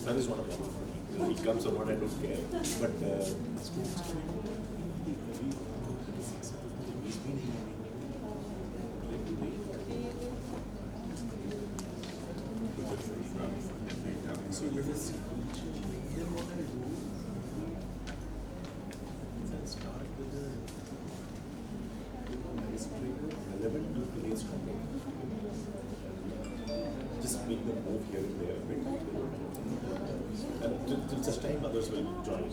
That is not a problem for me. If he comes or not, I don't care. But so let us see. Here what I do is I start with the relevant to today's topic. Just make them move here and there a bit. And till such time others will join.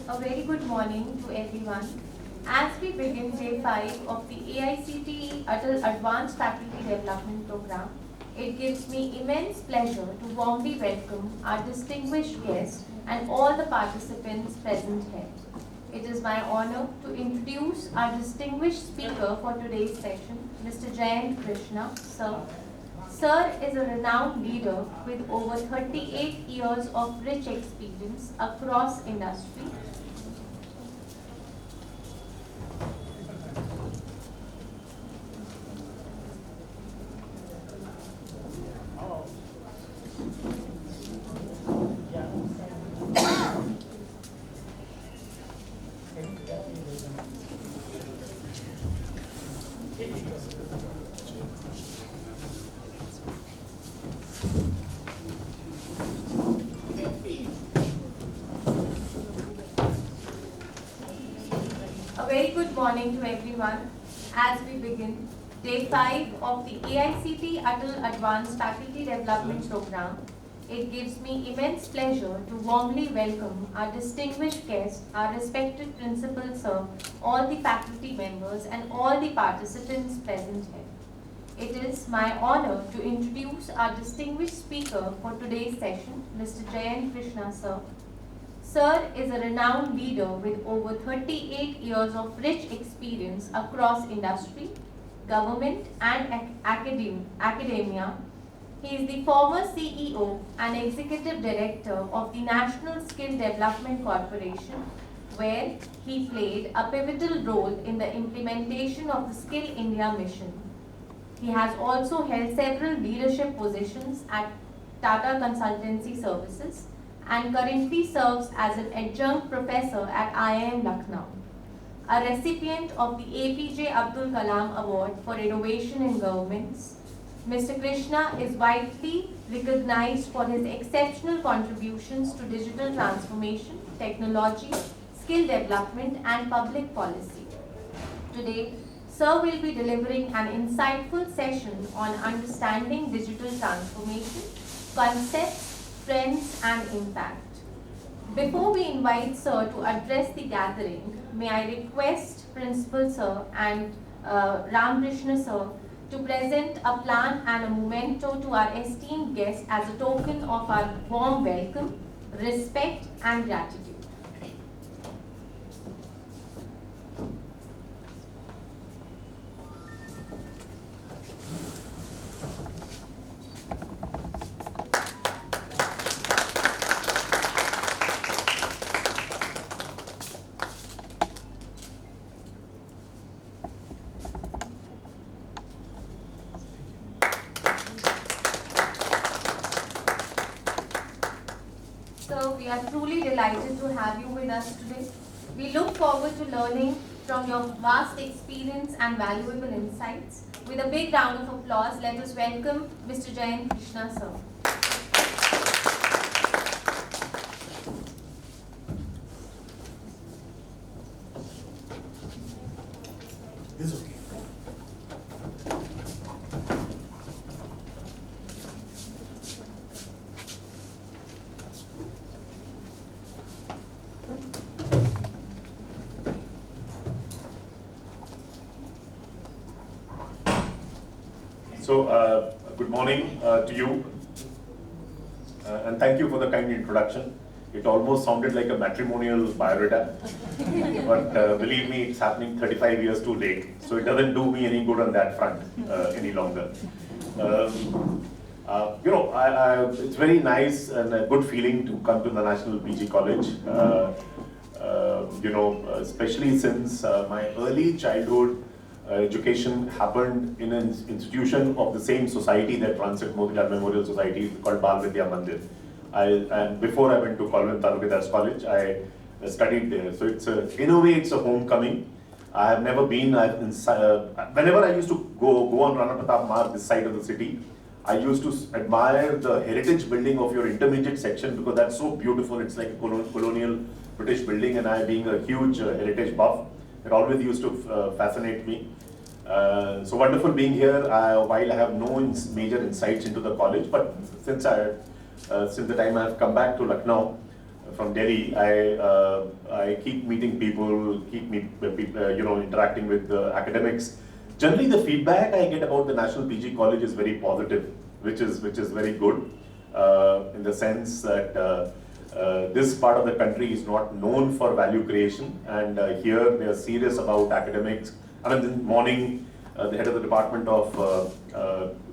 A very good morning to everyone. As we begin day 5 of the AICTE ATAL Advanced Faculty Development Program, it gives me immense pleasure to warmly welcome our distinguished guests and all the participants present here. It is my honor to introduce our distinguished speaker for today's session, Mr. Jayant Krishna, Sir. Sir is a renowned leader with over 38 years of rich experience across industry. A very good morning to everyone. As we begin day 5 of the AICTE ATAL Advanced Faculty Development Program, it gives me immense pleasure to warmly welcome our distinguished guests, our respected principal sir, all the faculty members and all the participants present here. It is my honor to introduce our distinguished speaker for today's session, Mr. Jayant Krishna, sir. Sir is a renowned leader with over 38 years of rich experience across industry, government and academia. He is the former CEO and Executive Director of the National Skill Development Corporation, where he played a pivotal role in the implementation of the Skill India mission. He has also held several leadership positions at Tata Consultancy Services and currently serves as an adjunct professor at IIM Lucknow. A recipient of the APJ Abdul Kalam Award for Innovation in Governments, Mr. Krishna is widely recognized for his exceptional contributions to digital transformation, technology, skill development, and public policy. Today, Sir will be delivering an insightful session on understanding digital transformation, concepts, trends, and impact. Before we invite Sir to address the gathering, may I request Principal Sir and Ramkrishna Sir to present a plan and a memento to our esteemed guests as a token of our warm welcome, respect, and gratitude. So we are truly delighted to have you with us today. We look forward to learning from your vast experience and valuable insights. With a big round of applause, let us welcome Mr. Jayant Krishna, sir. This is okay. Good morning to you, and thank you for the kind introduction. It almost sounded like a matrimonial biodata, but believe me, it's happening 35 years too late, so it doesn't do me any good on that front any longer. It's very nice and a good feeling to come to the National PG College. Especially since my early childhood education happened in an institution of the same society that runs it, Motilal Memorial Society, called Bal Vidya Mandir. And before I went to Colvin Talukedar's College, I studied there. So in a way, it's a homecoming. I have never been, whenever I used to go on Rana Pratap Marg, this side of the city, I used to admire the heritage building of your intermediate section because that's so beautiful. It's like a colonial British building, and I, being a huge heritage buff, it always used to fascinate me. So wonderful being here. While I have no major insights into the college, but since the time I have come back to Lucknow from Delhi, I keep meeting people, interacting with the academics. Generally, the feedback I get about the National PG College is very positive, which is very good in the sense that this part of the country is not known for value creation, and here they are serious about academics. I mean, this morning, the head of the Department of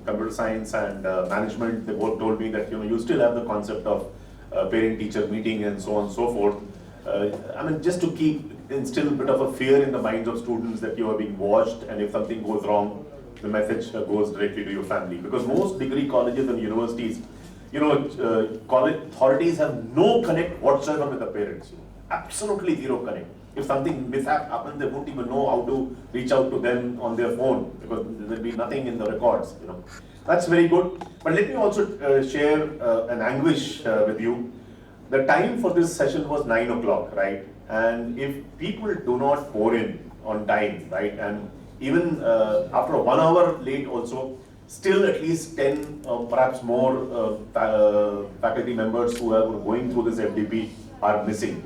Computer Science and Management, they both told me that you still have the concept of parent-teacher meeting and so on and so forth. Just to instill a bit of a fear in the minds of students that you are being watched, and if something goes wrong, the message goes directly to your family. Because most degree colleges and universities, college authorities have no connect whatsoever with the parents. Absolutely zero connect. If something mishap happens, they won't even know how to reach out to them on their phone because there'll be nothing in the records. That's very good. But let me also share an anguish with you. The time for this session was 9 o'clock, right? And if people do not pour in on time, right, and even after 1 hour late also, still at least 10 perhaps more faculty members who are going through this FDP are missing.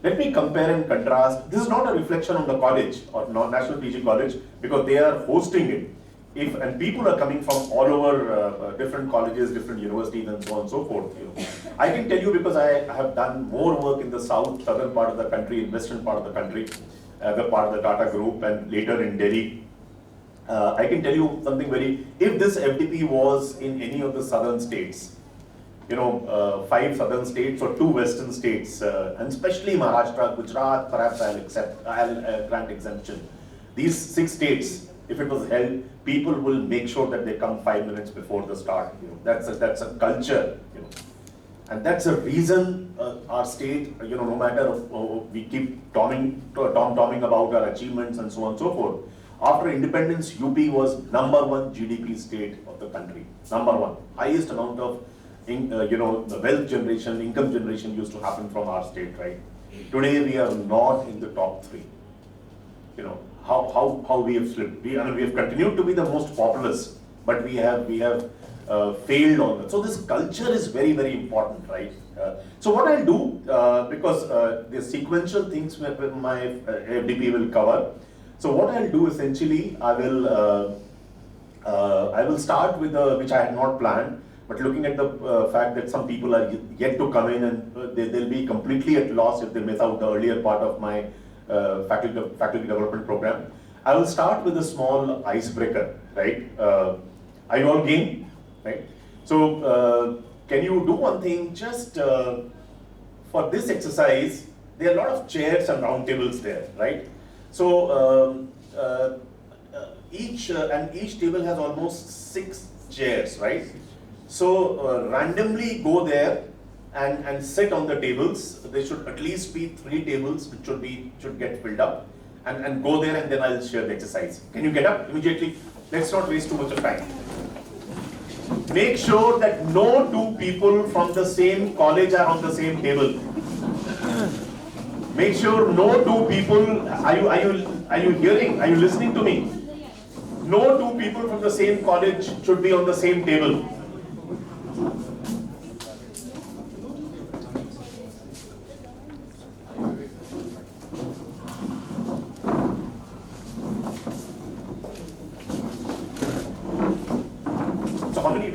Let me compare and contrast. This is not a reflection on the college or National PG College because they are hosting it. And people are coming from all over different colleges, different universities, and so on and so forth. I can tell you because I have done more work in the southern part of the country, in western part of the country, the part of the Tata Group, and later in Delhi. I can tell you something if this FDP was in any of the southern states, 5 southern states or 2 western states, and especially Maharashtra, Gujarat, perhaps I'll grant exemption. These 6 states, if it was held, people will make sure that they come 5 minutes before the start. That's a culture, and that's a reason our state, no matter we keep tomming about our achievements and so on and so forth. After independence, UP was #1 GDP state of the country. #1, highest amount of the wealth generation, income generation used to happen from our state, right? Today we are not in the top 3. How we have slipped. We have continued to be the most populous, but we have failed on that. So this culture is very, very important, right? So what I'll do, because the sequential things my FDP will cover. So what I'll do essentially, I will start with which I had not planned, but looking at the fact that some people are yet to come in and they'll be completely at loss if they miss out the earlier part of my faculty development program. I will start with a small icebreaker, right? Are you all game, right? So can you do one thing? Just for this exercise, there are a lot of chairs and round tables there, right? So each table has almost 6 chairs, right? So randomly go there and sit on the tables. There should at least be 3 tables which should get filled up, and go there, and then I'll share the exercise. Can you get up immediately? Let's not waste too much of time. Make sure that no 2 people from the same college are on the same table. Make sure no 2 people. Are you hearing? Are you listening to me? No 2 people from the same college should be on the same table.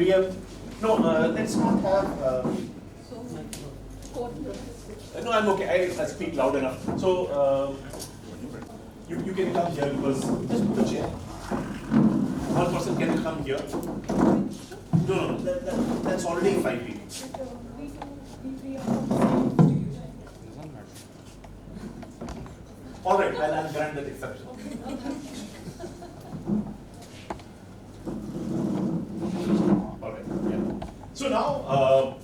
we have, no, let's not have, no, I'm okay, I speak loud enough. So, you can come here because, just put the chair. One person can come here. No, that's already 5 people. All right, I'll grant that exception. All right, yeah. So now,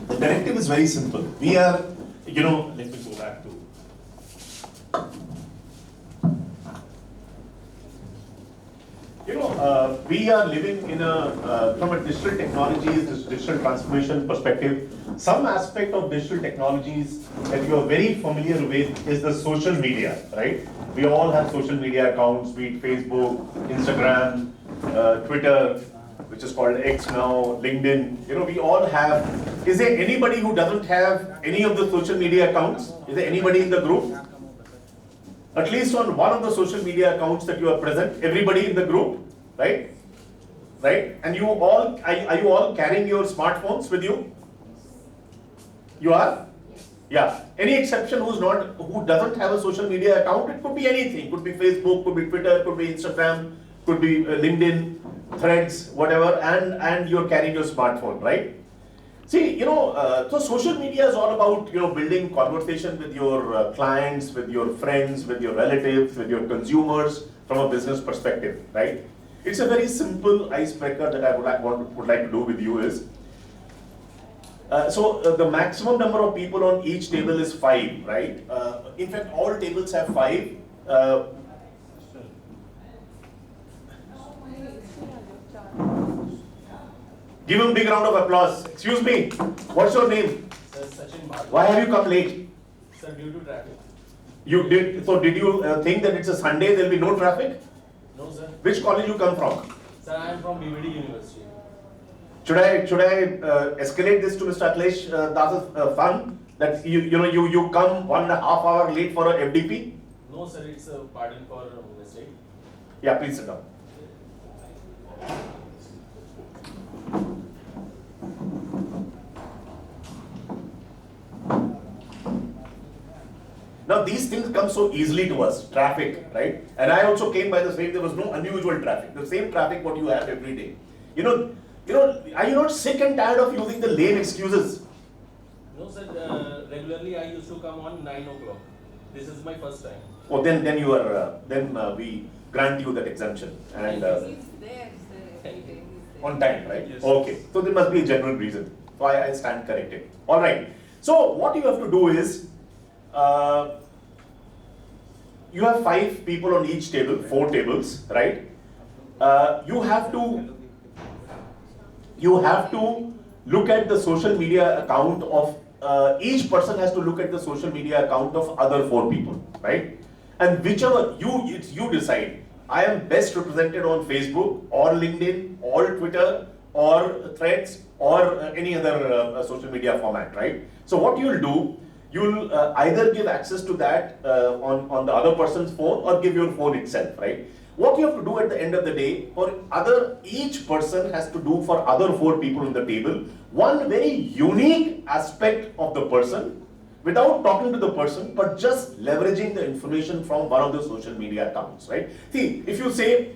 the directive is very simple. We are, let me go back to. We are living in from a digital technologies, digital transformation perspective, some aspect of digital technologies that you are very familiar with is the social media, right? We all have social media accounts, be it Facebook, Instagram, Twitter, which is called X now, LinkedIn. We all have. Is there anybody who doesn't have any of the social media accounts? Is there anybody in the group? At least on one of the social media accounts that you are present, everybody in the group, right? Right? And you all, are you all carrying your smartphones with you? You are? Yeah. Any exception who doesn't have a social media account? It could be anything. Could be Facebook, could be Twitter, could be Instagram, could be LinkedIn, Threads, whatever, and you're carrying your smartphone, right? See, so social media is all about, building conversation with your clients, with your friends, with your relatives, with your consumers from a business perspective, right? It's a very simple icebreaker that I would like to do with you is, the maximum number of people on each table is 5, right? In fact, all tables have 5. Give him a big round of applause. Excuse me, what's your name? Sir, Sachin Bhatt. Why have you come late? Sir, due to traffic. You did, so did you think that it's a Sunday, there'll be no traffic? No, sir. Which college you come from? Sir, I am from BVD University. Should I escalate this to Mr. Akhilesh Das's fun? That you come 1.5 hours late for a FDP? No, sir, it's a pardon for mistake. Yeah, please sit down. Now these things come so easily to us, traffic, right? And I also came by the same, there was no unusual traffic, the same traffic what you have every day. Are you not sick and tired of using the lame excuses? No, sir, regularly I used to come on 9 o'clock. This is my first time. Oh, then you are, we grant you that exemption and on time, right? Yes. Okay, so there must be a genuine reason. So I stand corrected. All right. So what you have to do is, you have 5 people on each table, 4 tables, right? You have to look at the social media account of, each person has to look at the social media account of other 4 people, right? And whichever, you decide. I am best represented on Facebook or LinkedIn or Twitter or Threads or any other social media format, right? So what you'll do, you'll either give access to that on the other person's phone or give your phone itself, right? What you have to do at the end of the day, each person has to do for other 4 people on the table, one very unique aspect of the person without talking to the person, but just leveraging the information from one of the social media accounts, right? See, if you say,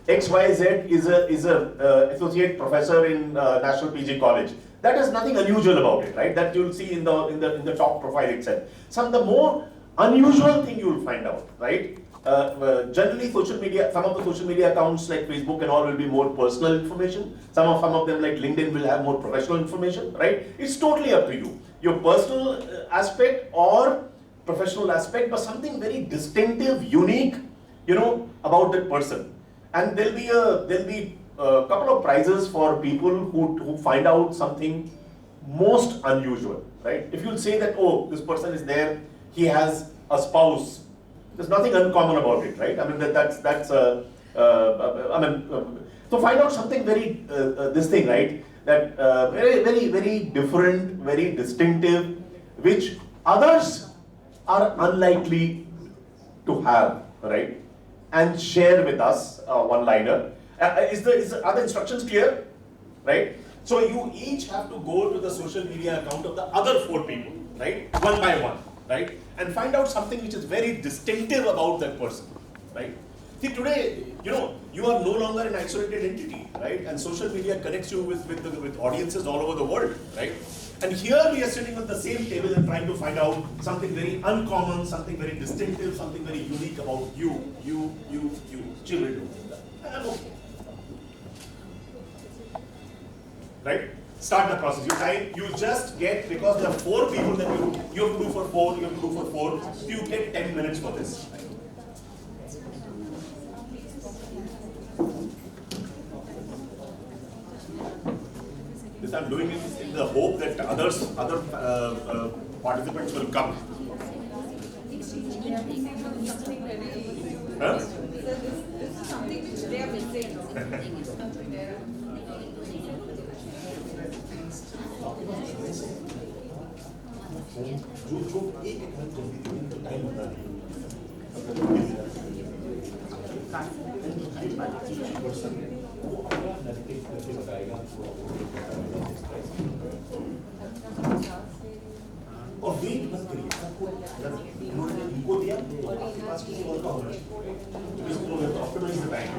XYZ is a associate professor in National PG College, that is nothing unusual about it, right? That you'll see in the top profile itself. The more unusual thing you will find out, right? Generally, some of the social media accounts like Facebook and all will be more personal information. Some of them like LinkedIn will have more professional information, right? It's totally up to you. Your personal aspect or professional aspect, but something very distinctive, unique, about that person. And there'll be a couple of prizes for people who find out something most unusual, right? If you'll say that, oh, this person is there, he has a spouse. There's nothing uncommon about it, right? I mean, so find out something very, this thing, right? That very, very, very different, very distinctive, which others are unlikely to have, right? And share with us one-liner. Are the instructions clear? Right? So you each have to go to the social media account of the other 4 people, right? One by one, right? And find out something which is very distinctive about that person, right? See, today, you are no longer an isolated entity, right? And social media connects you with audiences all over the world, right? And here we are sitting at the same table and trying to find out something very uncommon, something very distinctive, something very unique about you. Chill will do that. I'm okay. Right? Start the process. You just get, because there are 4 people that you have to do for 4, you have to do for 4, so you get 10 minutes for this. This I'm doing it in the hope that other participants will come. Huh? This is something which they are missing. जो एक time होता है और wait मत करिए सबको उन्होंने इनको दिया तो आपके पास किसी और का होना चाहिए optimise the time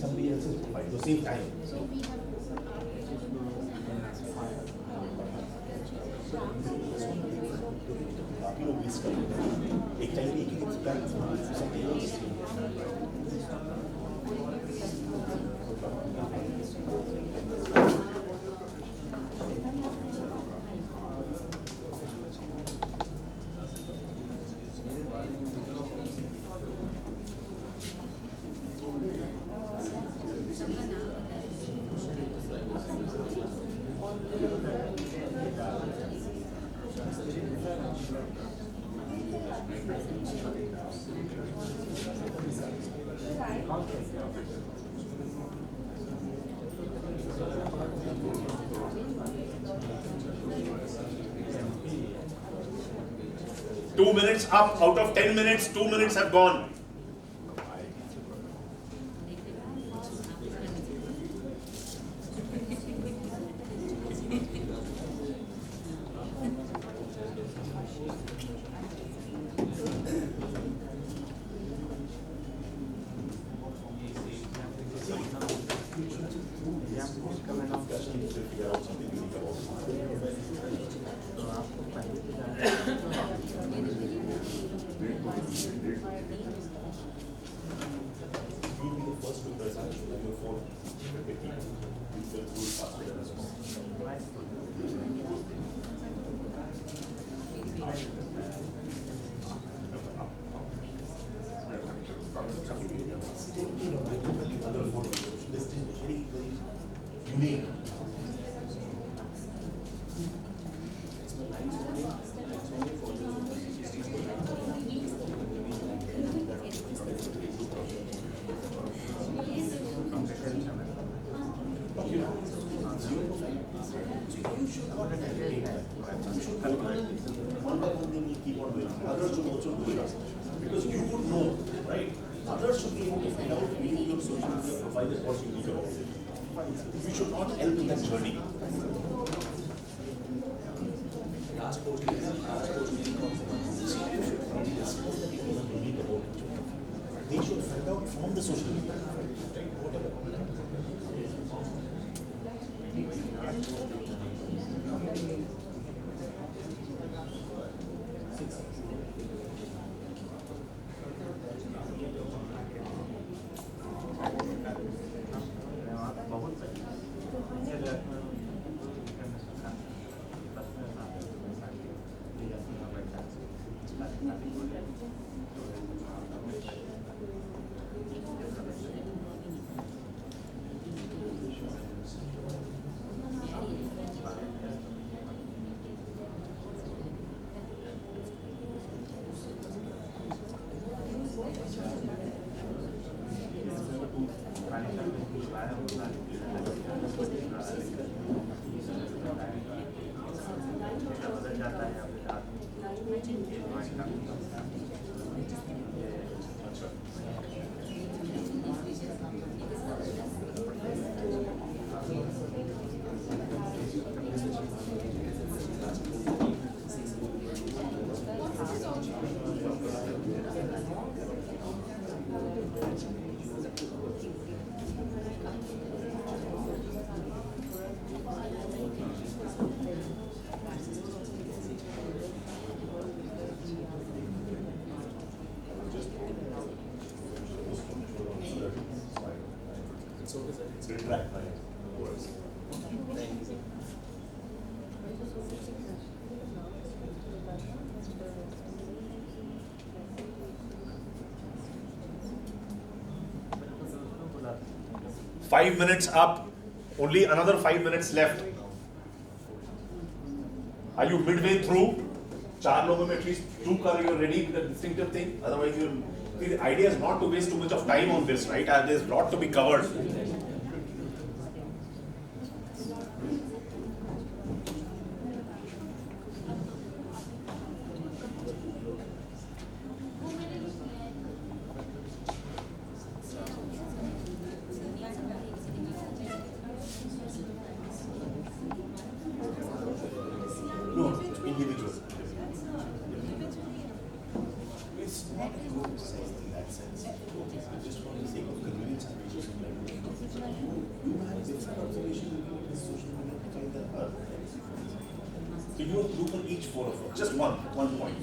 somebody else's profile at the same time. You know, miss एक टाइम एक ही something else. Two minutes up out of 10 minutes, 2 minutes have gone. Unique. 1 by 1 they will keep on doing. Others should also do it. Because you would know, right? Others should be able to find out within your social media profile is what's unique about it. You should not help in that journey. Last post is unique about it. They should find out from the social media. Whatever. retract my words. Thank you. 5 minutes up, only another 5 minutes left. Are you midway through? 4 लोगों में at least 2 car you're ready with the distinctive thing. Otherwise, the idea is not to waste too much of time on this, right? There's a lot to be covered. No, individual. It's not good in that sense. Just for the sake of convenience, I'm just like, you have different observation in this social media profile than her. So you have to do for each 4 of us. Just one point.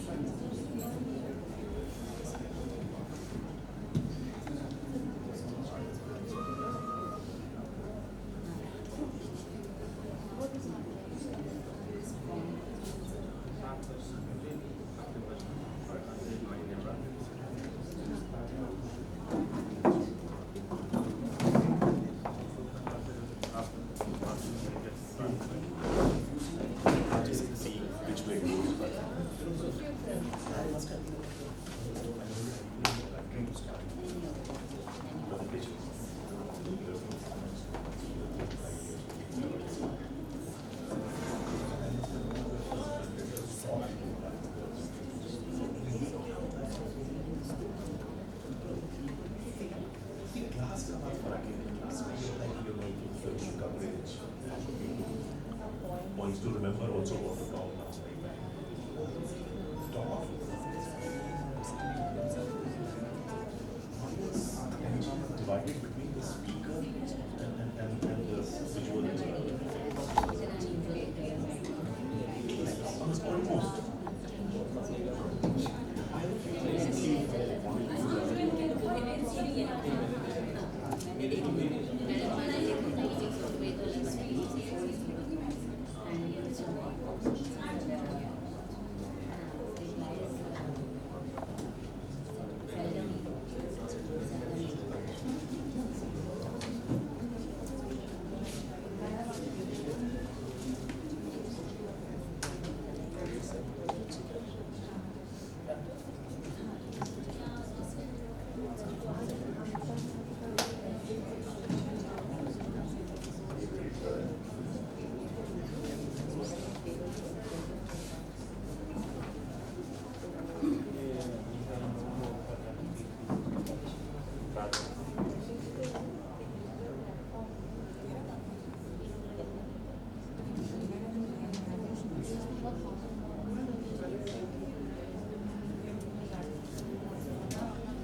Just see which way it goes. Points to remember also what to talk now. Talk. Divided between the speaker and the visual almost.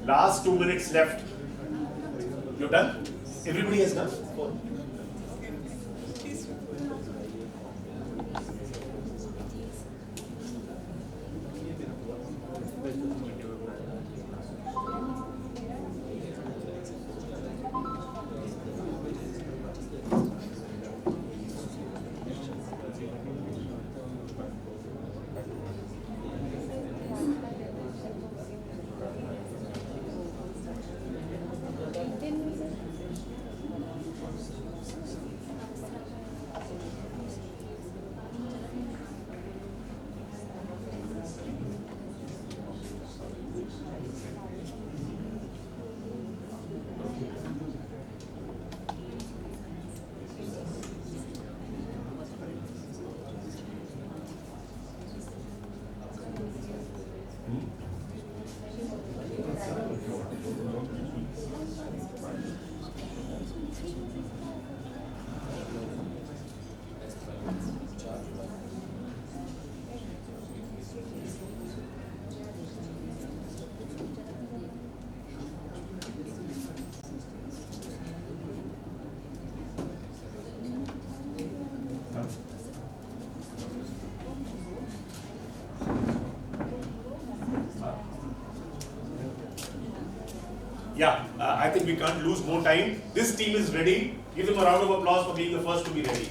Last 2 minutes left. You're done? Everybody has done? Yeah, I think we can't lose more time. This team is ready. Give them a round of applause for being the first to be ready.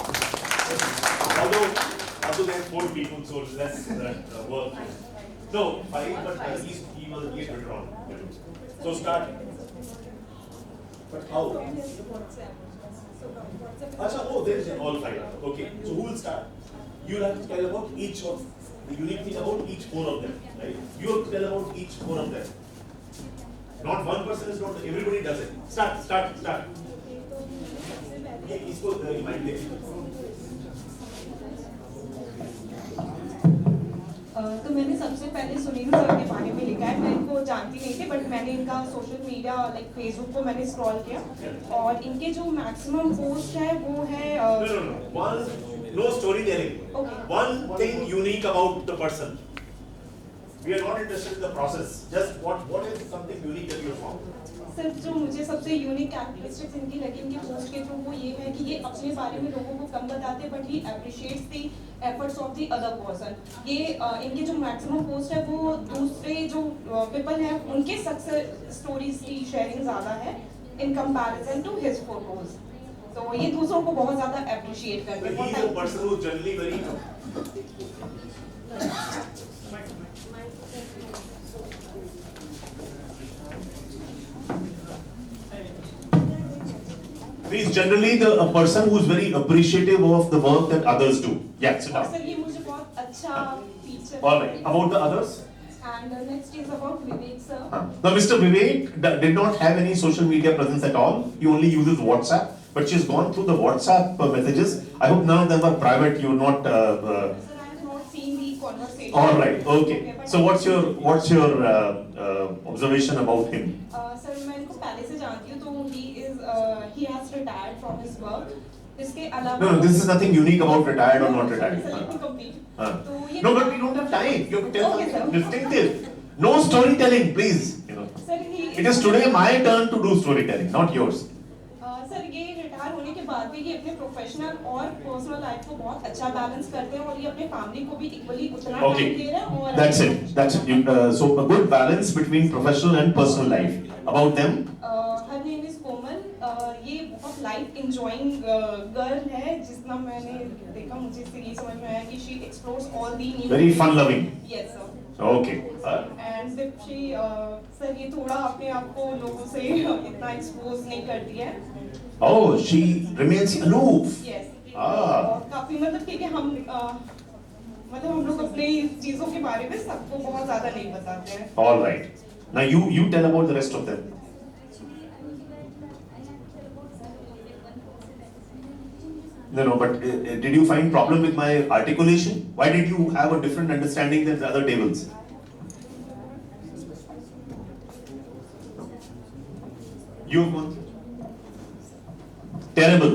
Although there's 4 people, so less work. No, 5, but he will be later on. So start. But how? Achha, oh, there is all 5. Okay, so who will start? You have to tell about each of the unique thing about each 4 of them, right? You have to tell about each 4 of them. Not one person is not, everybody does it. Start. ये इसको remind दे। तो मैंने सबसे पहले Sunil sir के बारे में लिखा है। मैं इनको जानती नहीं थी, बट मैंने इनका सोशल मीडिया लाइक फेसबुक को मैंने स्क्रॉल किया और इनके जो मैक्सिमम पोस्ट है वो है No storytelling. Okay. One thing unique about the person. We are not interested in the process. Just what is something unique that you have found? Sir जो मुझे सबसे यूनिक कैरेक्टरिस्टिक्स इनकी लगी इनकी पोस्ट के थ्रू वो ये है कि ये अपने बारे में लोगों को कम बताते but he appreciates the efforts of the other person. ये इनके जो मैक्सिमम पोस्ट है वो दूसरे जो पीपल हैं उनके सक्सेस स्टोरीज की शेयरिंग ज़्यादा है in comparison to his photos. तो ये दूसरों को बहुत ज़्यादा अप्रिशिएट करते हैं। He is a person who generally very. He is generally a person who is very appreciative of the work that others do. Yeah, sit down. Sir ये मुझे बहुत अच्छा feature. All right. About the others? And next is about Vivek sir. Now, Mr. Vivek did not have any social media presence at all. He only uses WhatsApp. But she's gone through the WhatsApp messages. I hope none of them are private. You're not. Sir, I have not seen the conversation. All right. Okay. So what's your observation about him? Sir मैं इनको पहले से जानती हूँ तो he has retired from his work. इसके अलावा No, this is nothing unique about retired or not retired. Sir, let me complete. तो ये No, but we don't have time. You have to tell Okay, something sir. distinctive. No storytelling, please. Sir, It is today my turn to do storytelling, not yours. Sir ये retire होने के बाद भी ये अपने professional और personal life को बहुत अच्छा बैलेंस करते हैं और ये अपने फैमिली को भी इक्वली उतना टाइम Okay, दे रहे हैं और that's it. So a good balance between professional and personal life. About them? her name is कोमल। ये बहुत लाइफ एंजॉयिंग गर्ल है जितना मैंने देखा मुझे इससे ये समझ में आया कि she explores all the new Very fun loving. Yes sir. Okay. And Dipshi, sir ये थोड़ा अपने आप को लोगों से इतना एक्सपोज नहीं करती है। Oh, she remains aloof. Yes. Ah. काफी मतलब ठीक है हम लोग अपने चीजों के बारे में सबको बहुत ज्यादा नहीं बताते हैं। All right. Now you tell about the rest of them. No, but did you find problem with my articulation? Why did you have a different understanding than the other tables? You have gone. Terrible.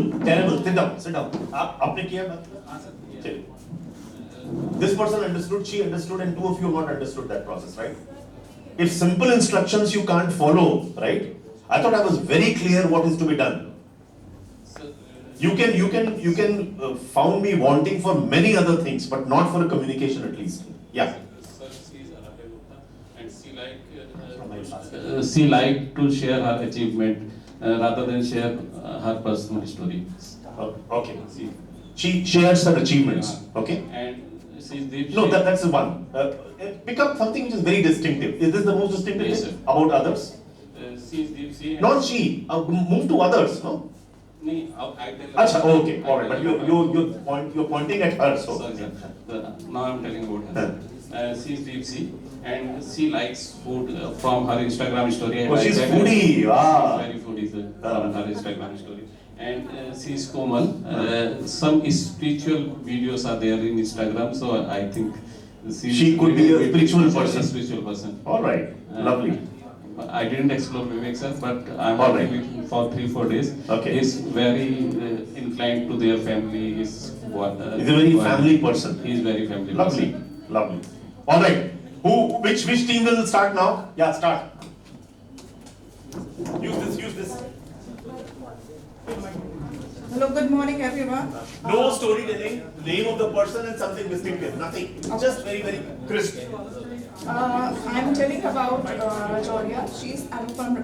Sit down. आपने किया बात? चलिए. This person understood, she understood, and 2 of you have not understood that process, right? If simple instructions you can't follow, right? I thought I was very clear what is to be done. You can found me wanting for many other things, but not for a communication at least. Yeah. Sir, she is and she like to share her achievement rather than share her personal story. Okay. She shares her achievements. Okay. And she's deep. No, that's the one. Pick up something which is very distinctive. Is this the most distinctive Yes, thing sir. about others? She's deep. She. Not she. Move to others. No. No, I tell. Achha, okay, all right. But you're pointing at her. So. Sorry, sir. Now I'm telling about her. She's deep sea and she likes food from her Instagram story. Oh, she's foodie. Wow. Very foodie sir, from her Instagram story. And she's Komal. Some spiritual videos are there in Instagram, so I think She could be a spiritual person. Spiritual person. All right, lovely. I didn't explore Vivek sir, but I'm All working right. with him for 3-4 days. Okay. He's very inclined to their family. He's He's a very family person. He's very family Lovely, person. lovely. All right. Which team will start now? Yeah, start. Use this. Hello, good morning everyone. No storytelling, name of the person and something distinctive, nothing. Just very, very crisp. I'm telling about Rajoria. She's Anupama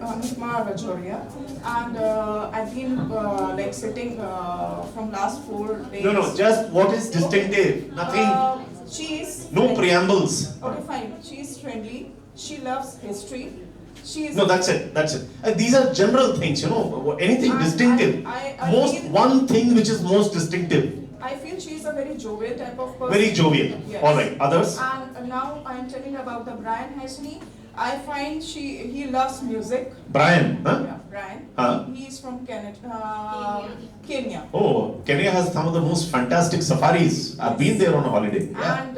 Rajoria, and I've been like sitting from last 4 days. No, just what is distinctive? Nothing. She's No preambles. Okay, fine. She's friendly. She loves history. She's No, that's it. These are general things, anything distinctive. I feel- One thing which is most distinctive. I feel she's a very jovial type of person. Very jovial. Yes. All right. Others? And now I'm telling about the Brian Hashney. I find he loves music. Brian, huh? Yeah, Brian. Huh? He's from Kenya. Oh, Kenya has some of the most fantastic safaris. I've been there on a holiday. Yeah. And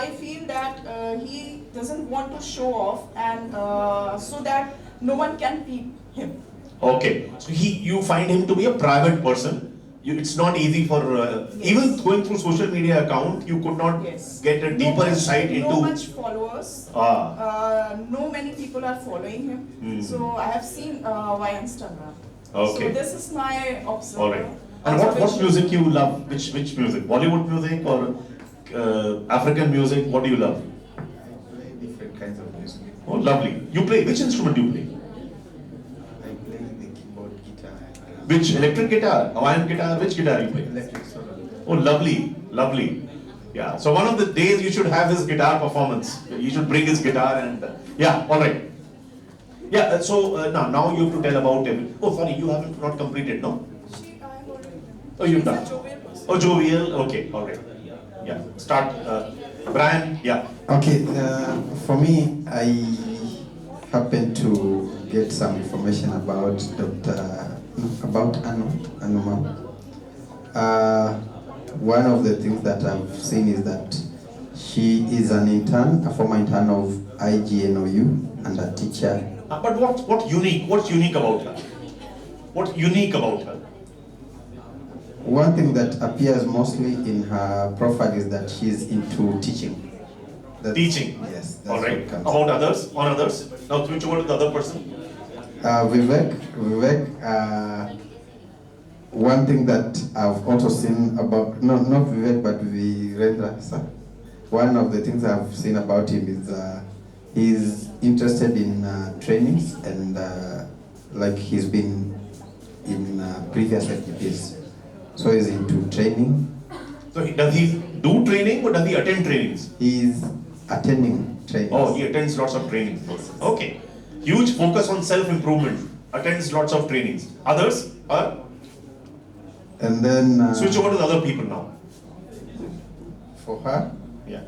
I feel that he doesn't want to show off, and so that no one can peep him. Okay. So you find him to be a private person. It's not easy for even going through social media account. You could not Yes. get a deeper insight into. No much followers. No many people are following him. So I have seen via Instagram. Okay. So this is my observation. All right. And what music you love? Which music? Bollywood music or African music? What do you love? Different kinds of music. Oh, lovely. You play, which instrument do you play? I play the keyboard, guitar, Which electric guitar, Hawaiian guitar, which guitar you play? electric solo. Oh, lovely, lovely. Yeah, so one of the days you should have his guitar performance. You should bring his guitar and, yeah, all right. Yeah, so now you have to tell about him. Oh, sorry, you haven't not completed, no? Oh, you've done. Oh, jovial, okay, all right. Yeah, start, Brian, yeah. Okay, for me, I happened to get some information about Anuma. One of the things that I've seen is that she is an intern, a former intern of IGNOU and a teacher. But what's unique about her? What's unique about her? One thing that appears mostly in her profile is that she's into teaching. Teaching. Yes. That's All right. what comes. About others? On others? Now switch over to the other person. Vivek, one thing that I've also seen about, not Vivek, but Virendra, sir. One of the things I've seen about him is he's interested in trainings and like he's been in previous FDPs. So he's into training. So does he do training or does he attend trainings? He's attending trainings. Oh, he attends lots of trainings. Okay. Huge focus on self-improvement. Attends lots of trainings. Others? And then Switch over to the other people now. for her, Yeah.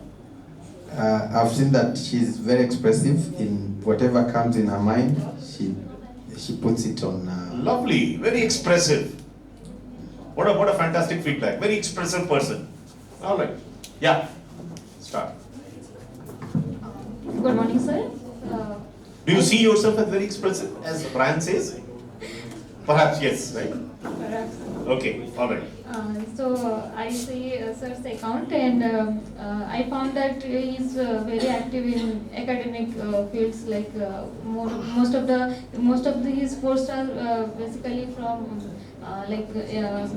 I've seen that she's very expressive in whatever comes in her mind. She puts it on. Lovely. Very expressive. What a fantastic feedback. Very expressive person. All right. Yeah. Start. Good morning, sir. Do you see yourself as very expressive, as Brian says? Perhaps yes, right? Perhaps. Okay, all right. So I see sir's account, and I found that he is very active in academic fields. Like most of his posts are basically from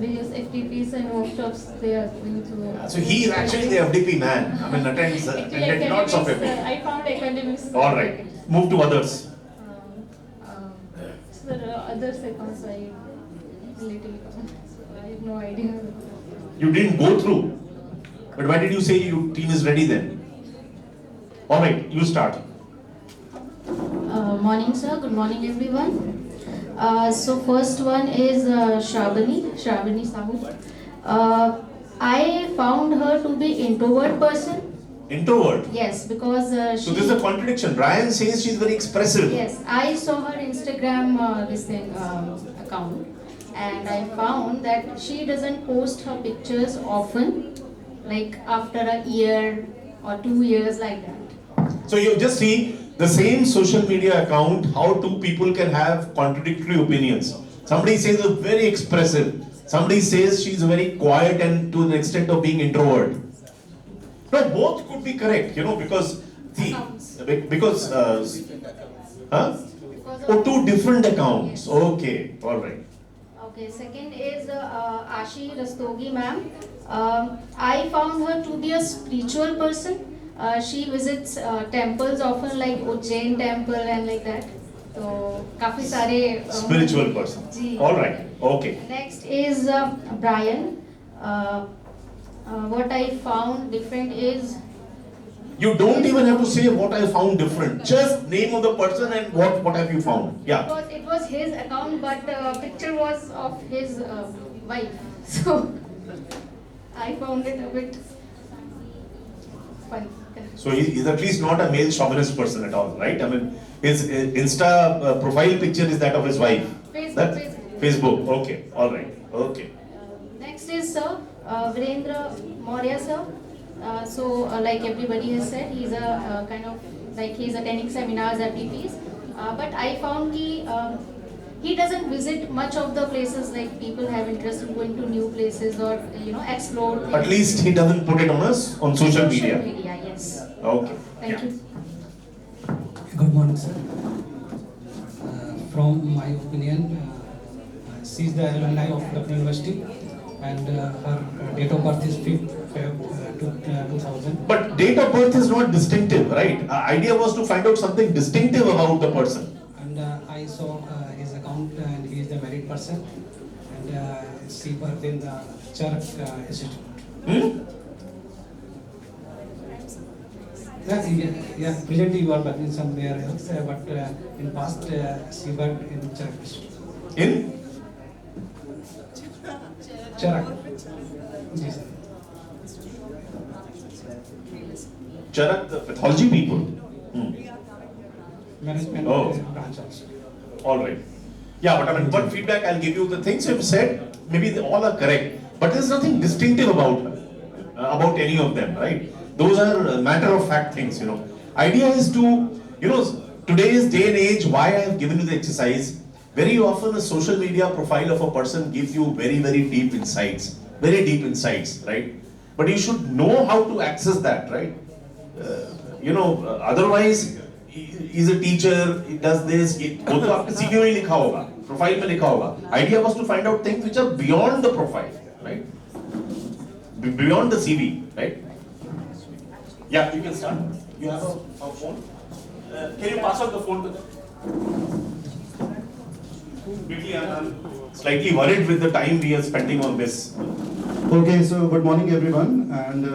various FDPs and workshops they are going to. So he is actually the FDP man. I mean, attended lots of FDP. I found academics. All right. Move to others. Sir, others accounts I have no idea. You didn't go through. But why did you say your team is ready then? All right, you start. Morning, sir. Good morning, everyone. So first one is Shravani Sahu. I found her to be introvert person. Introvert. Yes, because So this is a contradiction. Brian says she's very expressive. Yes, I saw her Instagram account, and I found that she doesn't post her pictures often, like after a year or 2 years, like that. So you just see the same social media account, how two people can have contradictory opinions. Somebody says she's very expressive. Somebody says she's very quiet and to the extent of being introvert. No, both could be correct, because see, because huh? because Oh, of, two different accounts. Yes. Okay, all right. Okay, second is Ashi Rastogi ma'am. I found her to be a spiritual person. She visits temples often, like Ujjain temple and like that. So काफी सारे Spiritual person. Ji. All right. Okay. Next is Brian. What I found different is You don't even have to say what I found different. Just name of the person and what have you found. Yeah. it was his account, but the picture was of his wife. So I found it a bit funny. So he's at least not a male chauvinist person at all, right? I mean, his Insta profile picture is that of his wife. Facebook. Facebook. Okay. All right. Okay. Next is Sir Virendra Maurya sir. Like everybody has said, he's a kind of like he's attending seminars, FDPs. But I found he doesn't visit much of the places like people have interest in going to new places or explore. Things. At least he doesn't put it on us on social media. Social media, yes. Okay. Thank you. Good morning, sir. From my opinion, she is the alumni of Lucknow University, and her date of birth is 5th Feb 2000. But date of birth is not distinctive, right? Idea was to find out something distinctive about the person. And I saw his account, and he is the married person, and she worked in the Charak Institute. Yeah, presently you are working somewhere else, but in past she worked in Charak Institute. In? Charak. Yes, sir. Charak, the pathology people. Management Oh. branch also. All right. Yeah, but I mean, what feedback I'll give you, the things you've said, maybe they all are correct, but there's nothing distinctive about her, about any of them, right? Those are matter of fact things, Idea is to, today's day and age, why I have given you the exercise, very often a social media profile of a person gives you very, very deep insights, right? But you should know how to access that, right? Otherwise, he's a teacher, he does this, वो तो आपके CV में लिखा होगा, profile में लिखा होगा. Idea was to find out things which are beyond the profile, right? Beyond the CV, right? Yeah, you can start. You have a phone? Can you pass out the phone to them? Quickly, I'm slightly worried with the time we are spending on this. Okay, so good morning everyone, and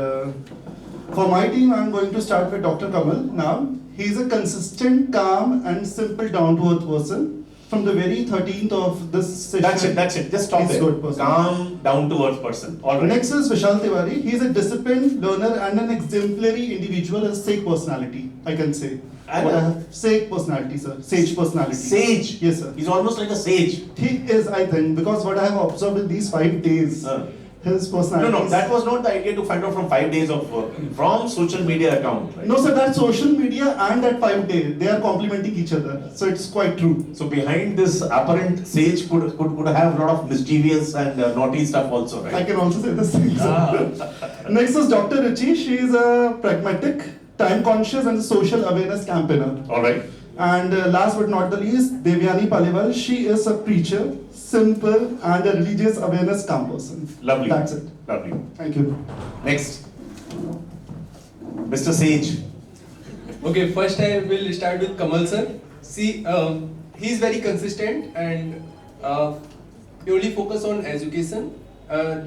for my team I'm going to start with Dr. Kamal now. He is a consistent, calm and simple down-to-earth person. From the very 13th of this session. That's it. Just stop he's there. Good person. Calm, down-to-earth person. All right. Next is Vishal Tiwari. He is a disciplined learner and an exemplary individual, a sage personality, I can say. Sage personality, sir. Sage personality. Sage? Yes, sir. He's almost like a sage. He is, I think, because what I have observed in these 5 days, his personality. No, that was not the idea to find out from 5 days of work. From social media account. Right? No, sir, that social media and that 5 day, they are complementing each other. So it's quite true. So behind this apparent sage could have a lot of mischievous and naughty stuff also, right? I can also say the same. Next is Dr. Ruchi. She is a pragmatic, time conscious and social awareness campaigner. All right. And last but not the least, Devyani Paliwal. She is a preacher, simple and a religious awareness calm person. Lovely. That's it. Lovely. Thank you. Next. Mr. Sage. Okay, first I will start with Kamal sir. See, he is very consistent and purely focus on education.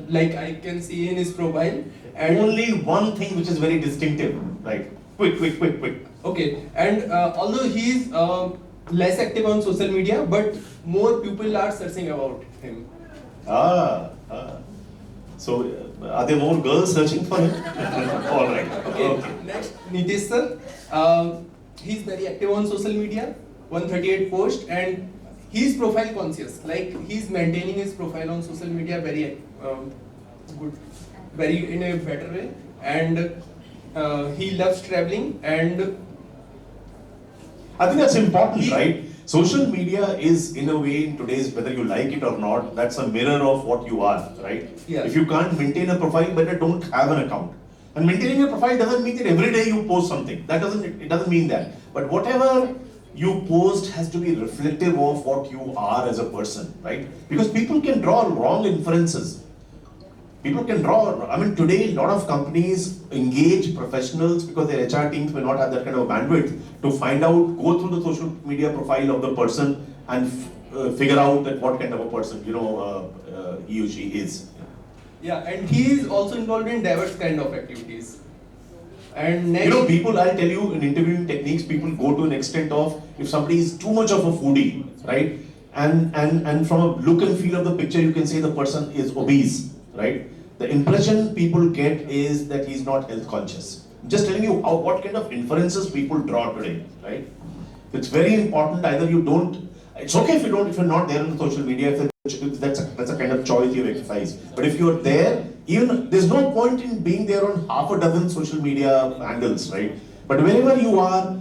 Like I can see in his profile. And only one thing which is very distinctive, right? Quick. Okay, and although he is less active on social media, but more people are searching about him. So, are there more girls searching for him? All right. Okay. Next, Nitish sir. He's very active on social media, 138 posts, and he's profile conscious. Like he's maintaining his profile on social media very good, very in a better way, and he loves traveling and. I think that's important, right? Social media is, in a way, in today's, whether you like it or not, that's a mirror of what you are, right? Yeah. If you can't maintain a profile, better don't have an account. And maintaining a profile doesn't mean that every day you post something. It doesn't mean that. But whatever you post has to be reflective of what you are as a person, right? Because people can draw wrong inferences. People can draw, I mean, today a lot of companies engage professionals because their HR teams may not have that kind of bandwidth to find out, go through the social media profile of the person and figure out that what kind of a person, he or she is. Yeah, and he is also involved in diverse kind of activities. And next, People, I'll tell you, in interviewing techniques, people go to an extent of, if somebody is too much of a foodie, right? And from a look and feel of the picture, you can say the person is obese, right? The impression people get is that he's not health conscious. I'm just telling you what kind of inferences people draw today, right? It's very important, either you don't, it's okay if you're not there on the social media, if that's a kind of choice you exercise. But if you're there, even there's no point in being there on half a dozen social media handles, right? But wherever you are,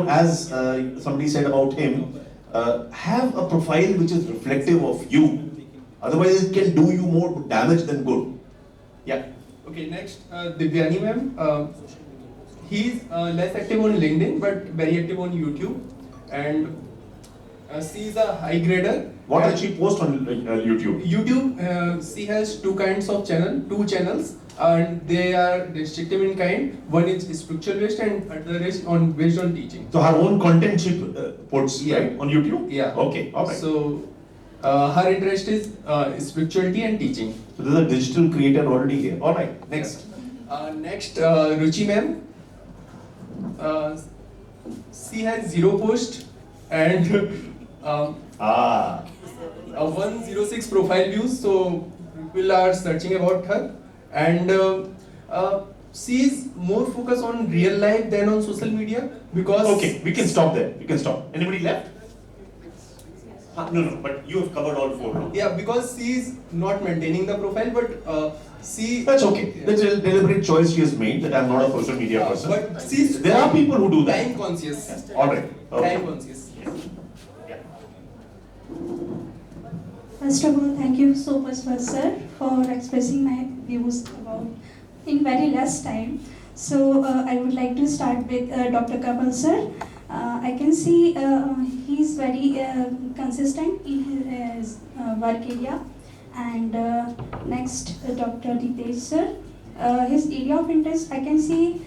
as somebody said about him, have a profile which is reflective of you. Otherwise, it can do you more damage than good. Yeah. okay, next, Divyani ma'am. He's less active on LinkedIn, but very active on YouTube. And she is a high grader. What does she post on YouTube? YouTube, she has two channels, and they are distinctive in kind. One is spiritual based, and other is based on teaching. So her own content she puts, Yeah. right, on YouTube? Yeah. Okay, alright. So her interest is spirituality and teaching. So there's a digital creator already here. Alright, next. Next, Ruchi ma'am. She has 0 post and 106 profile views. So people are searching about her, and she is more focused on real life than on social media because. Okay, we can stop there. We can stop. Anybody left? No, but you have covered all 4 now. Yeah, because she is not maintaining the profile, but she. That's okay. That's a deliberate choice she has made that I'm not a social media person. But she's. There are people who do that. Time conscious. Alright. Okay. Time conscious. First of all, thank you so much, sir, for expressing my views about in very less time. So I would like to start with Dr. Kamal, sir. I can see he's very consistent in his work area. And next, Dr. Ditesh, sir. His area of interest, I can see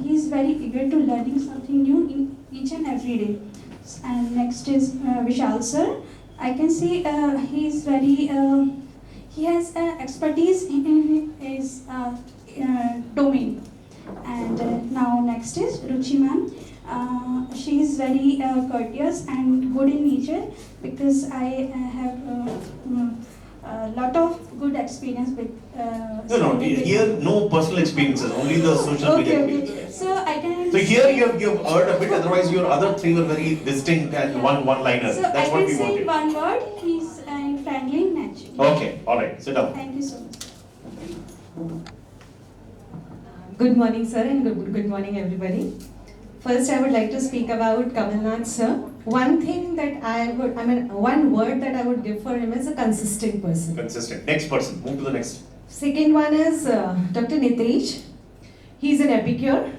he's very eager to learning something new in each and every day. And next is Vishal, sir. I can see he's very, he has expertise in his domain. And now next is Ruchi ma'am. She is very courteous and good in nature because I have a lot of good experience with. Here no personal experiences, only the social media experiences. So I can. So here you have heard a bit, otherwise your other 3 were very distinct and one-liners. So That's what we I can say wanted. one word. He's friendly and natural. Okay, alright, sit down. Thank you so much. Good morning, sir, and good morning, everybody. First, I would like to speak about Kamal Nath, sir. One thing that one word that I would give for him is a consistent person. Consistent. Next person, move to the next. Second one is Dr. Nitesh. He's an epicure.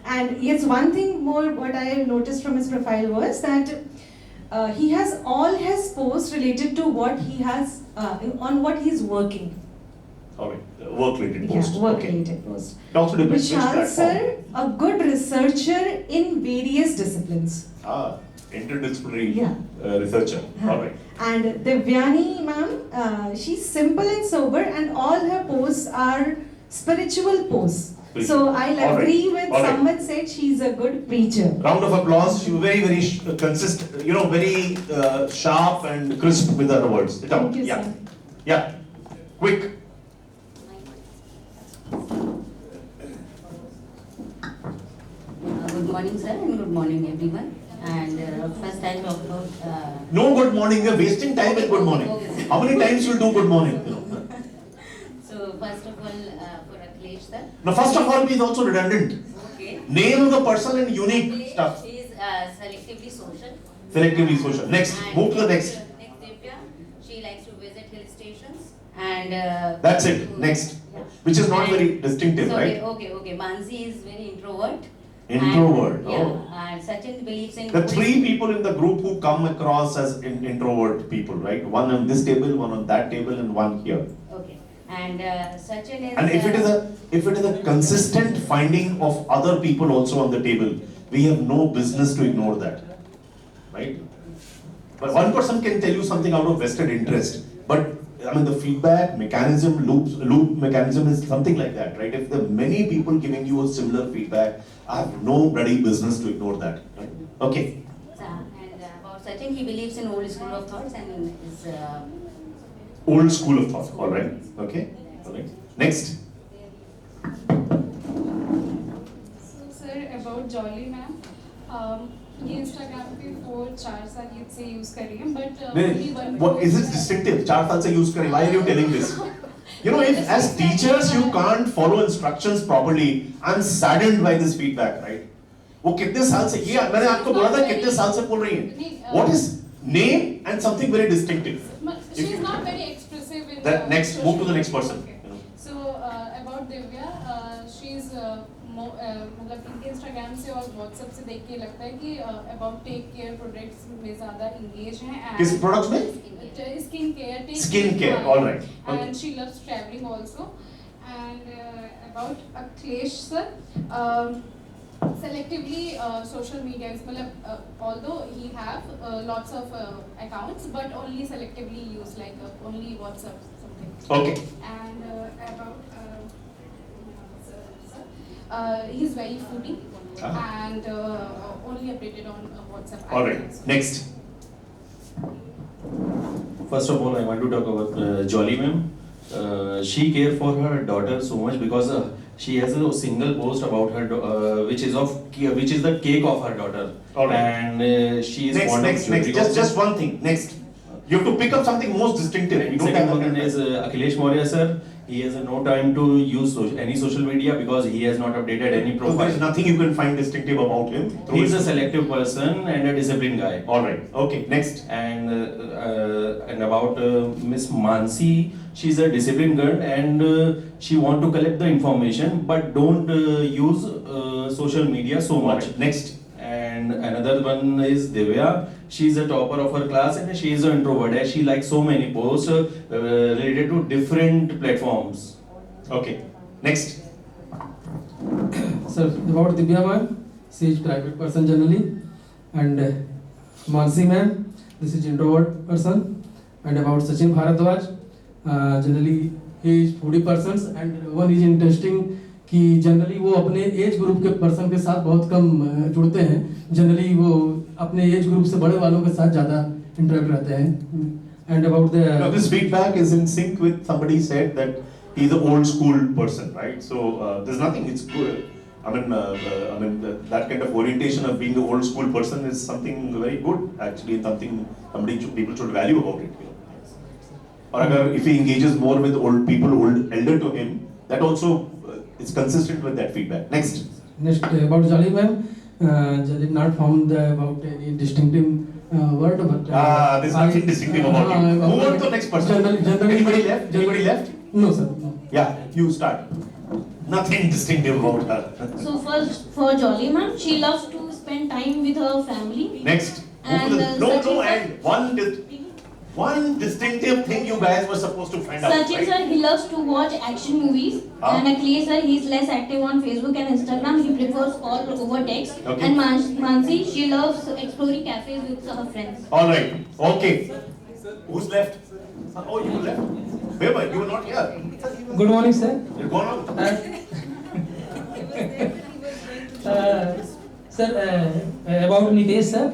And yes, one thing more what I noticed from his profile was that he has all his posts related to what he has, on what he's working. Alright, work-related post. Yeah, work-related post. Talk to the which Vishal, platform? sir, a good researcher in various disciplines. Interdisciplinary researcher. Alright. And Divyani ma'am, she's simple and sober, and all her posts are spiritual posts. So I'll agree with someone said she's a good preacher. Round of applause. She was very, very consistent, very sharp and crisp with her words. Thank you, sir. Yeah. Quick. Good morning, sir, and good morning, everyone. And first I'll talk about... No good morning, you're wasting time with good morning. Okay. How many times you'll do good morning? So first of all, for Akhilesh, sir. Now first of all, is also redundant. Okay. Name of the person and unique Akhilesh stuff. is selectively social. Selectively social. Next, And move to the next. Next, Divya, she likes to visit hill stations. And... That's it, next. Yeah. Which is not And very distinctive, so, right? Okay. Mansi is very introvert. Introvert. And Sachin believes in The three people in the group who come across as introvert people, right? One on this table, one on that table, and one here. Okay. And Sachin is. And if it is a consistent finding of other people also on the table, we have no business to ignore that, right? But one person can tell you something out of vested interest, but I mean the feedback mechanism, loop mechanism is something like that, right? If there are many people giving you a similar feedback, I have no bloody business to ignore that. Right? Okay. And about Sachin, he believes in old school of thoughts and is. Old school of thought. All right. Okay. All right. Next. So sir, about Jolly ma'am, ये Instagram पे 4-4 साल से use कर रही हैं, but what is it distinctive? 4 साल से use कर रही. Why are you telling this? You know, if as teachers you can't follow instructions properly, I'm saddened by this feedback, right? वो कितने साल से ये मैंने आपको बोला था कितने साल से बोल रही हैं? What is name and something very distinctive? She is not very expressive in That next, move to the next person. So about Divya, she is मतलब इनके इंस्टाग्राम से और व्हाट्सएप से देख के लगता है कि अबाउट टेक केयर प्रोडक्ट्स में ज़्यादा इंगेज हैं. किस प्रोडक्ट्स में? Skin care. Skin care, all right. And she loves traveling also. And about Akhilesh sir, selectively social media is मतलब although he have lots of accounts, but only selectively use like only WhatsApp something. Okay. And about he's very foodie and only updated on WhatsApp. All right. Next. First of all, I want to talk about Jolly ma'am. She cares for her daughter so much because she has a single post about her, which is the cake of her daughter. All right. And she is next. Just one thing. Next. You have to pick up something most distinctive. And second one is Akhilesh Maurya sir. He has no time to use any social media because he has not updated any profile. So there is nothing you can find distinctive about him. He is a selective person and a disciplined guy. All right. Okay. Next. And about Miss Mansi, she's a disciplined girl and she want to collect the information, but don't use social media so much. Right. Next. And another one is Divya. She's a topper of her class and she is an introvert as she likes so many posts related to different platforms. Okay. Next. Sir, about Divya ma'am, she is private person generally, and Mansi ma'am, this is introvert person, and about Sachin Bharadwaj, generally he is foodie persons, and one is interesting कि generally वो अपने age group के person के साथ बहुत कम जुड़ते हैं. Generally वो अपने एज ग्रुप से बड़े वालों के साथ ज़्यादा इंटरेक्ट रहते हैं. And about the now this feedback is in sync with somebody said that he's an old school person, right? So there's nothing. It's good. I mean that kind of orientation of being an old school person is something very good actually. Something people should value about it. You know? Or if he engages more with old people, elder to him, that also. It's consistent with that feedback. Next. Next about Jolly ma'am, did not found about any distinctive word, but there's nothing distinctive about it. Move on to the next person. Anybody left? Anybody left? No sir. No. Yeah, you start. Nothing distinctive about her. So first for Jolly ma'am, she loves to spend time with her family. Next. And one distinctive thing you guys were supposed to find out. Sachin sir, he loves to watch action movies. And Akhilesh sir, he's less active on Facebook and Instagram. He prefers call over text. Okay. And Mansi, she loves exploring cafes with her friends. All right. Okay. Who's left? Oh, you left. Where you were not here. Good morning, sir. You're gone out. Sir, about Nitesh sir,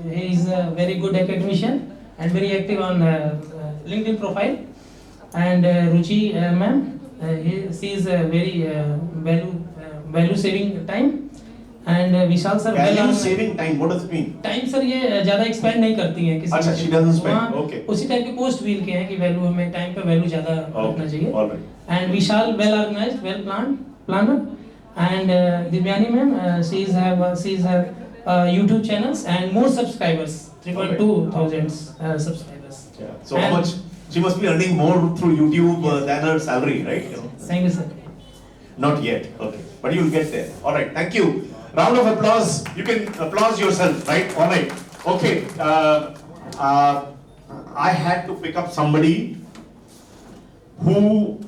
he is a very good academician and very active on LinkedIn profile. And Ruchi ma'am, she is very value saving time. And Vishal sir, value saving time, what does it mean? Time sir ये ज़्यादा expend नहीं करती हैं किसी. अच्छा, she doesn't spend. Okay. उसी type के post भी इनके हैं कि value हमें time पे value ज़्यादा रखना चाहिए. All right. And Vishal, well organized, well planner. And Divyani ma'am, she's have YouTube channels and more subscribers, 3,200 subscribers. Yeah. So how much? She must be earning more through YouTube than her salary, right? You know? Thank you, sir. Not yet. Okay, but you'll get there. All right. Thank you. Round of applause. You can applaud yourself, right? All right. Okay. I had to pick up somebody who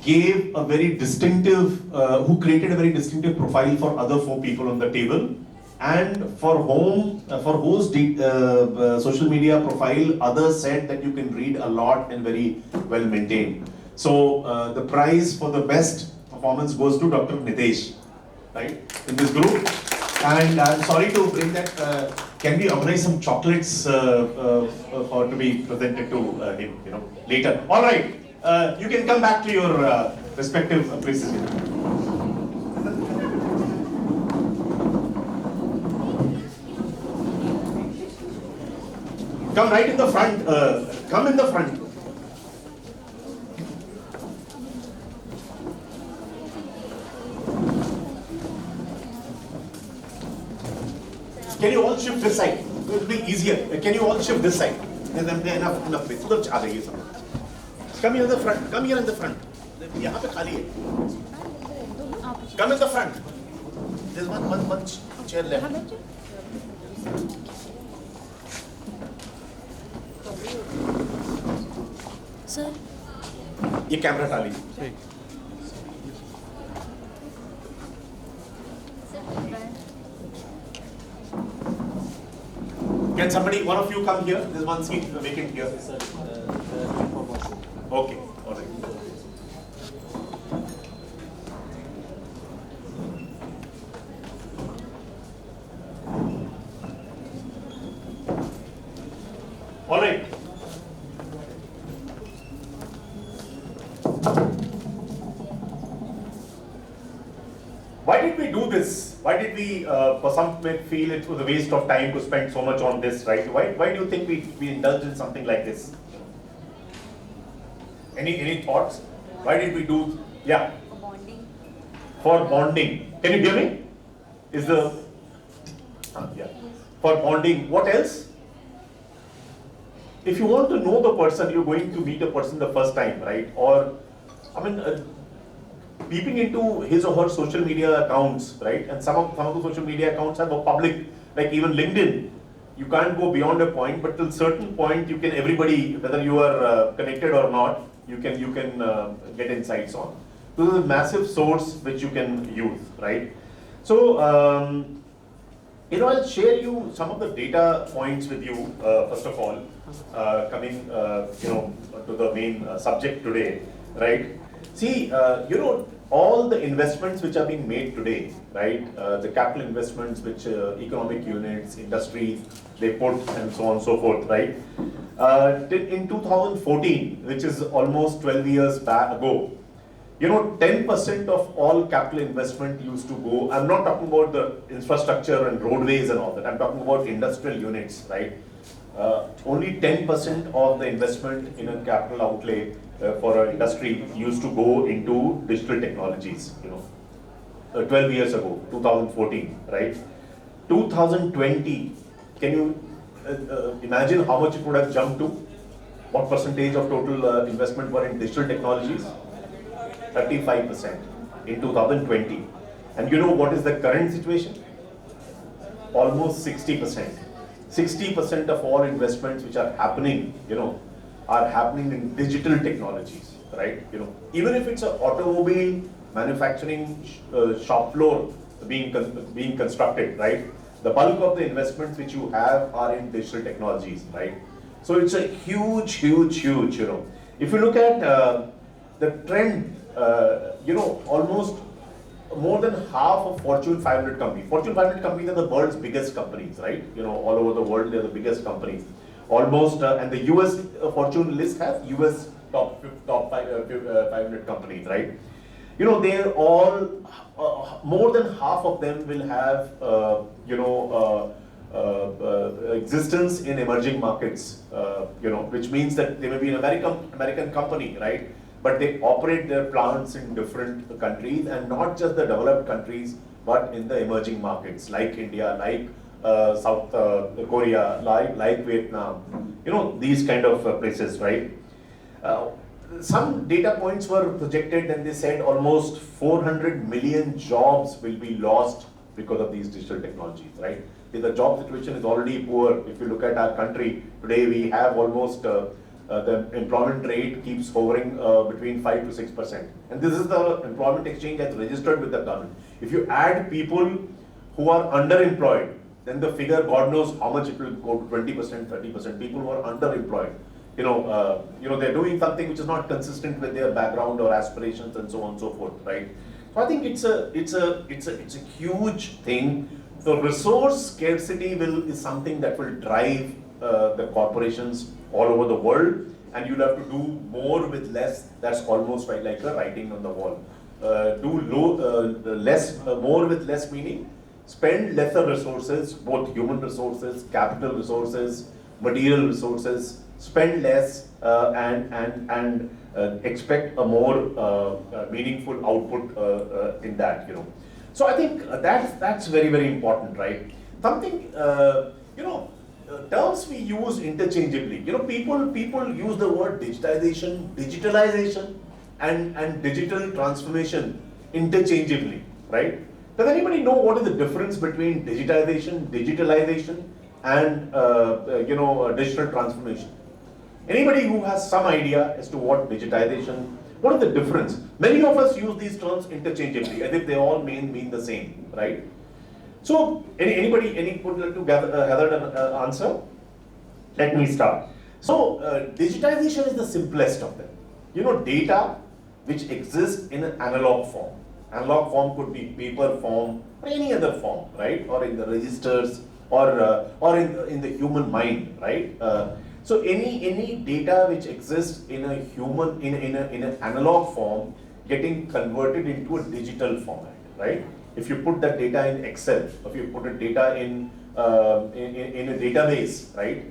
gave a very distinctive, who created a very distinctive profile for other 4 people on the table, and for whose social media profile others said that you can read a lot and very well maintained. So the prize for the best performance goes to Dr. Nitesh, right, in this group. And I'm sorry to bring that. Can we organize some chocolates for to be presented to him, later? All right. You can come back to your respective places here. Come right in the front. Come in the front. Can you all shift this side? It will be easier. Can you all shift this side? There's enough space. Come here in the front. Come here in the front. यहाँ पे खाली है. Come in the front. There's one chair left. Sir. ये camera डालिए. Can somebody, one of you come here? There's one seat vacant here. Okay, all right. All right. Why did we do this? Why did we, for some may feel it was a waste of time to spend so much on this, right? Why do you think we indulged in something like this? Any thoughts? Why did we do? Yeah. For bonding. For bonding. Can you hear me? Is the yeah. For bonding. What else? If you want to know the person, you're going to meet a person the first time, right? Or, I mean, peeping into his or her social media accounts, right? And some of the social media accounts are public, like even LinkedIn. You can't go beyond a point, but till certain point, you can, everybody, whether you are connected or not, you can get insights on. This is a massive source which you can use, right? So, I'll share you some of the data points with you, first of all, coming, to the main subject today, right? See, all the investments which are being made today, right? The capital investments which economic units, industries, they put and so on and so forth, right? In 2014, which is almost 12 years ago, 10% of all capital investment used to go, I'm not talking about the infrastructure and roadways and all that, I'm talking about industrial units, right? Only 10% of the investment in a capital outlay for an industry used to go into digital technologies, 12 years ago, 2014, right? 2020, can you imagine how much it would have jumped to? What percentage of total investment were in digital technologies? 35% in 2020. And you know what is the current situation? Almost 60%. 60% of all investments which are happening, are happening in digital technologies, right? Even if it's an automobile manufacturing shop floor being constructed, right? The bulk of the investments which you have are in digital technologies, right? So it's a huge, huge, huge, If you look at the trend, almost more than half of Fortune 500 companies. Fortune 500 companies are the world's biggest companies, right? All over the world, they're the biggest companies. Almost, and the US Fortune list has US top 500 companies, right? They're all, more than half of them will have, existence in emerging markets, which means that they may be an American company, right? But they operate their plants in different countries, and not just the developed countries, but in the emerging markets like India, like South Korea, like Vietnam, these kind of places, right? Some data points were projected, and they said almost 400 million jobs will be lost because of these digital technologies, right? The job situation is already poor. If you look at our country today, we have almost the employment rate keeps hovering between 5 to 6%, and this is the employment exchange that's registered with the government. If you add people who are underemployed, then the figure, God knows how much it will go to 20%, 30%. People who are underemployed, they're doing something which is not consistent with their background or aspirations and so on and so forth, right? So I think it's a huge thing. The resource scarcity is something that will drive the corporations all over the world, and you'll have to do more with less. That's almost right, like the writing on the wall. More with less, meaning spend lesser resources, both human resources, capital resources, material resources. Spend less and expect a more meaningful output in that. So I think that's very, very important, right? Something terms we use interchangeably. People use the word digitalization, and digital transformation interchangeably, right? Does anybody know what is the difference between digitalization, and digital transformation? Anybody who has some idea as to what digitization, what is the difference? Many of us use these terms interchangeably as if they all mean the same, right? So, anybody would like to gather an answer? Let me start. So, digitization is the simplest of them. Data which exists in an analog form. Analog form could be paper form or any other form, right? Or in the registers, or in the human mind, right? So any data which exists in a human in an analog form getting converted into a digital format, right? If you put that data in Excel, if you put a data in a database, right,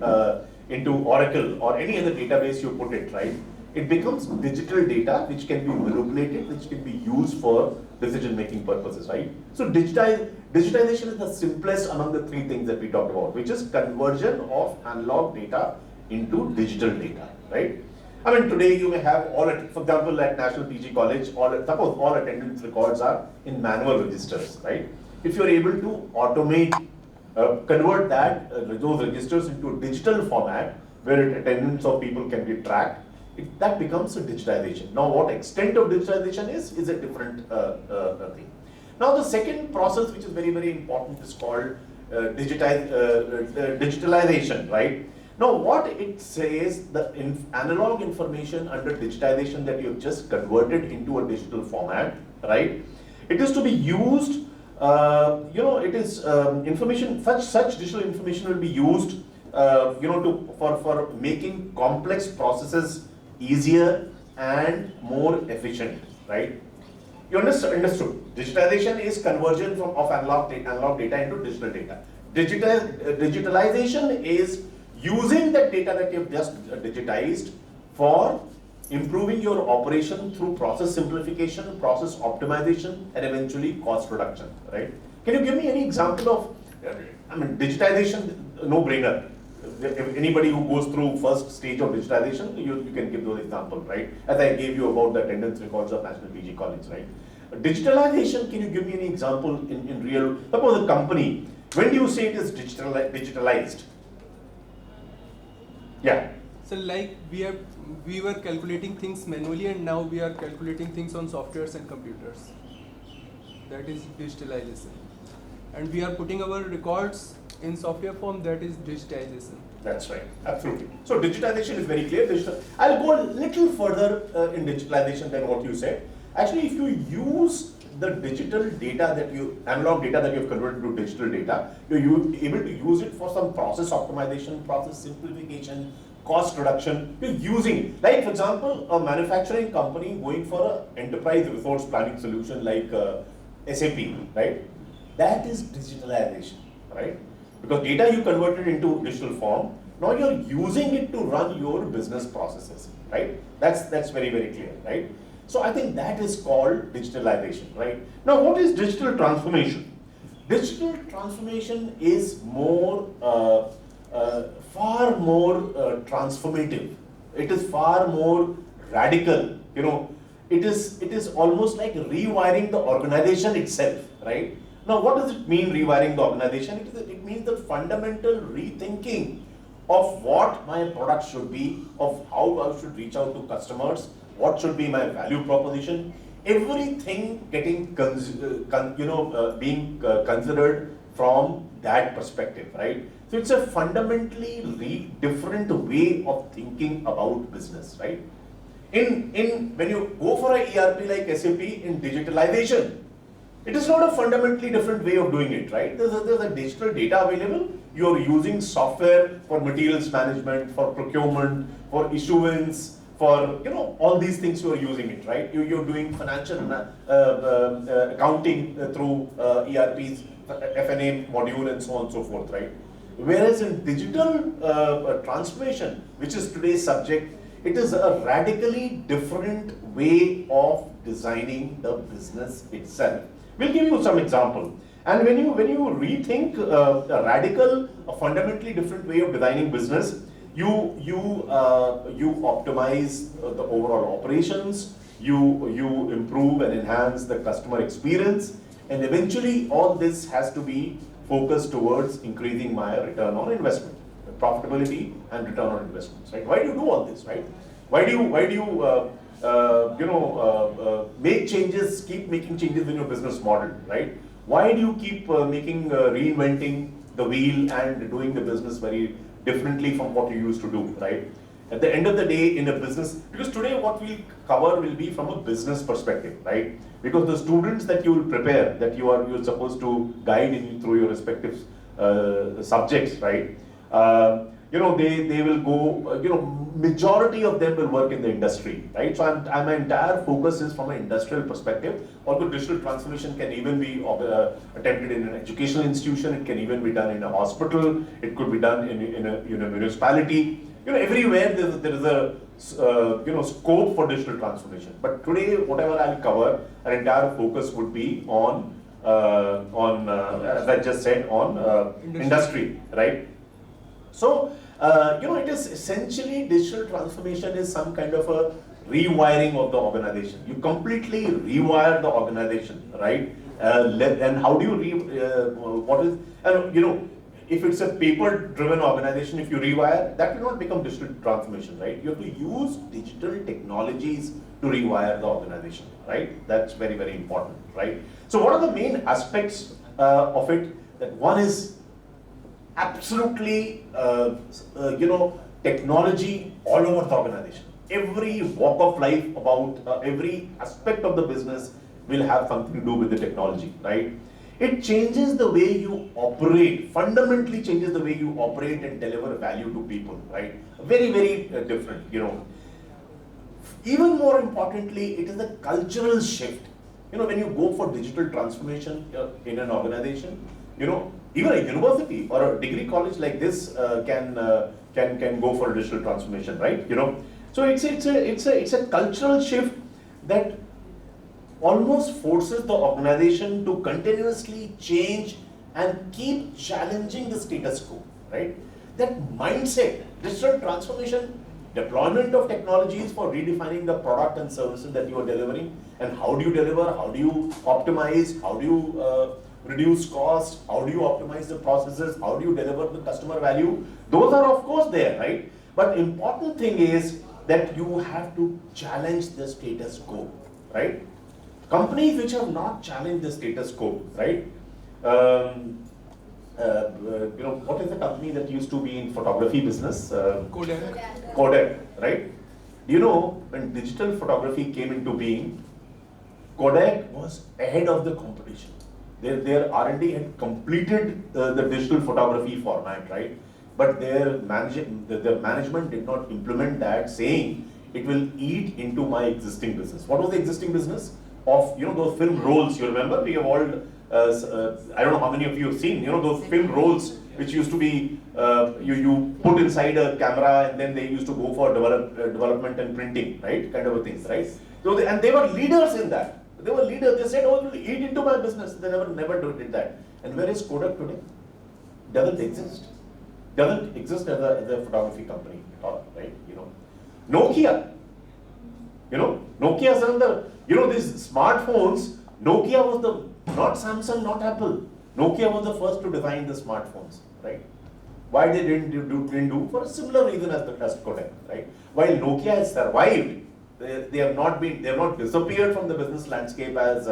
into Oracle or any other database you put it, right, it becomes digital data which can be manipulated, which can be used for decision-making purposes, right? So digitization is the simplest among the three things that we talked about, which is conversion of analog data into digital data, right? I mean, today you may have for example, at National PG College, suppose all attendance records are in manual registers, right? If you're able to automate, convert those registers into a digital format where attendance of people can be tracked, that becomes a digitization. Now, what extent of digitization is a different thing. Now, the second process, which is very, very important, is called digitalization, right? Now, what it says, the analog information under digitization that you have just converted into a digital format, right? It is to be used, information, such digital information will be used, for making complex processes easier and more efficient, right? You understood? Digitization is conversion of analog data into digital data. Digitalization is using that data that you've just digitized for improving your operation through process simplification, process optimization, and eventually cost reduction, right? Can you give me any example of, digitization, no-brainer. Anybody who goes through first stage of digitization, you can give those examples, right? As I gave you about the attendance records of National PG College, right? Digitalization, can you give me any example in real, suppose a company, when do you say it is digitalized? Yeah. So like we were calculating things manually, and now we are calculating things on softwares and computers. That is digitalization. And we are putting our records in software form, that is digitization. That's right, absolutely. So digitization is very clear. I'll go a little further in digitalization than what you said. Actually, if you use the digital data analog data that you have converted to digital data, you're able to use it for some process optimization, process simplification, cost reduction. You're using, like for example, a manufacturing company going for an enterprise resource planning solution like SAP, right? That is digitalization, right? Because data you converted into digital form, now you're using it to run your business processes, right? That's very, very clear, right? So I think that is called digitalization, right? Now, what is digital transformation? Digital transformation is far more transformative. It is far more radical. It is almost like rewiring the organization itself, right? Now, what does it mean rewiring the organization? It means the fundamental rethinking of what my product should be, of how I should reach out to customers, what should be my value proposition, everything getting being considered from that perspective, right? So it's a fundamentally different way of thinking about business, right? When you go for a ERP like SAP in digitalization, it is not a fundamentally different way of doing it, right? There's a digital data available. You're using software for materials management, for procurement, for issuance, for all these things you are using it, right? You're doing financial accounting through ERPs, F&A module, and so on and so forth, right? Whereas in digital transformation, which is today's subject, it is a radically different way of designing the business itself. We'll give you some example. And when you rethink a radical, a fundamentally different way of designing business, you optimize the overall operations, you improve and enhance the customer experience, and eventually all this has to be focused towards increasing my return on investment, profitability and return on investments, right? Why do you do all this, right? Why do you make changes, keep making changes in your business model, right? Why do you keep reinventing the wheel and doing the business very differently from what you used to do, right? At the end of the day, in a business, because today what we'll cover will be from a business perspective, right? Because the students that you will prepare, that you're supposed to guide through your respective subjects, right? They will go, majority of them will work in the industry, right? So my entire focus is from an industrial perspective. Although digital transformation can even be attempted in an educational institution, it can even be done in a hospital, it could be done in a municipality. Everywhere there is a scope for digital transformation. But today, whatever I'll cover, our entire focus would be on as I just said, on industry, right? So, it is essentially digital transformation is some kind of a rewiring of the organization. You completely rewire the organization, right? And how do you if it's a paper-driven organization, if you rewire, that will not become digital transformation, right? You have to use digital technologies to rewire the organization, right? That's very, very important, right? So what are the main aspects of it? That one is absolutely, technology all over the organization. Every walk of life, about every aspect of the business will have something to do with the technology, right? It changes the way you operate, fundamentally changes the way you operate and deliver value to people, right? Very, very different, Even more importantly, it is a cultural shift. When you go for digital transformation in an organization, even a university or a degree college like this can go for digital transformation, right? So it's a cultural shift that almost forces the organization to continuously change and keep challenging the status quo, right? That mindset, digital transformation, deployment of technologies for redefining the product and services that you are delivering, and how do you deliver, how do you optimize, how do you reduce cost, how do you optimize the processes, how do you deliver the customer value? Those are of course there, right? But important thing is that you have to challenge the status quo, right? Companies which have not challenged the status quo, right? What is the company that used to be in photography business? Kodak, right? When digital photography came into being, Kodak was ahead of the competition. Their R&D had completed the digital photography format, right? But their management did not implement that, saying it will eat into my existing business. What was the existing business? Of those film rolls, you remember? We have all, I don't know how many of you have seen, those film rolls which used to be, you put inside a camera and then they used to go for development and printing, right? Kind of a thing, right? So and they were leaders in that. They were leaders. They said, "Oh, it will eat into my business." They never did that. And where is Kodak today? Doesn't exist. Doesn't exist as a photography company at all, right? Nokia. Nokia is another. These smartphones. Nokia was the Not Samsung, not Apple. Nokia was the first to design the smartphones, right? Why they didn't do for a similar reason as the Kodak, right? While Nokia has survived, they have not disappeared from the business landscape as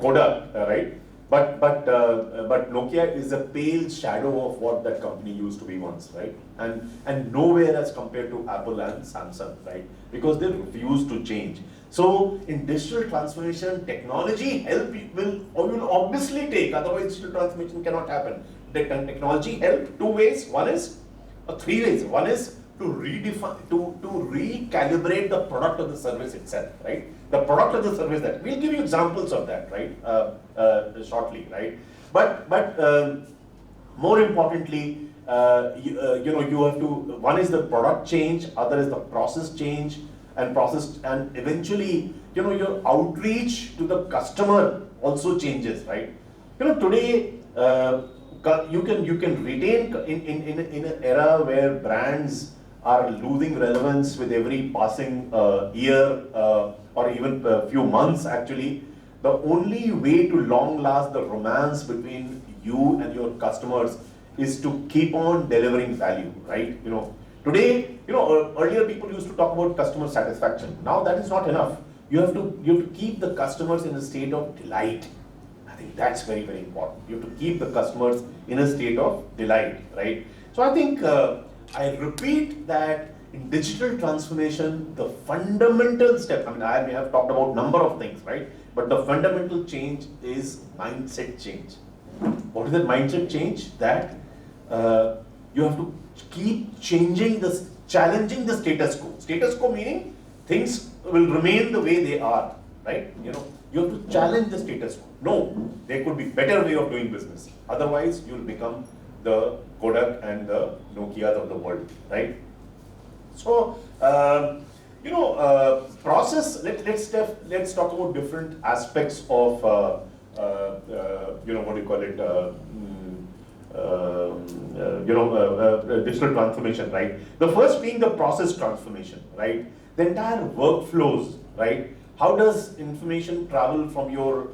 Kodak, right? But Nokia is a pale shadow of what that company used to be once, right? And nowhere as compared to Apple and Samsung, right? Because they refuse to change. So in digital transformation, technology help will obviously take, otherwise digital transformation cannot happen. Technology help two ways. One is, or three ways. One is to redefine, to recalibrate the product or the service itself, right? The product or the service that, we'll give you examples of that, right? Shortly, right? But more importantly, you have to, one is the product change, other is the process change, and eventually, your outreach to the customer also changes, right? Today, you can retain in an era where brands are losing relevance with every passing year or even a few months actually. The only way to long last the romance between you and your customers is to keep on delivering value, right? Today, earlier people used to talk about customer satisfaction. Now that is not enough. You have to keep the customers in a state of delight. I think that's very, very important. You have to keep the customers in a state of delight, right? So I think I repeat that in digital transformation, the fundamental step, I may have talked about number of things, right? But the fundamental change is mindset change. What is that mindset change? That you have to keep changing this, challenging the status quo. Status quo meaning things will remain the way they are, right? You have to challenge the status quo. No, there could be better way of doing business. Otherwise, you'll become the Kodak and the Nokias of the world, right? So, process. Let's talk about different aspects of what do you call it? Digital transformation, right? The first being the process transformation, right? The entire workflows, right? How does information travel from your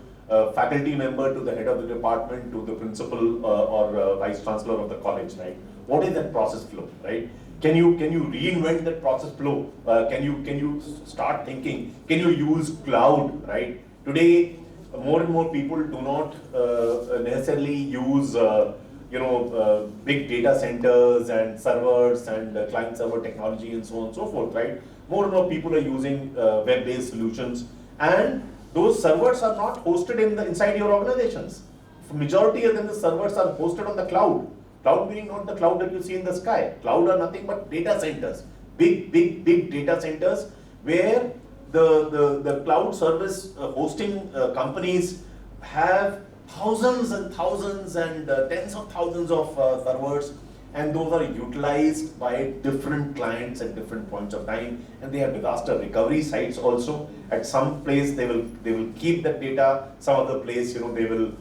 faculty member to the head of the department to the principal or vice chancellor of the college, right? What is that process flow, right? Can you reinvent that process flow? Can you start thinking? Can you use cloud, right? Today, more and more people do not necessarily use big data centers and servers and client server technology and so on and so forth, right? More and more people are using web-based solutions, and those servers are not hosted inside your organizations. For majority of them, the servers are hosted on the cloud. Cloud meaning not the cloud that you see in the sky. Cloud are nothing but data centers, big data centers where the cloud service hosting companies have thousands and thousands and tens of thousands of servers, and those are utilized by different clients at different points of time, and they have disaster recovery sites also. At some place they will keep that data, some other place they will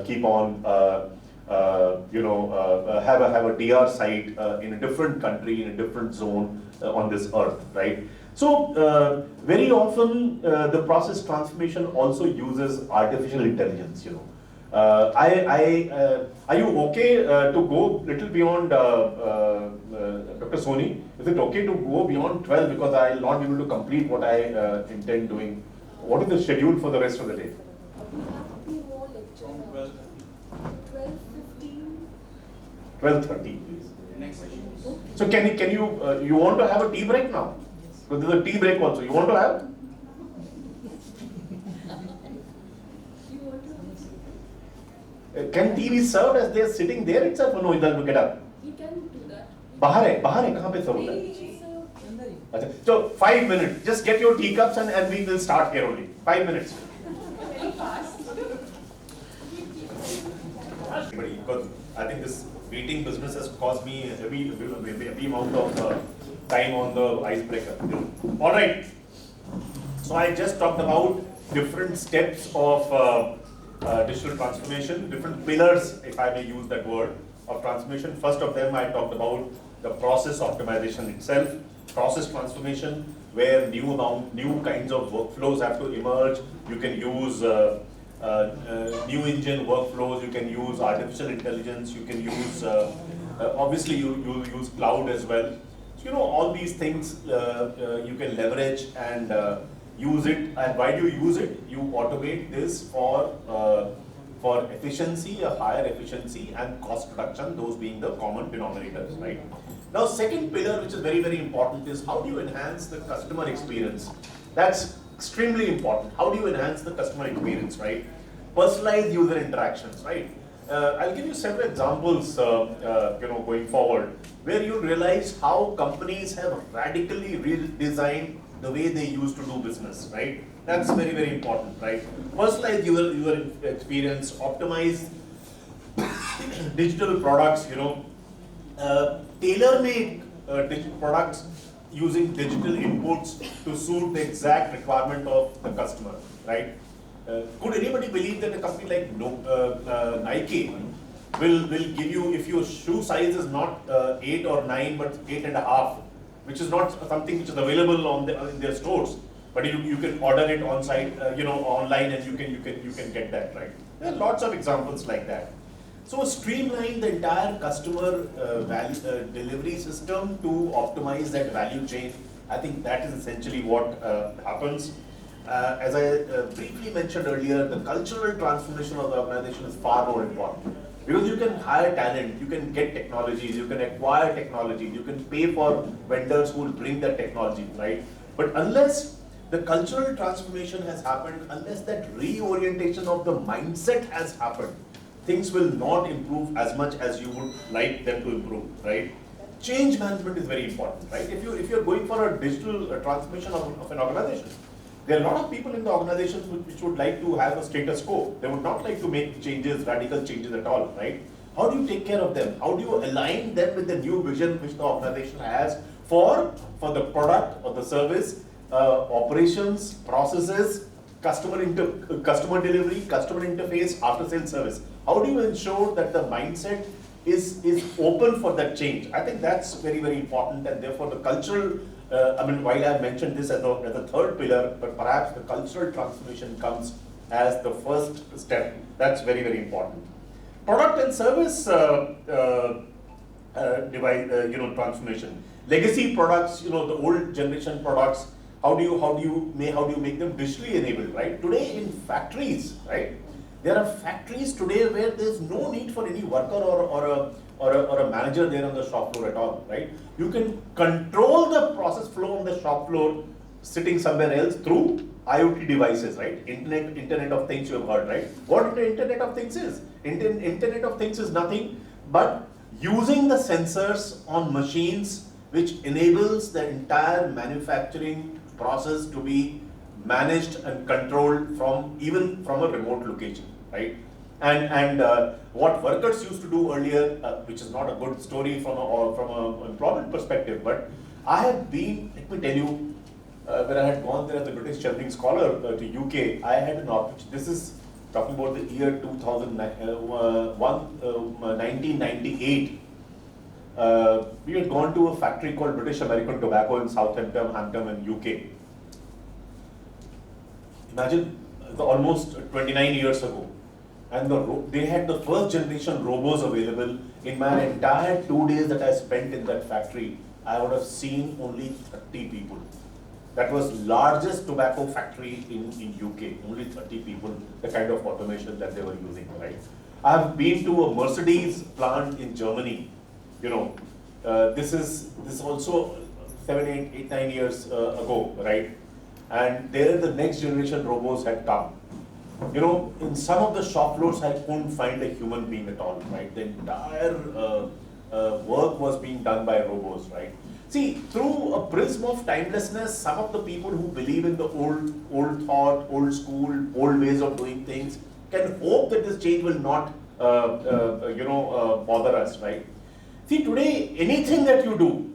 keep on have a DR site in a different country, in a different zone on this earth, right? So very often the process transformation also uses artificial intelligence. Are you okay to go little beyond Dr. Soni? Is it okay to go beyond 12 because I will not be able to complete what I intend doing? What is the schedule for the rest of the day? 12:30, please. Next session. So can you want to have a tea break now? Because there's a tea break also. You want to have? Can tea be served as they are sitting there itself? No, they'll get up. You can do that. बाहर है कहाँ पे serve होता है? अच्छा, so 5 minutes. Just get your teacups and we will start here only. 5 minutes. Very fast. Because I think this meeting business has cost me a heavy amount of time on the icebreaker. All right. So I just talked about different steps of digital transformation, different pillars, if I may use that word, of transformation. First of them, I talked about the process optimization itself, process transformation, where new kinds of workflows have to emerge. You can use new engine workflows, you can use artificial intelligence, you can use, obviously you use cloud as well. So, all these things you can leverage and use it. And why do you use it? You automate this for efficiency, a higher efficiency and cost reduction, those being the common denominators, right? Now, second pillar, which is very, very important, is how do you enhance the customer experience? That's extremely important. How do you enhance the customer experience, right? Personalized user interactions, right? I'll give you several examples, going forward, where you realize how companies have radically redesigned the way they used to do business, right? That's very, very important, right? Personalized user experience, optimize digital products, tailor-made digital products using digital inputs to suit the exact requirement of the customer, right? Could anybody believe that a company like Nike will give you, if your shoe size is not 8 or 9 but 8.5, which is not something which is available in their stores, but you can order it on site, online, and you can get that, right? There are lots of examples like that. So streamline the entire customer delivery system to optimize that value chain. I think that is essentially what happens. As I briefly mentioned earlier, the cultural transformation of the organization is far more important. Because you can hire talent, you can get technologies, you can acquire technology, you can pay for vendors who will bring that technology, right? But unless the cultural transformation has happened, unless that reorientation of the mindset has happened, things will not improve as much as you would like them to improve, right? Change management is very important, right? If you're going for a digital transformation of an organization, there are a lot of people in the organizations which would like to have a status quo. They would not like to make changes, radical changes at all, right? How do you take care of them? How do you align them with the new vision which the organization has for the product or the service, operations, processes, customer delivery, customer interface, after sales service? How do you ensure that the mindset is open for that change? I think that's very, very important, and therefore the cultural, while I mentioned this as a third pillar, but perhaps the cultural transformation comes as the first step. That's very, very important. Product and service transformation. Legacy products, the old generation products, how do you make them digitally enabled, right? Today in factories, right? There are factories today where there's no need for any worker or a manager there on the shop floor at all, right? You can control the process flow on the shop floor sitting somewhere else through IoT devices, right? Internet of Things, you have heard, right? What the Internet of Things is? Internet of Things is nothing but using the sensors on machines, which enables the entire manufacturing process to be managed and controlled even from a remote location, right? And what workers used to do earlier, which is not a good story from an employment perspective, but I have been, let me tell you, when I had gone there as a British traveling scholar to UK, I had an opportunity. This is talking about the year 1998. We had gone to a factory called British American Tobacco in Southampton in UK. Imagine, almost 29 years ago. And they had the first generation robos available. In my entire 2 days that I spent in that factory, I would have seen only 30 people. That was largest tobacco factory in UK, only 30 people, the kind of automation that they were using, right? I have been to a Mercedes plant in Germany. This is also 7, 8, 9 years ago, right? And there the next generation robots had come. In some of the shop floors, I couldn't find a human being at all, right? The entire work was being done by robots, right? See, through a prism of timelessness, some of the people who believe in the old thought, old school, old ways of doing things, can hope that this change will not, bother us, right? See, today, anything that you do,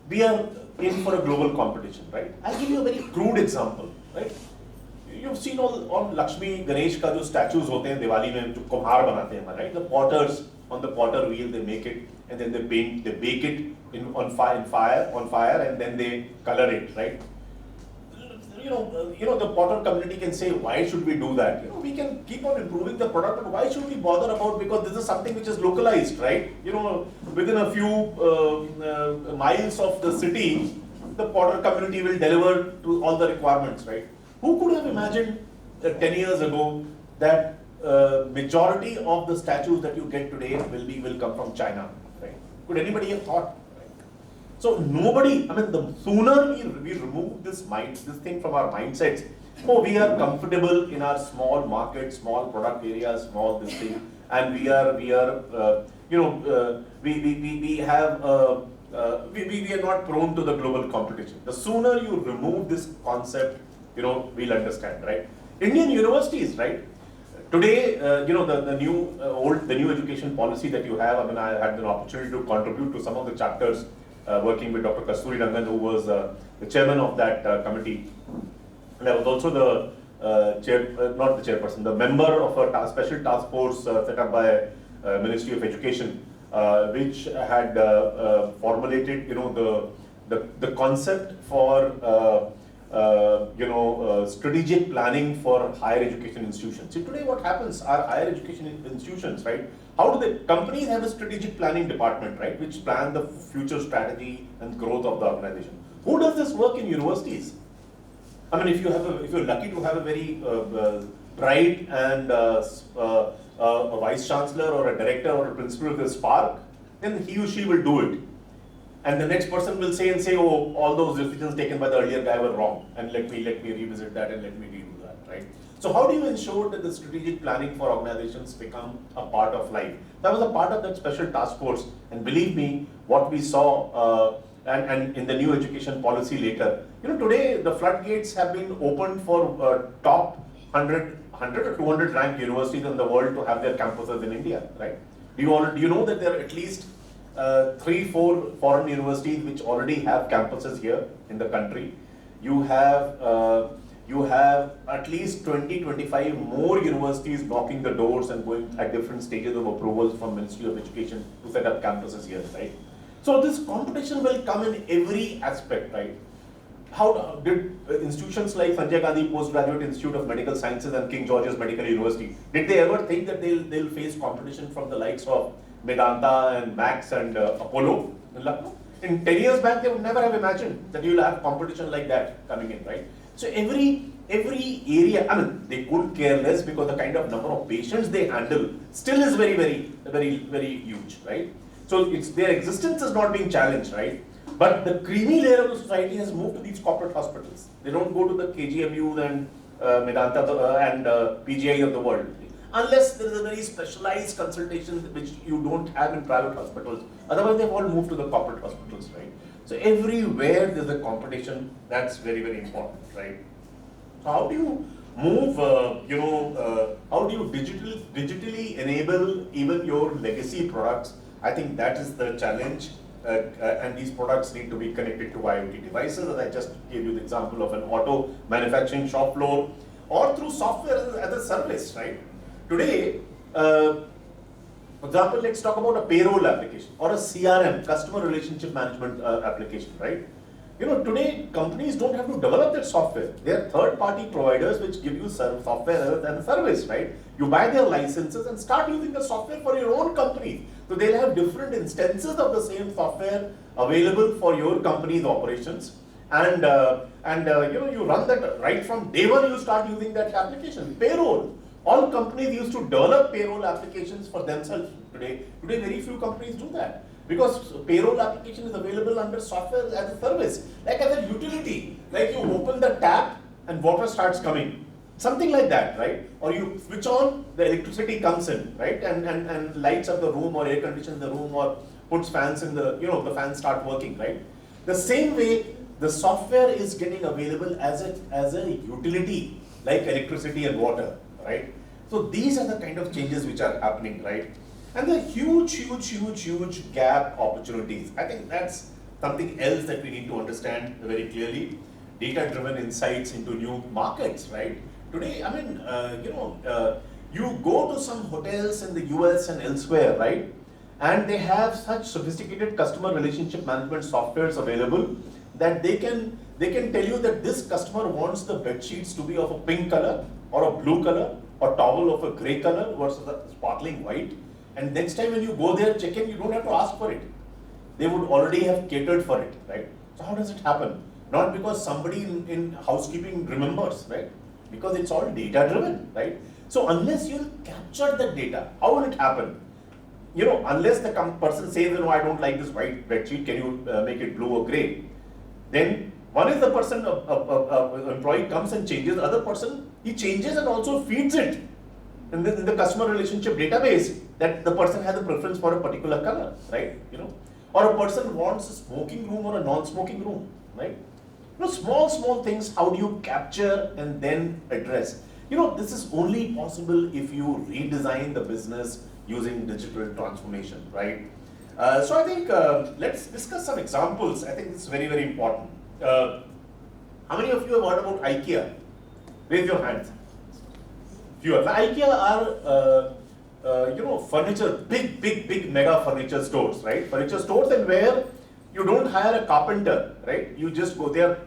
we are in for a global competition, right? I'll give you a very crude example, right? You've seen all Lakshmi Ganesh ka jo statues hote hain Diwali mein, jo kumhar banate hain, right? The potters, on the potter wheel, they make it, and then they bake it on fire, and then they color it, right? The potter community can say, why should we do that? We can keep on improving the product, but why should we bother about, because this is something which is localized, right? Within a few miles of the city, the potter community will deliver to all the requirements, right? Who could have imagined 10 years ago that majority of the statues that you get today will come from China, right? Could anybody have thought? So nobody, the sooner we remove this thing from our mindsets, we are comfortable in our small market, small product areas, small this thing, and we are not prone to the global competition. The sooner you remove this concept, we'll understand, right? Indian universities, right? Today, the new education policy that you have. I had an opportunity to contribute to some of the chapters. Working with Dr. Kasturi Rangan, who was the chairman of that committee. And I was also the member of a special task force set up by Ministry of Education, which had formulated, the concept for, strategic planning for higher education institutions. See, today what happens, our higher education institutions, right? How do the companies have a strategic planning department, right, which plan the future strategy and growth of the organization? Who does this work in universities? If you're lucky to have a very bright and a vice chancellor or a director or a principal of the Spark, then he or she will do it. And the next person will say, oh, all those decisions taken by the earlier guy were wrong, and let me revisit that and let me redo that, right? So how do you ensure that the strategic planning for organizations become a part of life? That was a part of that special task force, and believe me, what we saw, and in the new education policy later, today the floodgates have been opened for top 100 or 200 ranked universities in the world to have their campuses in India, right? Do you know that there are at least 3-4 foreign universities which already have campuses here in the country? You have at least 20-25 more universities knocking the doors and going at different stages of approvals from Ministry of Education to set up campuses here, right? So this competition will come in every aspect, right? How did institutions like Sanjay Gandhi Postgraduate Institute of Medical Sciences and King George's Medical University, did they ever think that they'll face competition from the likes of Medanta and Max and Apollo in Lucknow? In 10 years back, they would never have imagined that you'll have competition like that coming in, right? So every area, they couldn't care less because the kind of number of patients they handle still is very, very, very, very huge, right? So their existence is not being challenged, right? But the creamy layer of the society has moved to these corporate hospitals. They don't go to the KGMUs and Medanta and PGI of the world, unless there is a very specialized consultation which you don't have in private hospitals. Otherwise, they've all moved to the corporate hospitals, right? So everywhere there's a competition. That's very, very important, right? So how do you move? How do you digitally enable even your legacy products? I think that is the challenge. And these products need to be connected to IoT devices, as I just gave you the example of an auto manufacturing shop floor, or through software as a service, right? Today, for example, let's talk about a payroll application or a CRM, customer relationship management application, right? Today companies don't have to develop that software. They are third-party providers which give you software as a service, right? You buy their licenses and start using the software for your own company. So they'll have different instances of the same software available for your company's operations, and you run that right from day one. You start using that application. Payroll. All companies used to develop payroll applications for themselves today. Today, very few companies do that because payroll application is available under software as a service, like as a utility. Like you open the tap and water starts coming. Something like that, right? Or you switch on, the electricity comes in, right? And lights up the room or air conditions the room or puts fans in the, the fans start working, right? The same way, the software is getting available as a utility, like electricity and water, right? So these are the kind of changes which are happening, right? And the huge gap opportunities. I think that's something else that we need to understand very clearly. Data-driven insights into new markets, right? Today, You go to some hotels in the US and elsewhere, right? And they have such sophisticated customer relationship management softwares available that they can tell you that this customer wants the bed sheets to be of a pink color or a blue color or towel of a grey color versus a sparkling white. And next time when you go there check in, you don't have to ask for it. They would already have catered for it, right? So how does it happen? Not because somebody in housekeeping remembers, right? Because it's all data driven, right? So unless you capture the data, how will it happen? You know, unless the person says, you know, I don't like this white bedsheet, can you make it blue or grey? Then one is the person, employee comes and changes, the other person, he changes and also feeds it in the customer relationship database that the person has a preference for a particular color, right? You know, or a person wants a smoking room or a non-smoking room, right? You know, small things, how do you capture and then address? You know, this is only possible if you redesign the business using digital transformation, right? So I think let's discuss some examples. I think it's very, very important. How many of you have heard about IKEA? Raise your hands. Few. IKEA are, you know, furniture, big mega furniture stores, right? Furniture stores, and where you don't hire a carpenter, right? You just go there,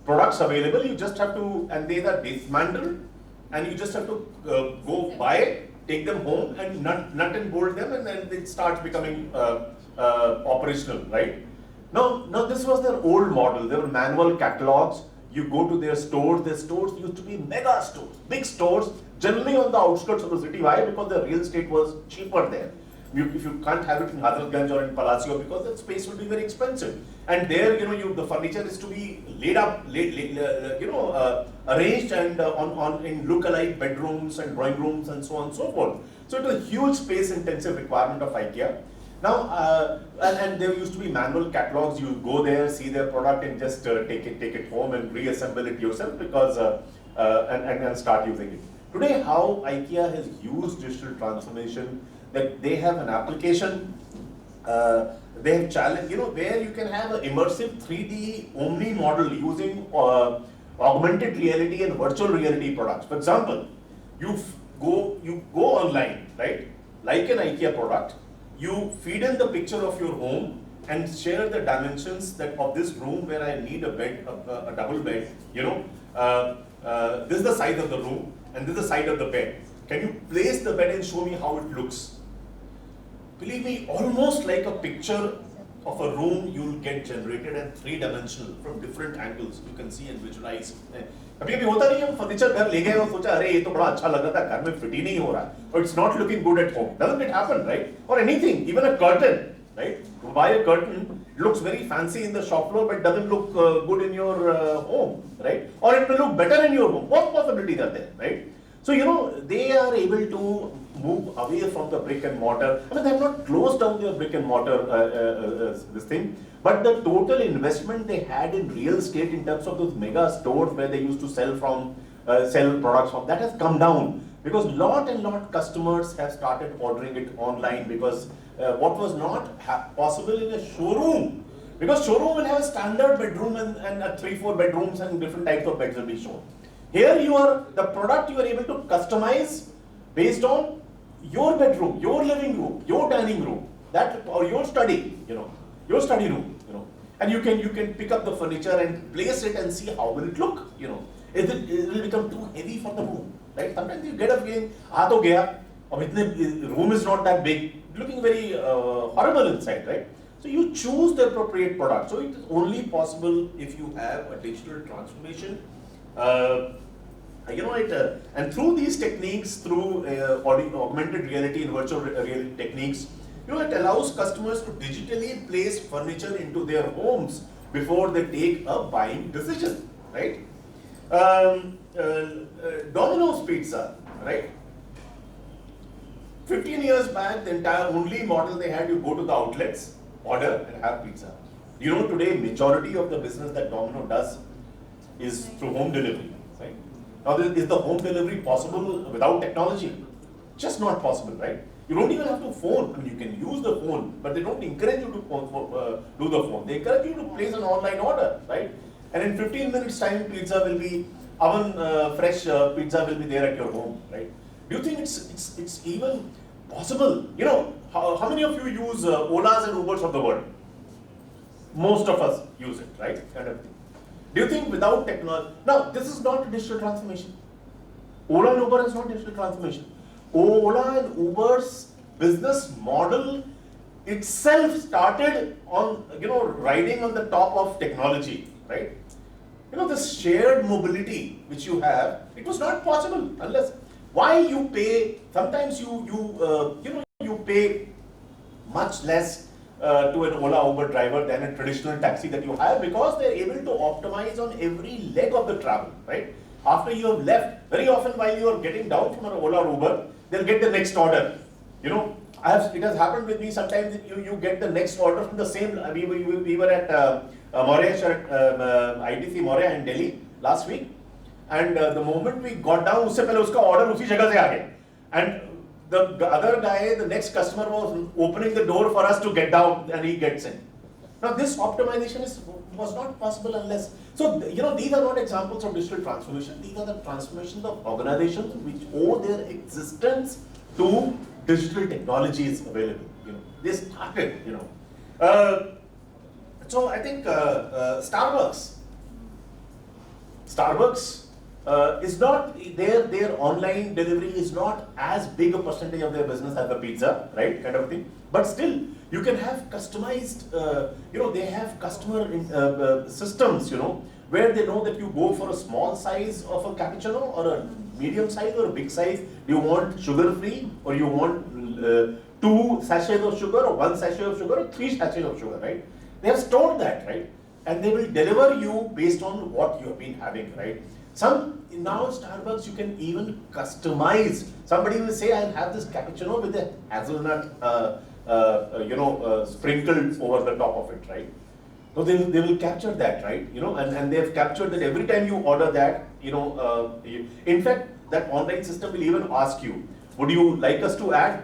products available, you just have to, and they are dismantled, and you just have to go buy, take them home and nut and bolt them, and then it starts becoming operational, right? Now this was their old model. There were manual catalogs. You go to their stores used to be mega stores, big stores, generally on the outskirts of the city. Why? Because the real estate was cheaper there. If you can't have it in Hazartganj or in Palacio, because that space will be very expensive. And there, you know, the furniture is to be laid up, arranged and in look-alike bedrooms and drawing rooms and so on and so forth. So it was a huge space-intensive requirement of IKEA. Now, and there used to be manual catalogs. You go there, see their product, and just take it home and reassemble it yourself, because and start using it. Today, how IKEA has used digital transformation, that they have an application, they have challenge, you know, where you can have an immersive 3D Omni model using augmented reality and virtual reality products. For example, you go online, right? Like an IKEA product, you feed in the picture of your home and share the dimensions of this room where I need a bed, a double bed, you know, this is the size of the room and this is the size of the bed. Can you place the bed and show me how it looks? Believe me, almost like a picture of a room you will get generated and three-dimensional from different angles. You can see and visualize. कभी-कभी होता नहीं, हम furniture घर ले गए और सोचा अरे ये तो बड़ा अच्छा लग रहा था, घर में फिट ही नहीं हो रहा, or it's not looking good at home. Doesn't it happen, right? Or anything, even a curtain, right? You buy a curtain, it looks very fancy in the shop floor, but it doesn't look good in your home, right? Or it will look better in your home. What possibilities are there, right? So, you know, they are able to move away from the brick and mortar. I mean, they have not closed down their brick and mortar, this thing, but the total investment they had in real estate in terms of those mega stores where they used to sell products from, that has come down, because lot and lot customers have started ordering it online, because what was not possible in a showroom, because showroom will have a standard bedroom and 3-4 bedrooms and different types of beds will be shown. Here the product you are able to customize based on your bedroom, your living room, your dining room, or your study, you know, your study room, you know, and you can pick up the furniture and place it and see how will it look, you know. It will become too heavy for the room, right? Sometimes you get a feeling, aa to gaya, or the room is not that big, looking very horrible inside, right? So you choose the appropriate product. So it is only possible if you have a digital transformation. You know, and through these techniques, through augmented reality and virtual reality techniques, you know, it allows customers to digitally place furniture into their homes before they take a buying decision, right? Domino's Pizza, right? 15 years back, the entire only model they had, you go to the outlets, order and have pizza. You know, today majority of the business that Domino does is through home delivery, right? Now, is the home delivery possible without technology? Just not possible, right? You don't even have to phone. I mean, you can use the phone, but they don't encourage you to do the phone. They encourage you to place an online order, right? And in 15 minutes time, pizza will be fresh pizza will be there at your home, right? Do you think it's even possible? You know, how many of you use Olas and Ubers of the world? Most of us use it, right? Kind of thing. Do you think without technology? Now, this is not a digital transformation. Ola and Uber is not digital transformation. Ola and Uber's business model itself started on, riding on the top of technology, right? This shared mobility which you have, it was not possible unless, why you pay, sometimes you pay much less to an Ola Uber driver than a traditional taxi that you have, because they're able to optimize on every leg of the travel, right? After you have left, very often while you are getting down from an Ola or Uber, they'll get the next order. It has happened with me sometimes that you get the next order from the same. We were at ITC Moria in Delhi last week, and the moment we got down, उससे पहले उसका order उसी जगह से आ गया, and the other guy, the next customer, was opening the door for us to get down, and he gets in. Now this optimization was not possible unless, so these are not examples of digital transformation. These are the transformations of organizations which owe their existence to digital technologies available. They started. So I think Starbucks is not, their online delivery is not as big a percentage of their business as the pizza, right, kind of thing. But still, you can have customized, they have customer systems, where they know that you go for a small size of a cappuccino or a medium size or a big size. Do you want sugar free, or you want 2 sachets of sugar, or 1 sachet of sugar, or 3 sachets of sugar, right? They have stored that, right? And they will deliver you based on what you have been having, right? Now Starbucks, you can even customize. Somebody will say, I'll have this cappuccino with a hazelnut, sprinkled over the top of it, right? So they will capture that, right? And they have captured that every time you order that, in fact, that online system will even ask you, would you like us to add?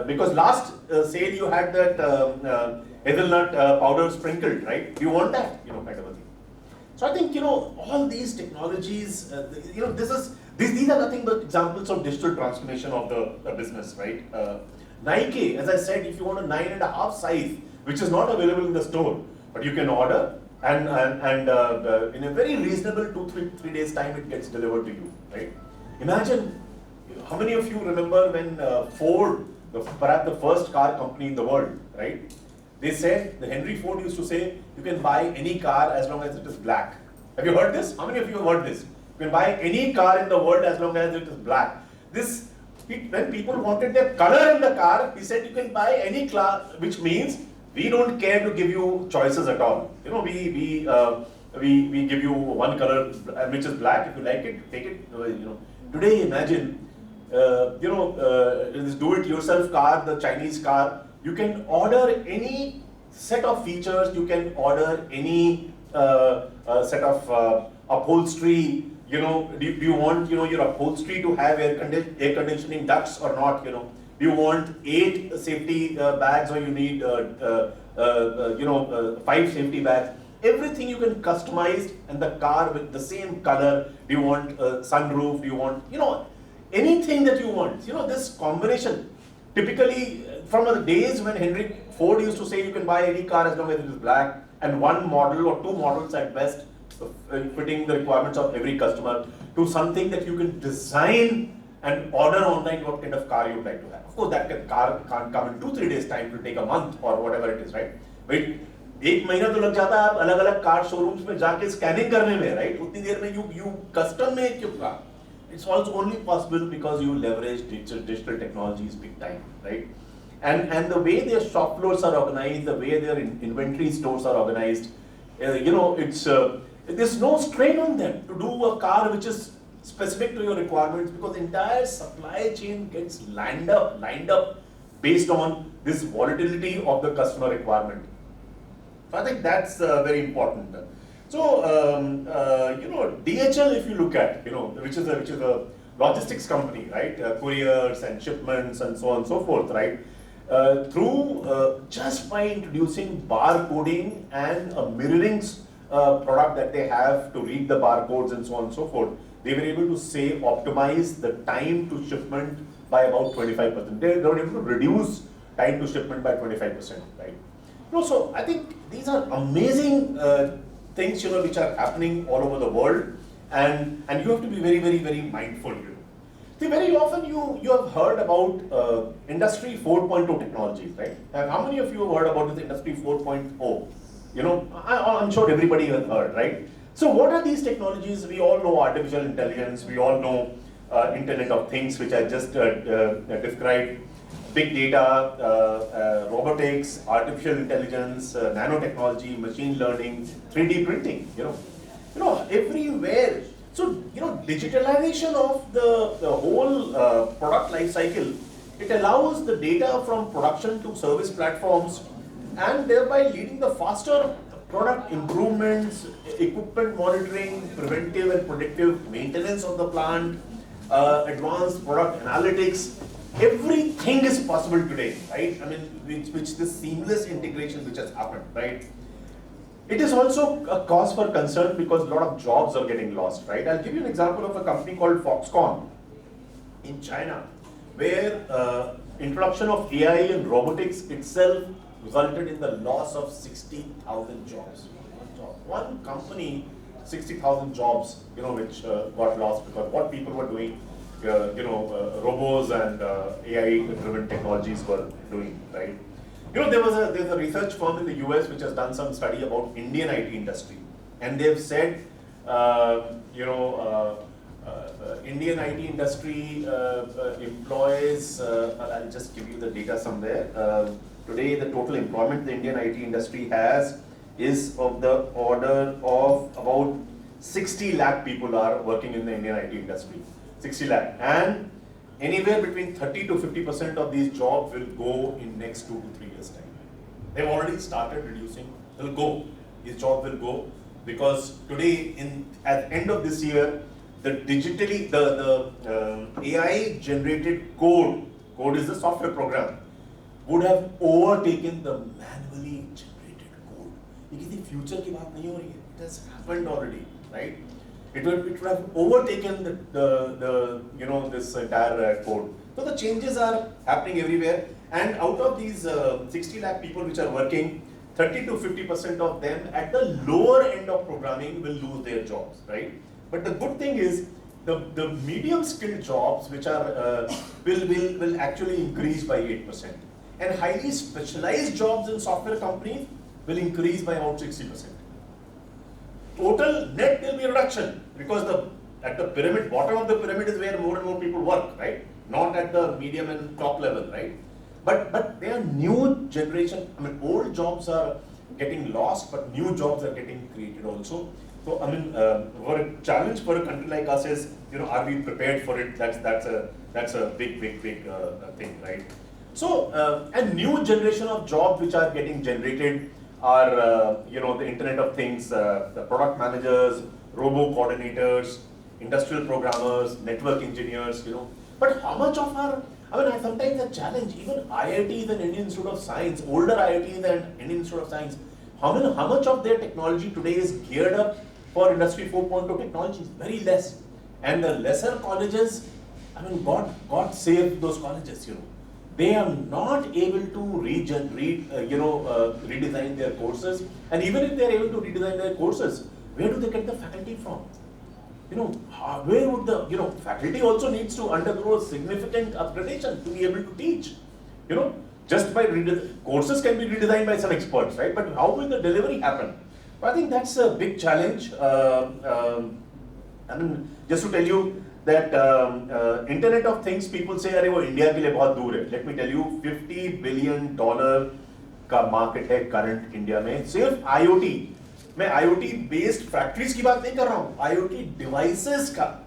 Because last sale you had that hazelnut powder sprinkled, right? Do you want that? Kind of a thing. So I think, all these technologies, these are nothing but examples of digital transformation of the business, right? Nike, as I said, if you want a 9.5 size, which is not available in the store, but you can order, and in a very reasonable 2-3 days time, it gets delivered to you, right? Imagine, how many of you remember when Ford, perhaps the first car company in the world, right? They said, the Henry Ford used to say, you can buy any car as long as it is black. Have you heard this? How many of you have heard this? You can buy any car in the world as long as it is black. When people wanted their color in the car, he said you can buy any car, which means we don't care to give you choices at all. We give you one color which is black. If you like it, take it. Today, imagine, this do-it-yourself car, the Chinese car. You can order any set of features. You can order any set of upholstery. Do you want your upholstery to have air conditioning ducts or not? Do you want 8 safety bags, or you need 5 safety bags? Everything you can customize, and the car with the same color. Do you want sunroof? Do you want anything that you want? This combination. Typically, from the days when Henry Ford used to say you can buy any car as long as it is black, and one model or 2 models at best, fitting the requirements of every customer, to something that you can design and order online what kind of car you would like to have. Of course, that car can't come in 2-3 days time. It will take a month or whatever it is, right? But 1 महीना तो लग जाता है आप अलग-अलग car showrooms में जाके scanning करने में, right? उतनी देर में you custom make your car. It's also only possible because you leverage digital technologies big time, right? And the way their shop floors are organized, the way their inventory stores are organized, there's no strain on them to do a car which is specific to your requirements, because the entire supply chain gets lined up based on this volatility of the customer requirement. So I think that's very important. So DHL, if you look at, which is a logistics company, right? Couriers and shipments and so on and so forth, right? Just by introducing barcoding and a mirroring product that they have to read the barcodes and so on and so forth, they were able to optimize the time to shipment by about 25%. They were able to reduce time to shipment by 25%, right? So I think these are amazing things, which are happening all over the world, and you have to be very, very, very mindful. See, very often you have heard about Industry 4.0 technologies, right? And how many of you have heard about this Industry 4.0? I'm sure everybody has heard, right? So what are these technologies? We all know artificial intelligence, we all know Internet of Things, which I just described, big data, robotics, artificial intelligence, nanotechnology, machine learning, 3D printing, everywhere. So, digitalization of the whole product life cycle, it allows the data from production to service platforms, and thereby leading the faster product improvements, equipment monitoring, preventive and predictive maintenance of the plant, advanced product analytics. Everything is possible today, right? I mean, which this seamless integration which has happened, right? It is also a cause for concern because a lot of jobs are getting lost, right? I'll give you an example of a company called Foxconn in China, where introduction of AI and robotics itself resulted in the loss of 60,000 jobs. One company, 60,000 jobs, which got lost because what people were doing, robots and AI-driven technologies were doing, right? There's a research firm in the US which has done some study about Indian IT industry, and they've said, Indian IT industry employs, I'll just give you the data somewhere. Today, the total employment the Indian IT industry has is of the order of about 60 lakh people are working in the Indian IT industry. 60 lakh. And anywhere between 30 to 50% of these jobs will go in next 2 to 3 years time. They've already started reducing. They'll go. These jobs will go because today, at the end of this year, the AI generated code is the software program, would have overtaken the manually generated code. ये किसी future की बात नहीं हो रही है. It has happened already, right? It would have overtaken this entire code. So the changes are happening everywhere, and out of these 60 lakh people which are working, 30 to 50% of them at the lower end of programming will lose their jobs, right? But the good thing is the medium skilled jobs which are will actually increase by 8%, and highly specialized jobs in software companies will increase by about 60%. Total net will be a reduction because at the pyramid, bottom of the pyramid is where more and more people work, right? Not at the medium and top level, right? But there are new generation. I mean, old jobs are getting lost, but new jobs are getting created also. So I mean, for a challenge for a country like us is, are we prepared for it? That's a big thing, right? So a new generation of jobs which are getting generated are the Internet of Things, the product managers, robo coordinators, industrial programmers, network engineers. But how much of I sometimes a challenge, even IITs and Indian Institute of Science, older IITs and Indian Institute of Science, how much of their technology today is geared up for Industry 4.0 technologies? Very less. And the lesser colleges, God save those colleges, They are not able to redesign their courses. And even if they are able to redesign their courses, where do they get the faculty from? Where would the, faculty also needs to undergo significant upgradation to be able to teach. Just by courses can be redesigned by some experts, right? But how will the delivery happen? I think that's a big challenge. Just to tell you that Internet of Things, people say, "Arey, wo India ke liye bahut dur hai." Let me tell you, $50 billion का market है current India में. सिर्फ IoT. मैं IoT based factories की बात नहीं कर रहा हूँ. IoT devices का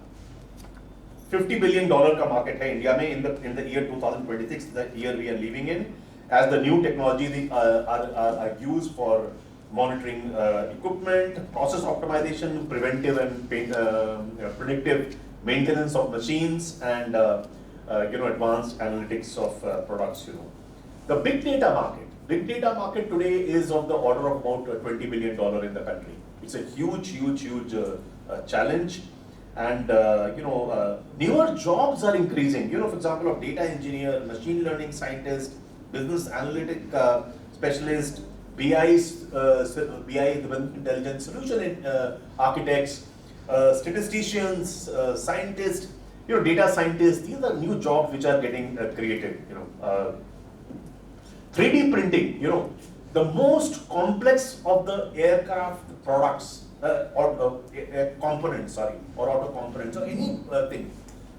$50 billion का market है India में in the year 2026, the year we are living in, as the new technologies are used for monitoring equipment, process optimization, preventive and predictive maintenance of machines, and advanced analytics of products. The big data market today is of the order of about $20 billion in the country. It's a huge challenge, And newer jobs are increasing. For example, of data engineer, machine learning scientist, business analytic specialist, BI, the intelligence solution architects, statisticians, scientists, data scientists. These are new jobs which are getting created. 3D printing. The most complex of the aircraft products or components, or auto components, or any thing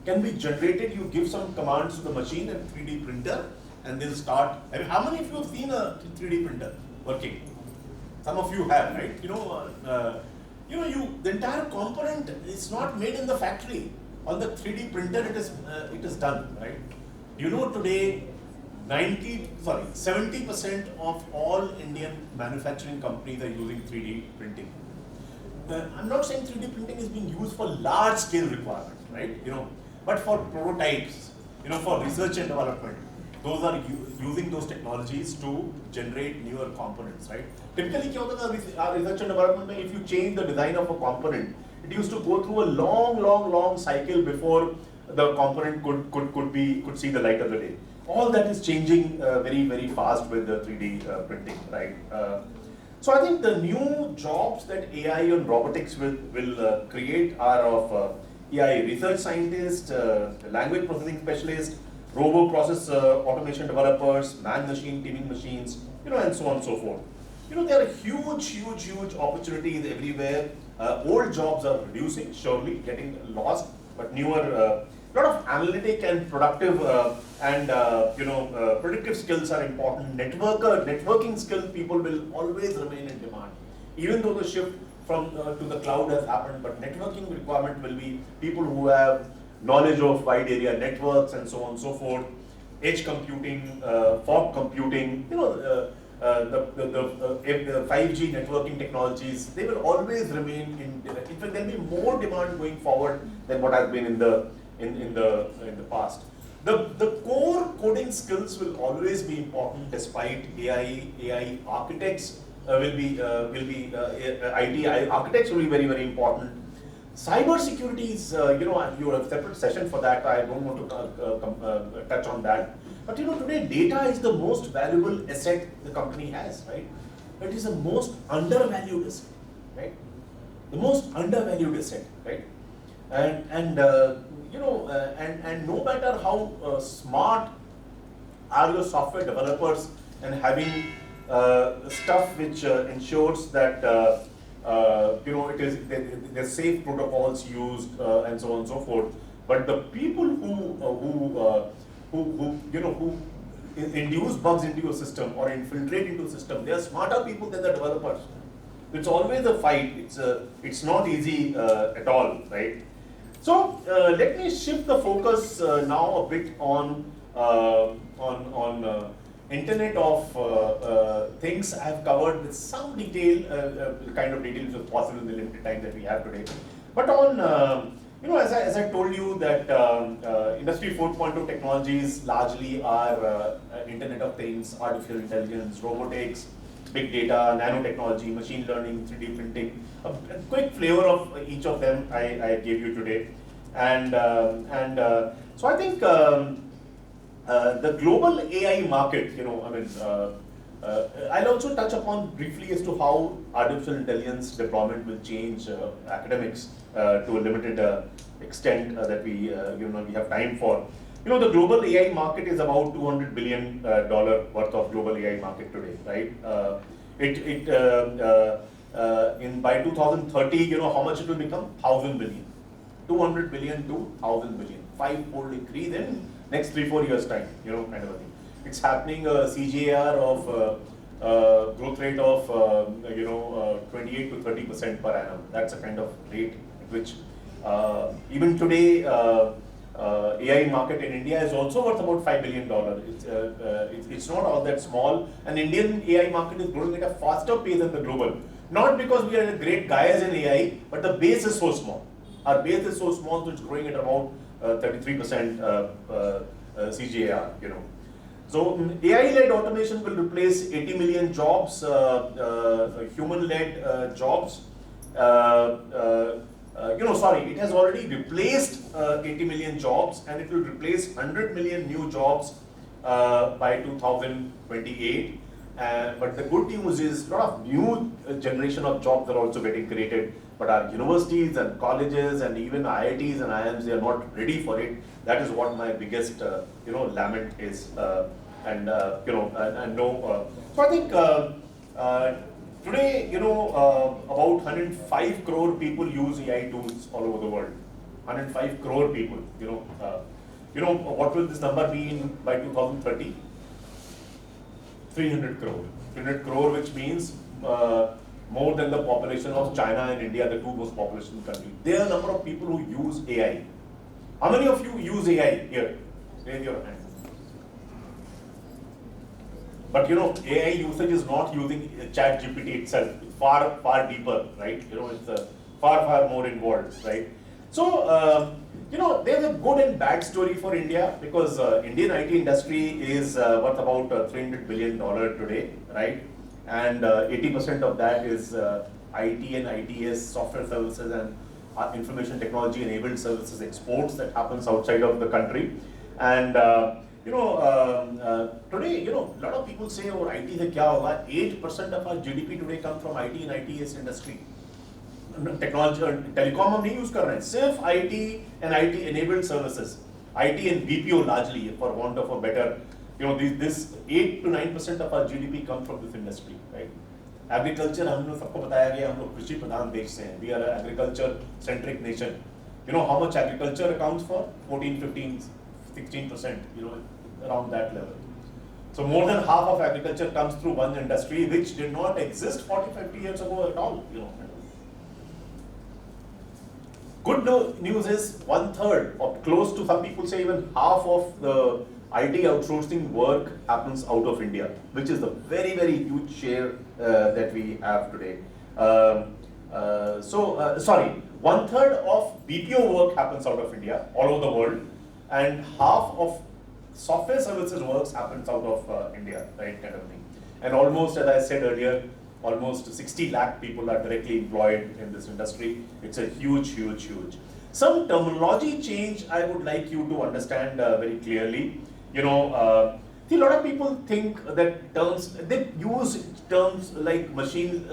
can be generated. You give some commands to the machine and 3D printer, and they'll start. I mean, how many of you have seen a 3D printer working? Some of you have, right? The entire component is not made in the factory. On the 3D printer, it is done, right? Today, 70% of all Indian manufacturing companies are using 3D printing. I'm not saying 3D printing is being used for large scale requirements, right? But for prototypes, for research and development, those are using those technologies to generate newer components, right? Typically, our research and development, if you change the design of a component, it used to go through a long cycle before the component could see the light of the day. All that is changing very fast with the 3D printing, right? So I think the new jobs that AI and robotics will create are of AI research scientists, language processing specialists, robo process automation developers, man-machine teaming machines, and so on and so forth. There are huge opportunities everywhere. Old jobs are reducing, surely getting lost, but newer, lot of analytic and productive predictive skills are important. Networking skills, people will always remain in demand, even though the shift from to the cloud has happened. But networking requirement will be people who have knowledge of wide area networks and so on and so forth. Edge computing, fog computing, the 5G networking technologies, they will always remain in fact, there will be more demand going forward than what has been in the past. The core coding skills will always be important, despite AI architects IT architects will be very important. Cyber security is, you have a separate session for that. I don't want to touch on that. But today data is the most valuable asset the company has, right? It is the most undervalued asset, right? The most undervalued asset, right? And no matter how smart are your software developers and having stuff which ensures that there's safe protocols used and so on and so forth, but the people who induce bugs into your system or infiltrate into a system, they are smarter people than the developers. It's always a fight. It's not easy at all, right? So let me shift the focus now a bit on Internet of Things. I have covered with some detail, kind of detail which was possible in the limited time that we have today. But on as I told you that Industry 4.0 technologies largely are Internet of Things, artificial intelligence, robotics, big data, nanotechnology, machine learning, 3D printing. A quick flavor of each of them I gave you today. And so I think the global AI market, I'll also touch upon briefly as to how artificial intelligence deployment will change academics to a limited extent that we have time for. The global AI market is about $200 billion worth of global AI market today, right? By 2030, how much it will become? 1,000 billion. 200 billion to 1,000 billion. 5-fold increase in next 3-4 years time, kind of a thing. It's happening a CAGR of growth rate of 28 to 30% per annum. That's a kind of rate at which even today AI market in India is also worth about $5 billion. It's not all that small, and Indian AI market is growing at a faster pace than the global. Not because we are great guys in AI, but the base is so small. Our base is so small, so it's growing at about 33% CAGR. So AI-led automation will replace 80 million jobs, human-led jobs. it has already replaced 80 million jobs, and it will replace 100 million new jobs by 2028. But the good news is a lot of new generation of jobs are also getting created, but our universities and colleges and even IITs and IIMs, they are not ready for it. That is what my biggest lament is. So I think today, about 105 crore people use AI tools all over the world. 105 crore people. What will this number be by 2030? 300 crore. 300 crore, which means more than the population of China and India, the two most populous countries. There are a number of people who use AI. How many of you use AI here? Raise your hand. But AI usage is not using ChatGPT itself. It's far, far deeper, right? It's far more involved, right? So, there's a good and bad story for India, because Indian IT industry is worth about $300 billion today, right? And 80% of that is IT and ITS, software services and information technology enabled services exports that happens outside of the country. And today, a lot of people say, oh, IT se kya hoga? 8% of our GDP today comes from IT and ITS industry. Technology, telecom हम नहीं use कर रहे हैं, सिर्फ IT and IT enabled services, IT and BPO largely, for want of a better, this 8 to 9% of our GDP comes from this industry, right? Agriculture, हम लोग सबको बताया गया, हम लोग कृषि प्रधान देश से हैं, we are an agriculture centric nation. You know how much agriculture accounts for? 14, 15, 16%, around that level. So more than half of agriculture comes through one industry which did not exist 40, 50 years ago at all. Good news is 1/3, or close to, some people say even half of the IT outsourcing work happens out of India, which is a very, very huge share that we have today. 1/3 of BPO work happens out of India, all over the world, and half of software services works happens out of India, right, kind of thing. And almost, as I said earlier, almost 60 lakh people are directly employed in this industry. It's a huge, huge, huge. Some terminology change I would like you to understand very clearly. See, a lot of people think that terms, they use terms like machine,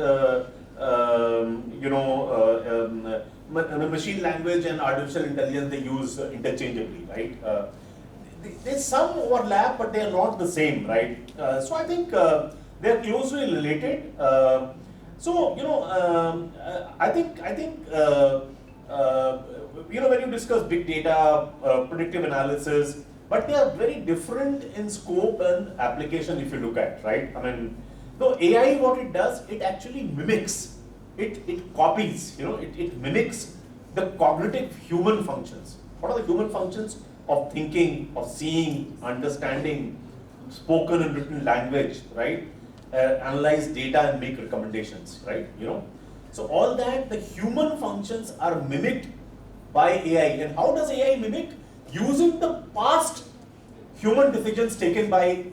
machine language and artificial intelligence, they use interchangeably, right? There's some overlap, but they are not the same, right? So I think they are closely related. I think when you discuss big data, predictive analysis, but they are very different in scope and application if you look at, right? I mean, though AI, what it does, it actually mimics, it copies, it mimics the cognitive human functions. What are the human functions? Of thinking, of seeing, understanding, spoken and written language, right? Analyze data and make recommendations, right? So all that, the human functions are mimicked by AI. And how does AI mimic? Using the past human decisions taken by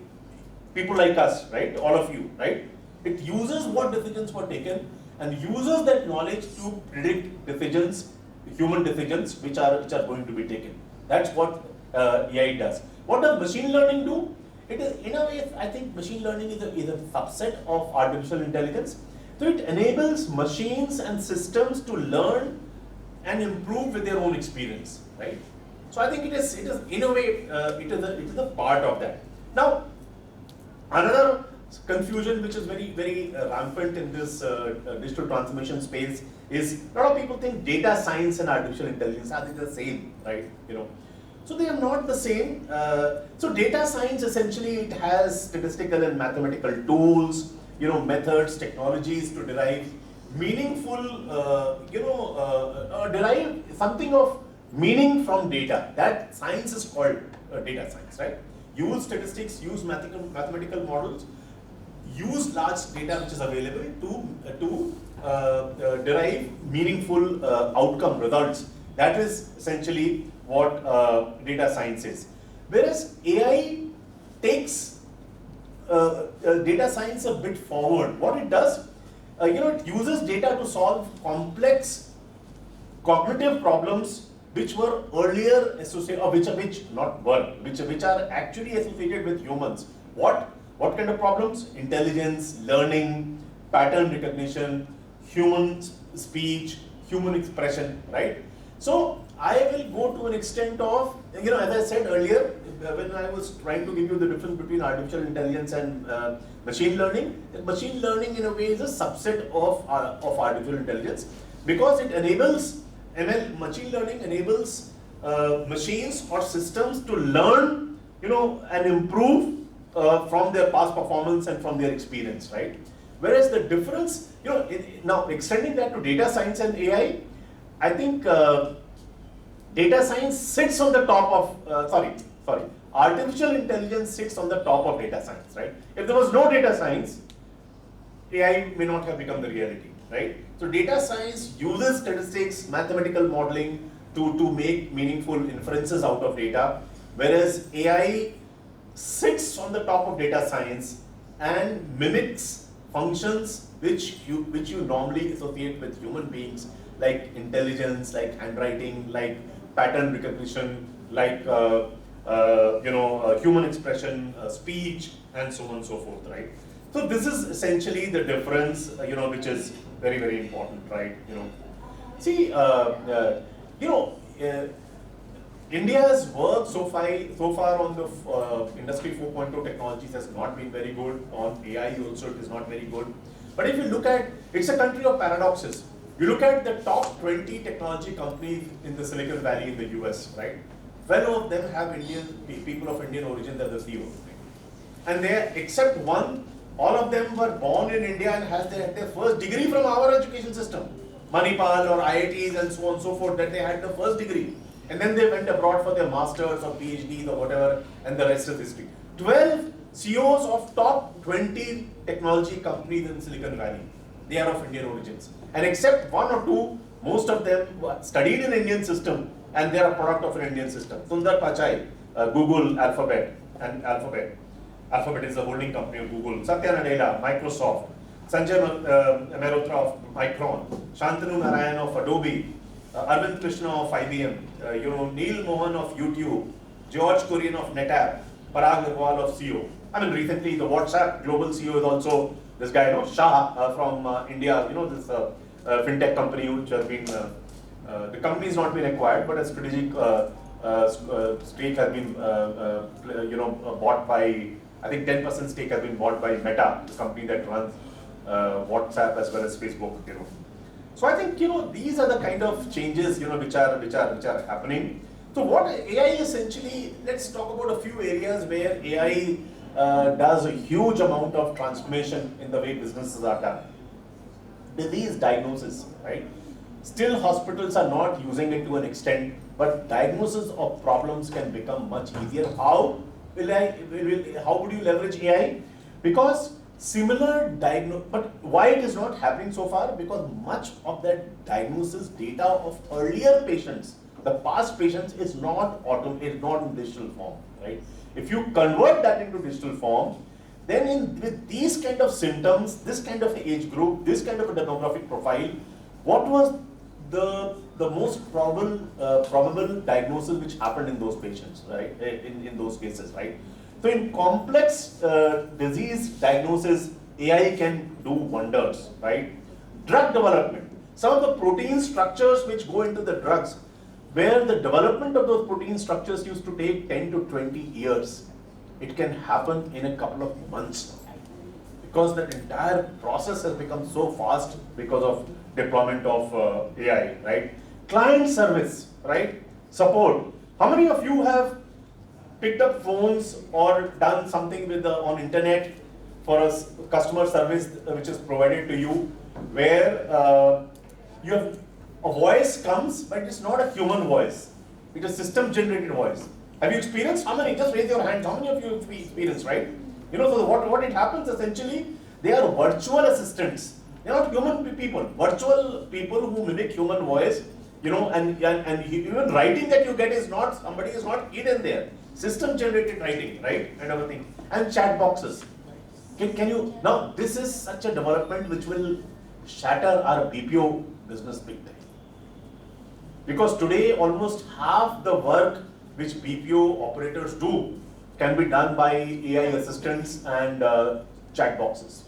people like us, right? All of you, right? It uses what decisions were taken and uses that knowledge to predict decisions, human decisions, which are going to be taken. That's what AI does. What does machine learning do? It is, in a way, I think machine learning is a subset of artificial intelligence. So it enables machines and systems to learn and improve with their own experience, right? So I think it is in a way, it is a part of that. Now, another confusion which is very, very rampant in this digital transformation space is, a lot of people think data science and artificial intelligence are the same, right? So they are not the same. So data science, essentially, it has statistical and mathematical tools, methods, technologies to derive meaningful, derive something of meaning from data. That science is called data science, right? Use statistics, use mathematical models, use large data which is available to derive meaningful outcome results. That is essentially what data science is. Whereas AI takes data science a bit forward. What it does, it uses data to solve complex cognitive problems which were earlier associated, or which are actually associated with humans. What kind of problems? Intelligence, learning, pattern recognition, human speech, human expression, right? So I will go to an extent of, as I said earlier, when I was trying to give you the difference between artificial intelligence and machine learning in a way is a subset of artificial intelligence, because it enables, machine learning enables machines or systems to learn, and improve from their past performance and from their experience, right? Whereas the difference, now extending that to data science and AI, I think data science sits on the top of, artificial intelligence sits on the top of data science, right? If there was no data science, AI may not have become the reality, right? So data science uses statistics, mathematical modeling to make meaningful inferences out of data, whereas AI sits on the top of data science and mimics functions which you normally associate with human beings, like intelligence, like handwriting, like pattern recognition, like human expression, speech, and so on and so forth, right? So this is essentially the difference, which is very, very important, right? See, India's work so far on the Industry 4.0 technologies has not been very good. On AI also it is not very good. But if you look at, it's a country of paradoxes. You look at the top 20 technology companies in the Silicon Valley in the US, right? 12 of them have people of Indian origin as the CEO. And they, except one, all of them were born in India and had their first degree from our education system. Manipal or IITs and so on and so forth, that they had the first degree. And then they went abroad for their masters or PhDs or whatever, and the rest is history. 12 CEOs of top 20 technology companies in Silicon Valley, they are of Indian origins. And except one or two, most of them studied in Indian system, and they are a product of an Indian system. Sundar Pichai, Google, Alphabet. Alphabet is the holding company of Google. Satya Nadella, Microsoft. Sanjay Mehrotra of Micron. Shantanu Narayan of Adobe. Arvind Krishna of IBM. Neil Mohan of YouTube. George Kurian of NetApp. Parag Agrawal of CEO. I mean, recently the WhatsApp global CEO is also this guy, Shah from India. This fintech company which has been, the company has not been acquired, but a strategic stake has been, bought by, I think 10% stake has been bought by Meta, the company that runs WhatsApp as well as Facebook. So I think these are the kind of changes which are happening. So what AI essentially, let's talk about a few areas where AI does a huge amount of transformation in the way businesses are done. Disease diagnosis, right? Still hospitals are not using it to an extent, but diagnosis of problems can become much easier. How would you leverage AI? Because similar but why it is not happening so far? Because much of that diagnosis data of earlier patients, the past patients, is not in digital form, right? If you convert that into digital form, then with these kind of symptoms, this kind of age group, this kind of a demographic profile, what was the most probable diagnosis which happened in those patients, right? In those cases, right? So in complex disease diagnosis, AI can do wonders, right? Drug development. Some of the protein structures which go into the drugs, where the development of those protein structures used to take 10 to 20 years, it can happen in a couple of months. Because that entire process has become so fast because of deployment of AI, right? Client service, right? Support. How many of you have picked up phones or done something with on internet for a customer service which is provided to you, where you have a voice comes, but it's not a human voice. It is system generated voice. Have you experienced? How many? Just raise your hands. How many of you have experienced, right? So what it happens essentially, they are virtual assistants. They are not human people. Virtual people who mimic human voice, and even writing that you get is not, somebody is not hidden there. System generated writing, right? And everything. And chat boxes. Can you, now this is such a development which will shatter our BPO business big time. Because today almost half the work which BPO operators do can be done by AI assistants and chat boxes.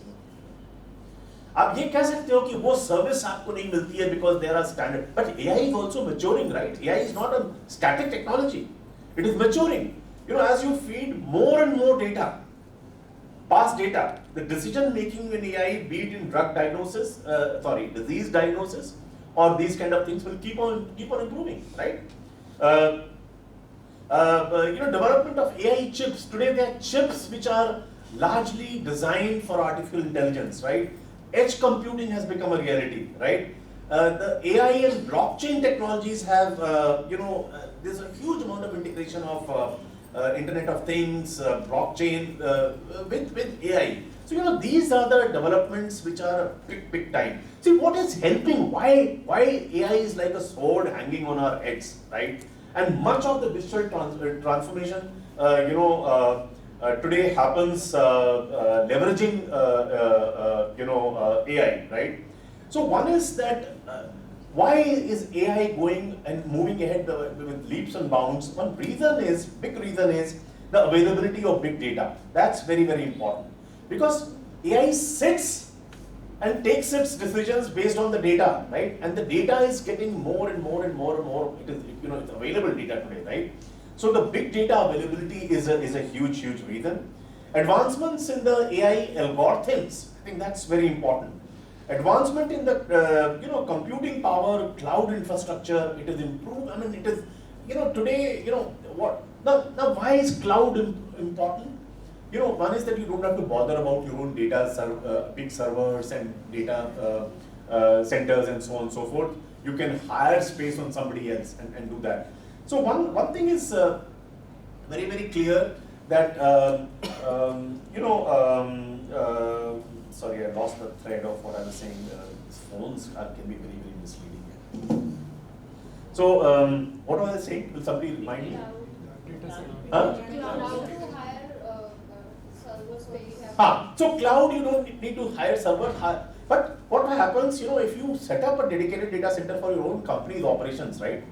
आप ये कह सकते हो कि वो service आपको नहीं मिलती है because there are standard, but AI is also maturing, right? AI is not a static technology. It is maturing. You know, as you feed more and more data, past data, the decision making in AI, be it in drug diagnosis, disease diagnosis, or these kind of things will keep on improving, right? Development of AI chips. Today there are chips which are largely designed for artificial intelligence, right? Edge computing has become a reality, right? The AI and blockchain technologies have, there's a huge amount of integration of Internet of Things, blockchain with AI. So, these are the developments which are big time. See, what is helping? Why AI is like a sword hanging on our heads, right? And much of the digital transformation, today happens leveraging, AI, right? So one is that why is AI going and moving ahead with leaps and bounds? One reason is, big reason is the availability of big data. That's very, very important. Because AI sits and takes its decisions based on the data, right? And the data is getting more and more and more and more. It is, it's available data today, right? So the big data availability is a huge reason. Advancements in the AI algorithms, I think that's very important. Advancement in the computing power, cloud infrastructure, it is improved. I mean, it is, today, what? Now why is cloud important? One is that you don't have to bother about your own data, big servers and data centers and so on and so forth. You can hire space on somebody else and do that. So one thing is very, very clear that, sorry, I lost the thread of what I was saying. These phones can be very, very misleading. So what was I saying? Will somebody remind me? Huh? So cloud, you don't need to hire servers. But what happens, if you set up a dedicated data center for your own company's operations, right?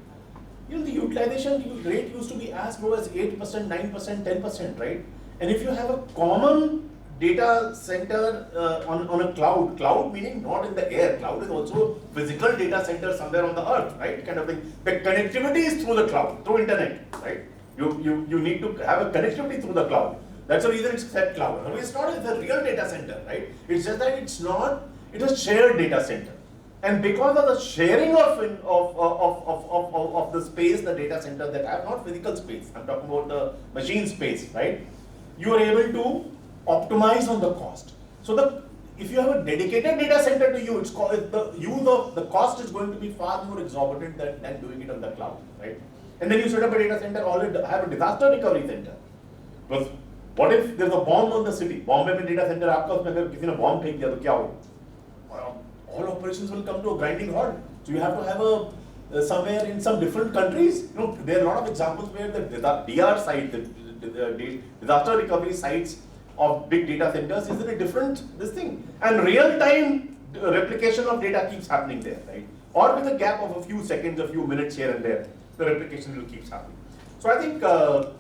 The utilization rate used to be as low as 8%, 9%, 10%, right? And if you have a common data center on a cloud meaning not in the air, cloud is also physical data center somewhere on the earth, right? Kind of thing. The connectivity is through the cloud, through internet, right? You need to have a connectivity through the cloud. That's the reason it's said cloud. It's not a real data center, right? It's just that it's a shared data center. And because of the sharing of the space, the data center that have not physical space, I'm talking about the machine space, right? You are able to optimize on the cost. So if you have a dedicated data center to you, the cost is going to be far more exorbitant than doing it on the cloud, right? And then you set up a data center, already have a disaster recovery center. Because what if there's a bomb on the city? Bombay mein data center, aapka usme agar kisi ne bomb फेंक दिया तो क्या होगा? All operations will come to a grinding halt. So you have to have somewhere in some different countries. There are a lot of examples where the DR site, the disaster recovery sites of big data centers is in a different and real-time replication of data keeps happening there, right? Or with a gap of a few seconds, a few minutes here and there, the replication will keep happening. So I think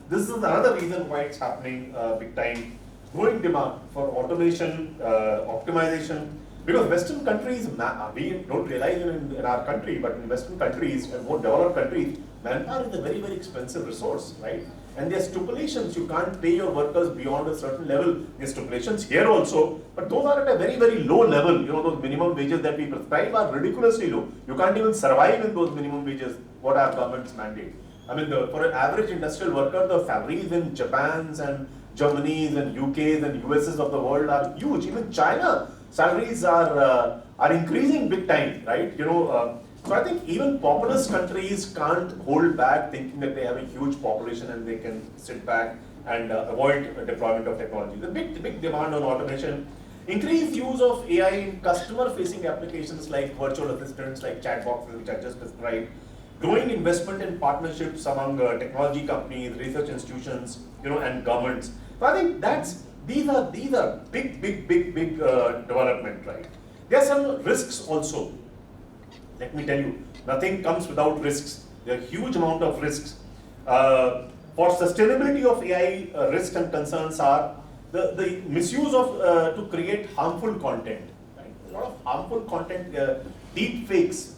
this is another reason why it's happening big time. Growing demand for automation, optimization. Because Western countries, we don't realize in our country, but in Western countries and more developed countries, manpower is a very, very expensive resource, right? And there are stipulations, you can't pay your workers beyond a certain level. There are stipulations here also, but those are at a very, very low level. Those minimum wages that we prescribe are ridiculously low. You can't even survive in those minimum wages, what our governments mandate. I mean, for an average industrial worker, the salaries in Japan's and Germany's and UK's and US's of the world are huge. Even China, salaries are increasing big time, right? So I think even populous countries can't hold back thinking that they have a huge population and they can sit back and avoid deployment of technology. The big demand on automation, increased use of AI in customer-facing applications like virtual assistants, like chatbots, which I just described. Growing investment in partnerships among technology companies, research institutions, and governments. So I think these are big development, right? There are some risks also. let me tell you, nothing comes without risks. There are huge amount of risks. For sustainability of AI, risks and concerns are the misuse of to create harmful content. Right? A lot of harmful content, deep fakes.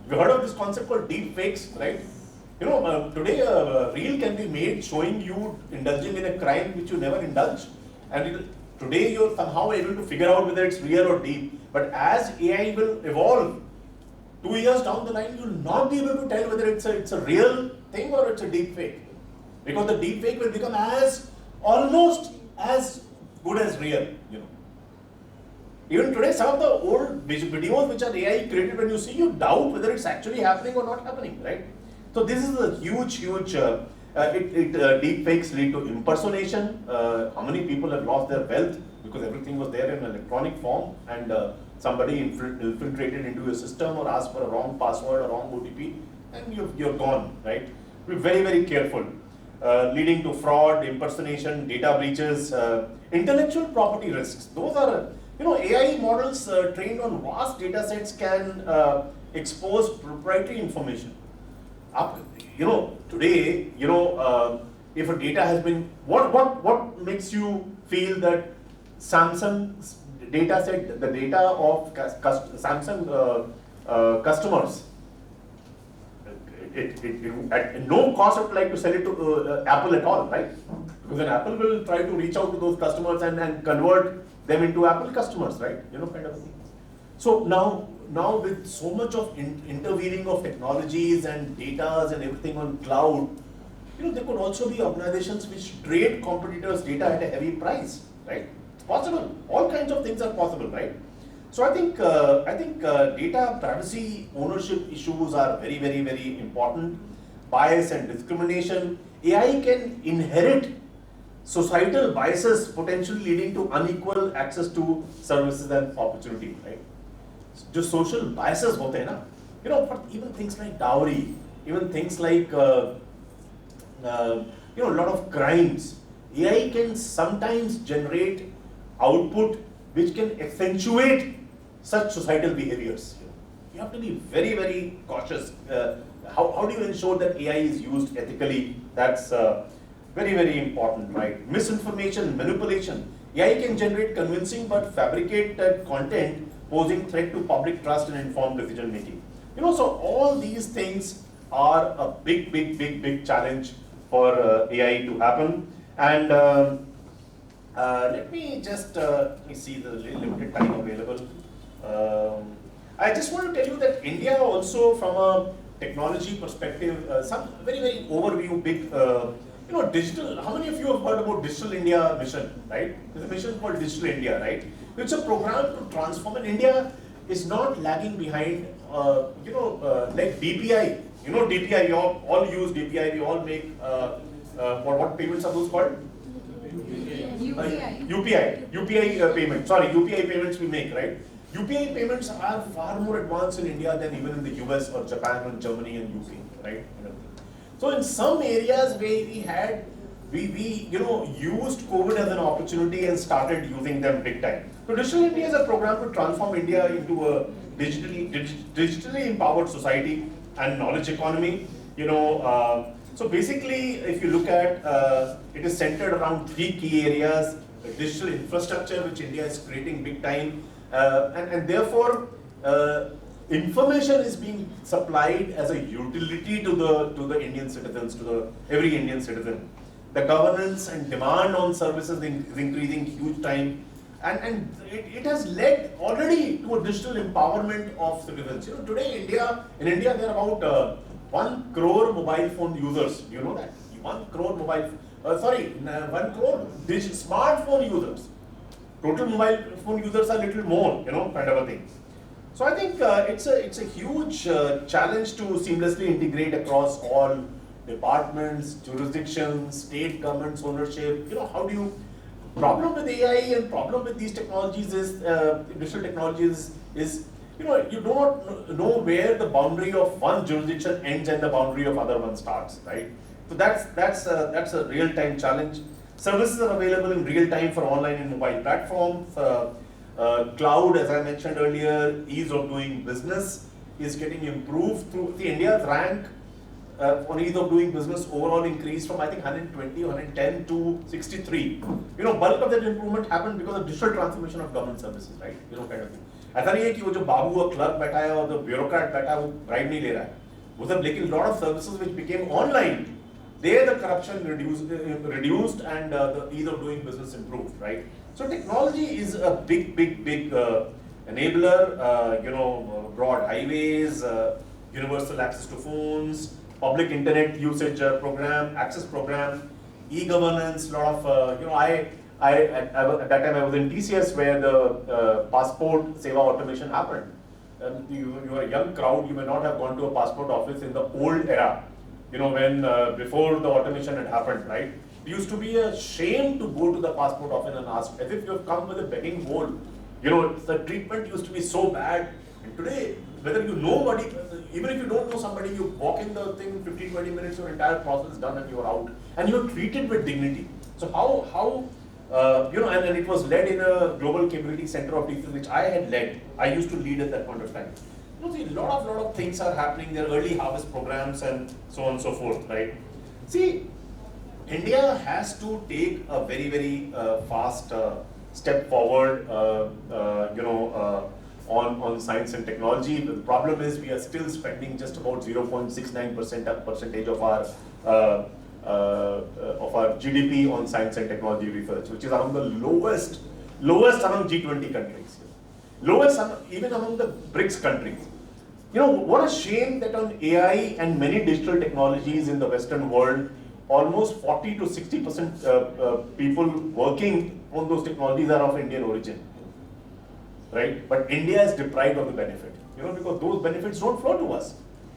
You heard of this concept called deep fakes, right? You know, today a reel can be made showing you indulging in a crime which you never indulged, and today you're somehow able to figure out whether it's real or deep. But as AI will evolve, 2 years down the line, you'll not be able to tell whether it's a real thing or it's a deep fake, because the deep fake will become almost as good as real. You know, even today, some of the old videos which are AI created, when you see, you doubt whether it's actually happening or not happening, right? So this is a huge deep fakes lead to impersonation. How many people have lost their wealth because everything was there in electronic form, and somebody infiltrated into your system or asked for a wrong password or wrong OTP, and you're gone, right? Be very, very careful. Leading to fraud, impersonation, data breaches, intellectual property risks. Those are, AI models trained on vast data sets can expose proprietary information. Today, if a data has been, what makes you feel that Samsung's data set, the data of Samsung customers, at no cost would like to sell it to Apple at all, right? Because then Apple will try to reach out to those customers and convert them into Apple customers, right? Kind of a thing. So now with so much of interweaving of technologies and data and everything on cloud, there could also be organizations which trade competitors' data at a heavy price, right? It's possible. All kinds of things are possible, right? So I think data privacy ownership issues are very, very, very important. Bias and discrimination. AI can inherit societal biases, potentially leading to unequal access to services and opportunity, right? Just social biases hote hain na, but even things like dowry, even things like a lot of crimes, AI can sometimes generate output which can accentuate such societal behaviors. You have to be very, very cautious. How do you ensure that AI is used ethically? That's very, very important, right? Misinformation, manipulation. AI can generate convincing but fabricated content posing threat to public trust and informed decision making. So all these things are a big, big, big, big challenge for AI to happen. And let me see the limited time available. I just want to tell you that India also, from a technology perspective, some very, very overview, big, digital. How many of you have heard about Digital India mission, right? There's a mission called Digital India, right? It's a program to transform, and India is not lagging behind, like DPI. DPI, we all use DPI, we all make, what payments are those called? UPI payment, UPI payments we make, right? UPI payments are far more advanced in India than even in the US or Japan or Germany and UK, right? So in some areas where we used COVID as an opportunity and started using them big time. So Digital India is a program to transform India into a digitally empowered society and knowledge economy. So basically, if you look at, it is centered around 3 key areas: the digital infrastructure, which India is creating big time, and therefore information is being supplied as a utility to the Indian citizens, to every Indian citizen. The governance and demand on services is increasing huge time, and it has led already to a digital empowerment of citizens. Today in India there are about 1 crore mobile phone users. Do you know that? 1 crore 1 crore smartphone users. Total mobile phone users are little more, kind of a thing. So I think it's a huge challenge to seamlessly integrate across all departments, jurisdictions, state governments, ownership. How do you? Problem with AI and problem with these technologies is digital technologies is you don't know where the boundary of one jurisdiction ends and the boundary of other one starts, right? So that's a real time challenge. Services are available in real time for online and mobile platforms. Cloud, as I mentioned earlier, ease of doing business. is getting improved through the India's rank on ease of doing business overall increased from I think 120 or 110 to 63. You know, bulk of that improvement happened because of digital transformation of government services, right? You know, kind of thing. ऐसा नहीं है कि वो जो बाबू और clerk बैठा है और जो ब्यूरोक्रेट बैठा है वो ब्राइब नहीं ले रहा है. वो सब लेकिन lot of services which became online, there the corruption reduced and the ease of doing business improved, right? So technology is a big enabler. You know, broad highways, universal access to phones, public internet usage program, access program, e-governance, lot of, you know, at that time I was in TCS where the passport seva automation happened. You are a young crowd, you may not have gone to a passport office in the old era, you know, when before the automation had happened, right? It used to be a shame to go to the passport office and ask, as if you have come with a begging bowl. You know, the treatment used to be so bad. And today, whether you know somebody, even if you don't know somebody, you walk in the thing, 15-20 minutes, your entire process is done and you're out. And you're treated with dignity. So how you know, and it was led in a global capability center of TCS, which I had led. I used to lead at that point of time. You know, see, a lot of things are happening. There are early harvest programs and so on and so forth, right? See, India has to take a very fast step forward, you know, on science and technology. The problem is we are still spending just about 0.69% of our GDP on science and technology research, which is among the lowest among G20 countries, lowest even among the BRICS countries. You know, what a shame that on AI and many digital technologies in the Western world, almost 40 to 60% people working on those technologies are of Indian origin, right? But India is deprived of the benefit, you know, because those benefits don't flow to us.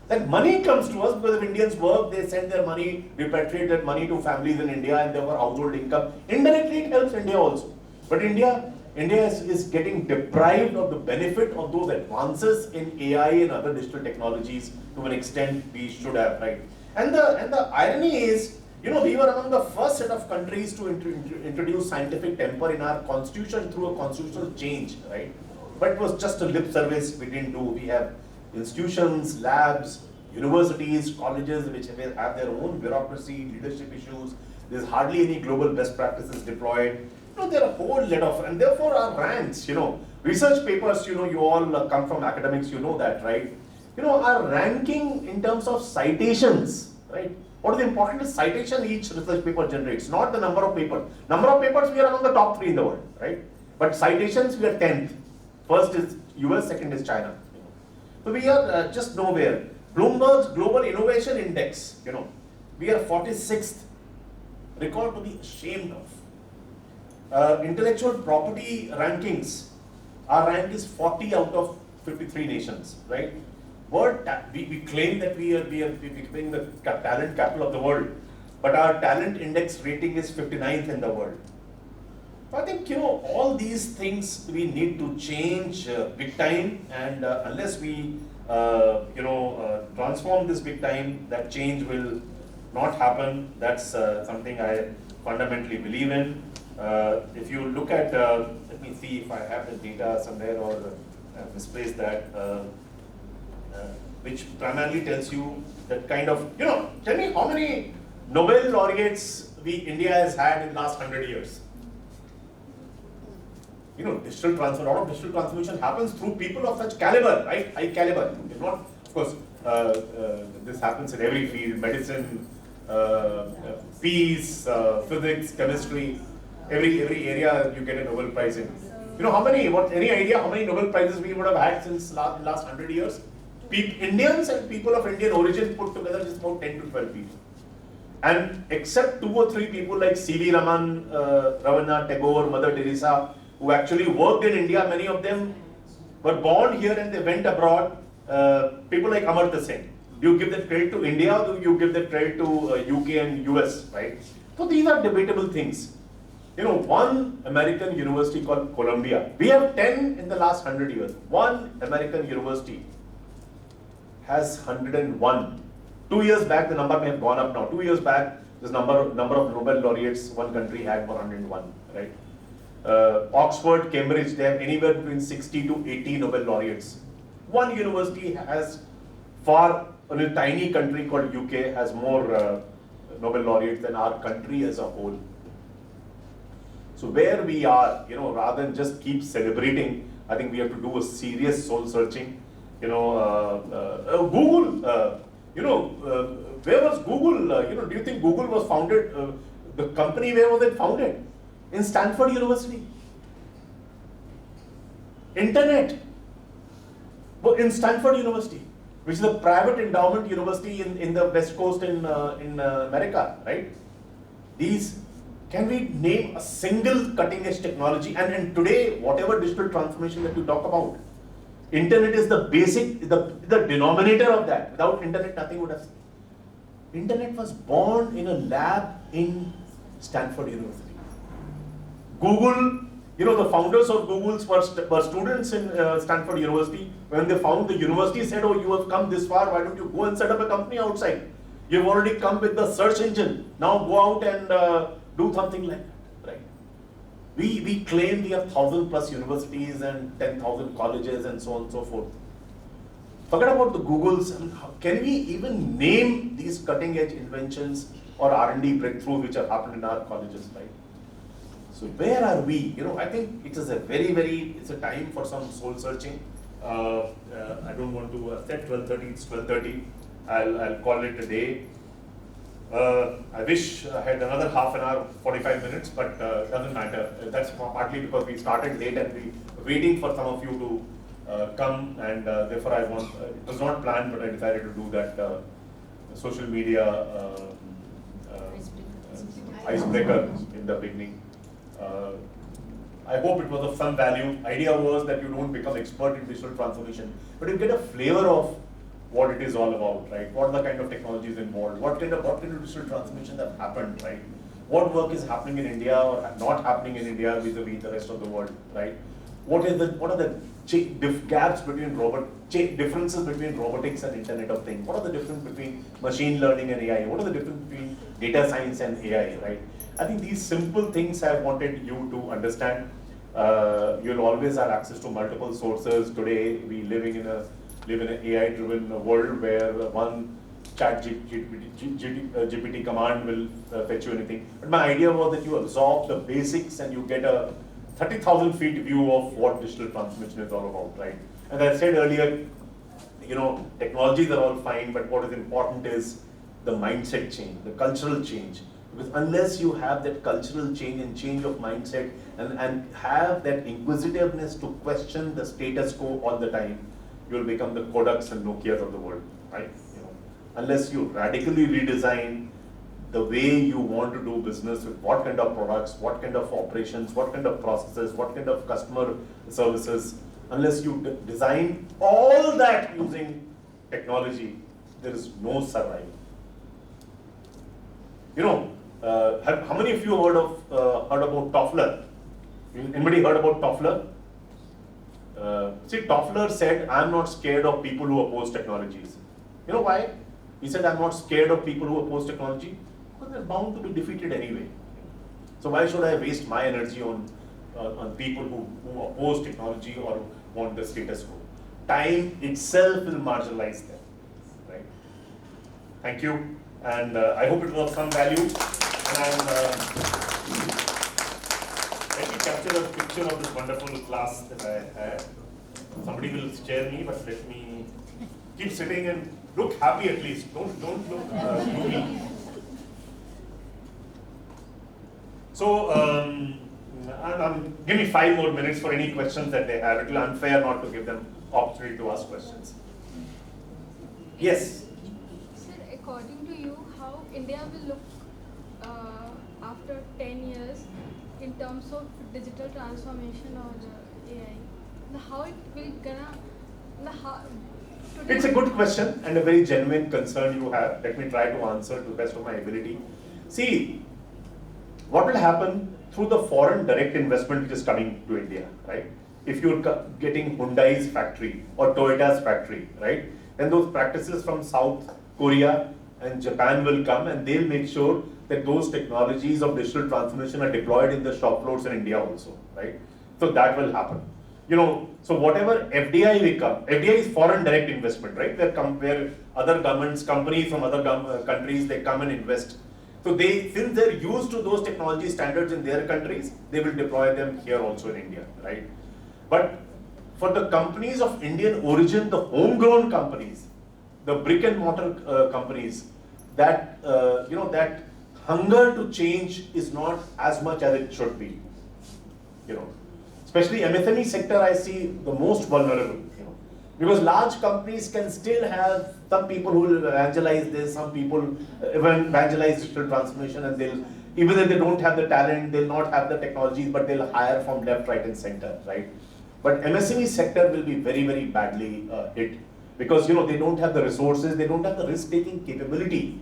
That money comes to us because if Indians work, they send their money, repatriate that money to families in India and therefore household income. Indirectly, it helps India also. But India is getting deprived of the benefit of those advances in AI and other digital technologies to an extent we should have, right? And the irony is, you know, we were among the first set of countries to introduce scientific temper in our constitution through a constitutional change, right? But it was just a lip service we didn't do. We have institutions, labs, universities, colleges which have their own bureaucracy, leadership issues. There's hardly any global best practices deployed. You know, there are a whole lot of, and therefore our ranks, you know, research papers, you know, you all come from academics, you know that, right? You know, our ranking in terms of citations, right? What is important is citation each research paper generates, not the number of papers. Number of papers, we are among the top 3 in the world, right? But citations, we are 10th. First is US, second is China. So we are just nowhere. Bloomberg's Global Innovation Index, you know, we are 46th. Record to be ashamed of. Intellectual property rankings, our rank is 40 out of 53 nations, right? We claim that we are becoming the talent capital of the world, but our talent index rating is 59th in the world. I think, you know, all these things we need to change big time, and unless we, you know, transform this big time, that change will not happen. That's something I fundamentally believe in. If you look at, let me see if I have the data somewhere or misplaced that, which primarily tells you that kind of, you know, tell me how many Nobel laureates India has had in the last 100 years. You know, a lot of digital transformation happens through people of such caliber, right? High caliber. It's not, of course, this happens in every field, medicine, peace, physics, chemistry, every area you get a Nobel Prize in. You know any idea how many Nobel Prizes we would have had since last 100 years? Indians and people of Indian origin put together just about 10 to 12 people. And except 2 or 3 people like C.V. Raman, Rabindranath Tagore, Mother Teresa, who actually worked in India, many of them were born here and they went abroad. People like Amartya Sen. Do you give that credit to India or do you give that credit to UK and US, right? So these are debatable things. You know, one American university called Columbia, we have 10 in the last 100 years. One American university has 101. 2 years back, the number may have gone up now. 2 years back, this number of Nobel laureates one country had were 101, right? Oxford, Cambridge, they have anywhere between 60 to 80 Nobel laureates. One university has far, in a tiny country called UK, has more Nobel laureates than our country as a whole. So where we are, rather than just keep celebrating, I think we have to do a serious soul searching. Google, where was Google? Do you think Google was founded, the company, where was it founded? In Stanford University. Internet, in Stanford University, which is a private endowment university in the West Coast in America, right? Can we name a single cutting edge technology? And today, whatever digital transformation that you talk about, internet is the basic, the denominator of that. Without internet, nothing would have. Internet was born in a lab in Stanford University. Google, the founders of Google were students in Stanford University. When they found the university said, oh, you have come this far, why don't you go and set up a company outside? You've already come with the search engine. Now go out and do something like that, right? We claim we have 1,000+ universities and 10,000 colleges and so on and so forth. Forget about the Googles. Can we even name these cutting edge inventions or R&D breakthroughs which have happened in our colleges, right? So where are we? I think it is it's a time for some soul searching. I don't want to set 12:30, it's 12:30. I'll call it a day. I wish I had another half an hour, 45 minutes, but it doesn't matter. That's partly because we started late and we were waiting for some of you to come, and therefore it was not planned, but I decided to do that social media icebreaker in the beginning. I hope it was of some value. Idea was that you don't become expert in digital transformation, but you get a flavor of what it is all about, right? What are the kind of technologies involved? What kind of digital transformations have happened, right? What work is happening in India or not happening in India vis-a-vis the rest of the world, right? What are the gaps between differences between robotics and Internet of Things? What are the differences between machine learning and AI? What are the differences between data science and AI, right? I think these simple things I wanted you to understand. You'll always have access to multiple sources. Today, we live in an AI-driven world where one chat GPT command will fetch you anything. But my idea was that you absorb the basics and you get a 30,000 feet view of what digital transformation is all about, right? As I said earlier, technologies are all fine, but what is important is the mindset change, the cultural change. Because unless you have that cultural change and change of mindset and have that inquisitiveness to question the status quo all the time, you will become the Kodaks and Nokias of the world, right? Unless you radically redesign the way you want to do business with what kind of products, what kind of operations, what kind of processes, what kind of customer services, unless you design all that using technology, there is no survival. How many of you heard about Toffler? Anybody heard about Toffler? Toffler said, I'm not scared of people who oppose technologies. You know why? He said, I'm not scared of people who oppose technology, because they're bound to be defeated anyway. So why should I waste my energy on people who oppose technology or want the status quo? Time itself will marginalize them, right? Thank you, and I hope it was of some value. And let me capture a picture of this wonderful class that I had. Somebody will share me, but let me keep sitting and look happy at least. Don't look gloomy. So, give me 5 more minutes for any questions that they have. It will be unfair not to give them opportunity to ask questions. Yes? Sir, according to you, how India will look after 10 years in terms of digital transformation or AI? How it will gonna... It's a good question and a very genuine concern you have. Let me try to answer to the best of my ability. See, what will happen through the foreign direct investment which is coming to India, right? If you're getting Hyundai's factory or Toyota's factory, right? Then those practices from South Korea and Japan will come and they'll make sure that those technologies of digital transformation are deployed in the shop floors in India also, right? So that will happen. so whatever FDI we come, FDI is foreign direct investment, right? Where other governments, companies from other countries, they come and invest. So since they're used to those technology standards in their countries, they will deploy them here also in India, right? But for the companies of Indian origin, the homegrown companies, the brick and mortar companies, that that hunger to change is not as much as it should be. Especially MSME sector, I see the most vulnerable. Because large companies can still have some people who will evangelize this, some people evangelize digital transformation, and even if they don't have the talent, they'll not have the technologies, but they'll hire from left, right, and center, right? But MSME sector will be very, very badly hit because they don't have the resources, they don't have the risk-taking capability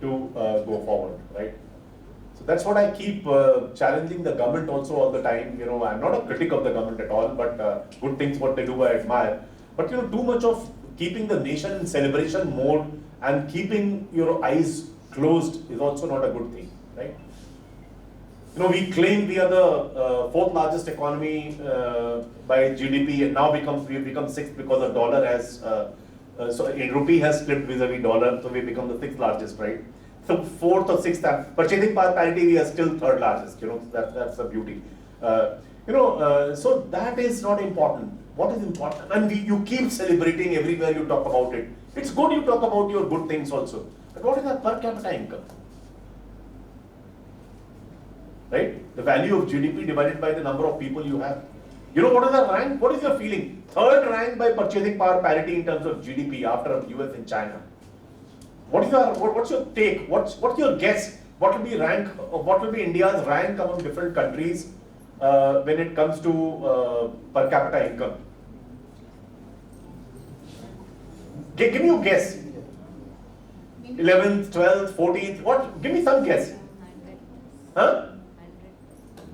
to go forward, right? So that's what I keep challenging the government also all the time. I'm not a critic of the government at all, but good things what they do I admire. But too much of keeping the nation in celebration mode and keeping your eyes closed is also not a good thing, right? We claim we are the fourth largest economy by GDP, and now we've become sixth because the dollar has, so in rupee has slipped vis-a-vis dollar, so we become the sixth largest, right? So fourth or sixth, purchasing power parity, we are still third largest. That's the beauty. So that is not important. What is important? And you keep celebrating everywhere you talk about it. It's good you talk about your good things also. But what is the per capita income? Right? The value of GDP divided by the number of people you have. What is the rank? What is your feeling? Third rank by purchasing power parity in terms of GDP after US and China. What's your take? What's your guess? What will be what will be India's rank among different countries when it comes to per capita income? Give me a guess. 11th, 12th, 14th. What? Give me some guess. Huh?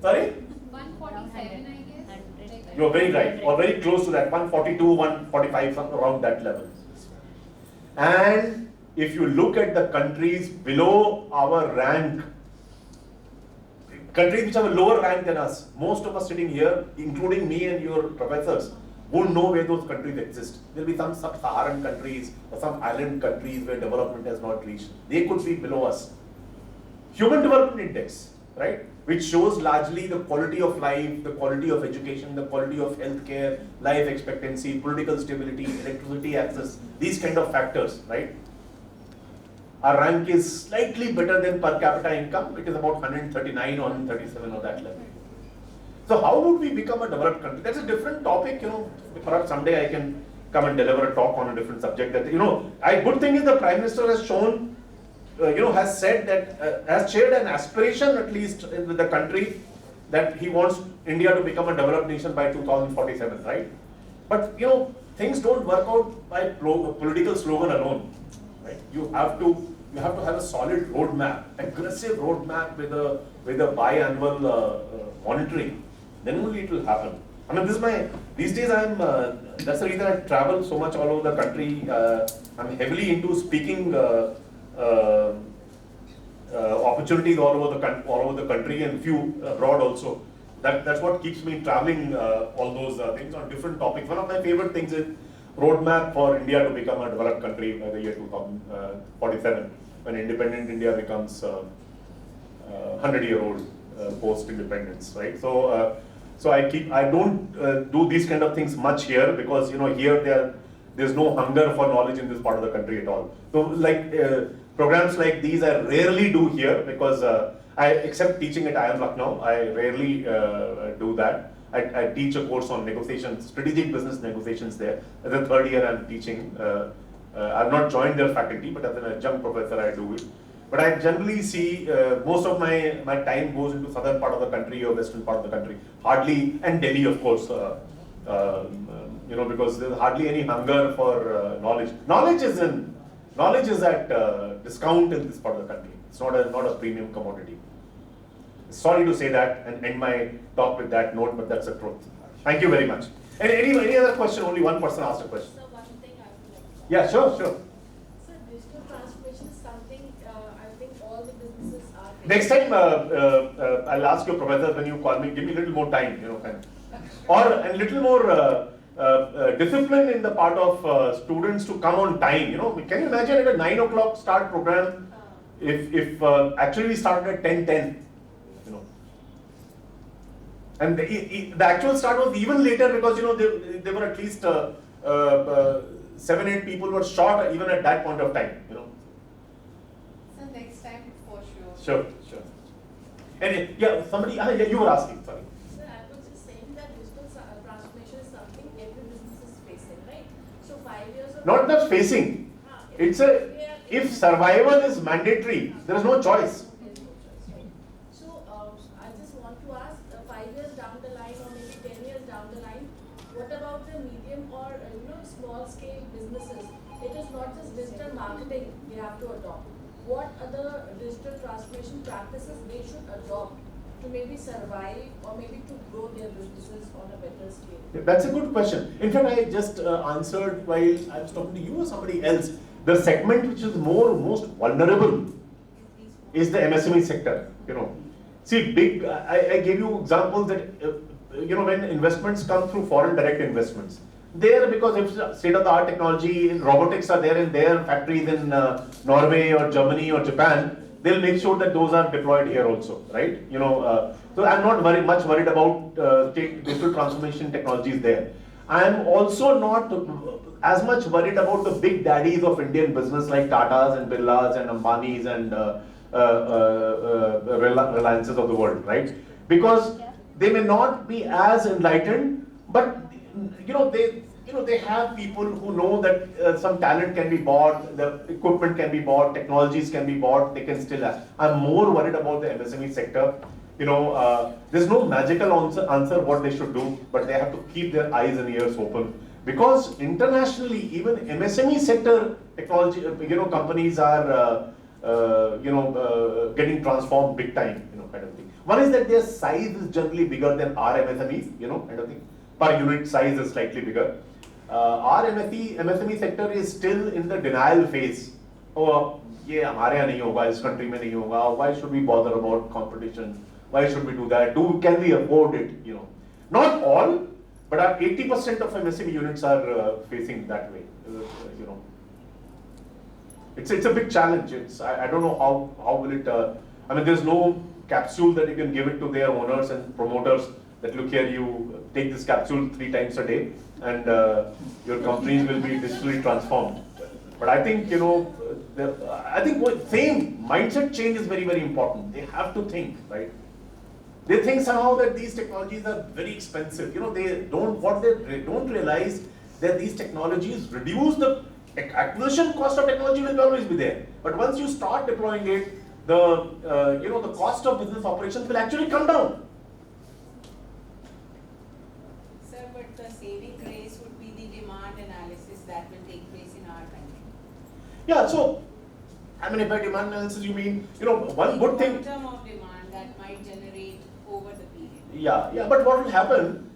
Sorry? 147, I guess. You're very right, or very close to that. 142, 145, something around that level. And if you look at the countries below our rank, countries which have a lower rank than us, most of us sitting here, including me and your professors, won't know where those countries exist. There will be some sub-Saharan countries or some island countries where development has not reached. They could be below us. Human Development Index, right, which shows largely the quality of life, the quality of education, the quality of healthcare, life expectancy, political stability, electricity access, these kind of factors, right? Our rank is slightly better than per capita income. It is about 139 or 137 or that level. So how would we become a developed country? That's a different topic, Perhaps someday I can come and deliver a talk on a different subject. That good thing is the Prime Minister has shown, has said that has shared an aspiration at least with the country that he wants India to become a developed nation by 2047, right? But things don't work out by political slogan alone, right? You have to have a solid roadmap, aggressive roadmap with a biannual monitoring. Then only it will happen. I mean, these days that's the reason I travel so much all over the country. I'm heavily into speaking opportunities all over the country and few abroad also. That's what keeps me traveling all those things on different topics. One of my favorite things is roadmap for India to become a developed country by the year 2047, when independent India becomes 100-year-old post-independence, right? So I don't do these kind of things much here because here there's no hunger for knowledge in this part of the country at all. So programs like these I rarely do here because except teaching at IIM Lucknow, I rarely do that. I teach a course on negotiations, strategic business negotiations there. As a third year I'm teaching. I've not joined their faculty, but as an adjunct professor I do it. But I generally see most of my time goes into southern part of the country or western part of the country. Hardly, and Delhi of course, because there's hardly any hunger for knowledge. Knowledge is at discount in this part of the country. It's not a premium commodity. Sorry to say that and end my talk with that note, but that's the truth. Thank you very much. Any other question? Only one person asked a question. So one thing I would like to. Yeah, sure. So digital transformation is something I think all the businesses are. Next time, I'll ask your professor when you call me. Give me a little more time. Or a little more discipline in the part of students to come on time. You know, can you imagine at a 9 o'clock start program? If actually we started at 10:10, you know, and the actual start was even later because you know there were at least 7-8 people were short even at that point of time. You know. So next time for sure. Sure, sure. And yeah, somebody, yeah, you were asking. Sorry. Sir, I was just saying that digital transformation is something every business is facing, right? So 5 years of Not just facing. It's if survival is mandatory, there is no choice. So I just want to ask, 5 years down the line or maybe 10 years down the line, what about the medium or small scale businesses? It is not just digital marketing we have to adopt. What other digital transformation practices they should adopt to maybe survive or maybe to grow their businesses on a better scale? That's a good question. In fact, I just answered while I was talking to you or somebody else. The segment which is most vulnerable is the MSME sector. You know, see, I gave you examples that you know when investments come through foreign direct investments, there because if state-of-the-art technology in robotics are there in their factories in Norway or Germany or Japan, they'll make sure that those are deployed here also, right? You know, so I'm not very much worried about digital transformation technologies there. I'm also not as much worried about the big daddies of Indian business like Tatas and Birlas and Ambanis and Reliances of the world, right? Because they may not be as enlightened, but you know they have people who know that some talent can be bought, the equipment can be bought, technologies can be bought. They can still have. I'm more worried about the MSME sector. You know, there's no magical answer what they should do, but they have to keep their eyes and ears open. Because internationally, even MSME sector technology, you know, companies are, getting transformed big time, you know, kind of thing. One is that their size is generally bigger than our MSMEs, you know, kind of thing. Per unit size is slightly bigger. Our MSME sector is still in the denial phase. Oh, ये हमारे यहाँ नहीं होगा, इस country में नहीं होगा. Why should we bother about competition? Why should we do that? Can we afford it? You know, not all. But 80% of MSME units are facing that way. You know, it's a big challenge. I don't know how will it. I mean, there's no capsule that you can give it to their owners and promoters. That look here, you take this capsule 3 times a day, and your companies will be digitally transformed. But I think you know, I think same mindset change is very important. They have to think, right? They think somehow that these technologies are very expensive. You know, they don't realize that these technologies reduce the acquisition cost of technology will always be there. But once you start deploying it, the cost of business operations will actually come down. Sir, but the saving grace would be the demand analysis that will take place in our country. Yeah. So, I mean, by demand analysis, you mean one good thing. Quantum of demand that might generate over the period. Yeah. But what will happen?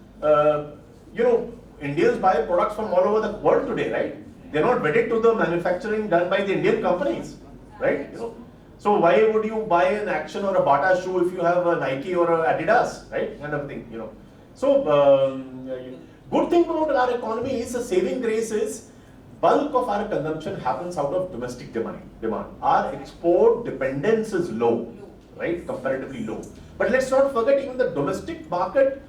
Indians buy products from all over the world today, right? They're not wedded to the manufacturing done by the Indian companies, right? You know, so why would you buy an Action or a Bata shoe if you have a Nike or a Adidas, right? Kind of thing, you know. So good thing about our economy is the saving grace is bulk of our consumption happens out of domestic demand. Our export dependence is low, right? Comparatively low. But let's not forget even the domestic market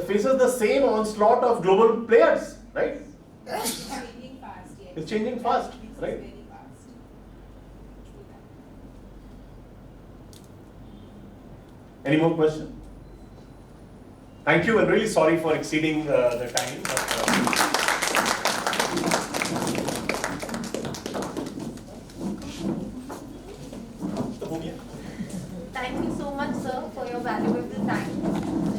faces the same onslaught of global players, right? It's changing fast, yes. It's changing fast, right? Very fast. Any more questions? Thank you, and really sorry for exceeding the time. Thank you so much, sir, for your valuable time.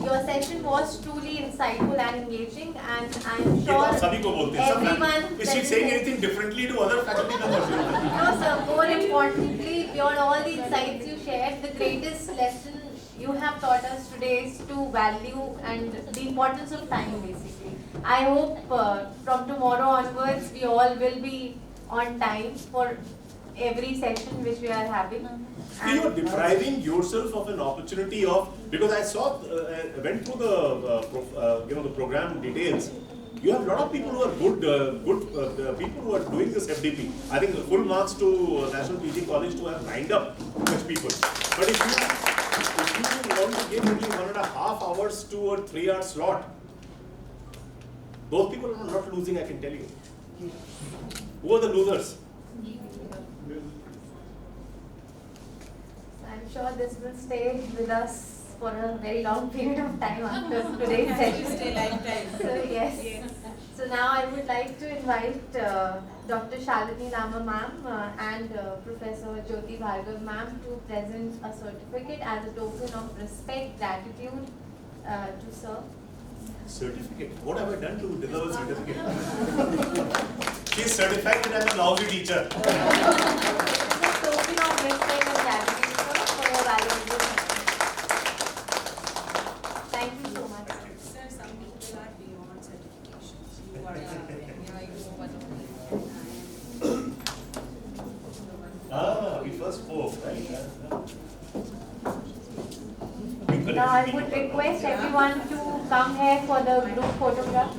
Your session was truly insightful and engaging, and I am sure everyone. Is she saying anything differently to other faculty members? No, sir. More importantly, beyond all the insights you shared, the greatest lesson you have taught us today is to value and the importance of time, basically. I hope from tomorrow onwards, we all will be on time for every session which we are having. You are depriving yourself of an opportunity of, because I saw, went through the program details. You have a lot of people who are good people who are doing this FDP. I think full marks to National PG College to have lined up such people. But if you want to give only 1.5 hours to a 3 hour slot, those people are not losing, I can tell you. Who are the losers? I'm sure this will stay with us for a very long period of time after today's session. Stay lifetime. So yes. So now I would like to invite Dr. Shalini Rama ma'am and Professor Jyoti Bhargav ma'am to present a certificate as a token of respect, gratitude to sir. Certificate? What have I done to deserve a certificate? She is certified that I am a lousy teacher. It's a token of respect and gratitude sir for your valuable time. Thank you so much. Sir, some people are beyond certifications. You are one of them. We first spoke, right? Now I would request everyone to come here for the group photograph.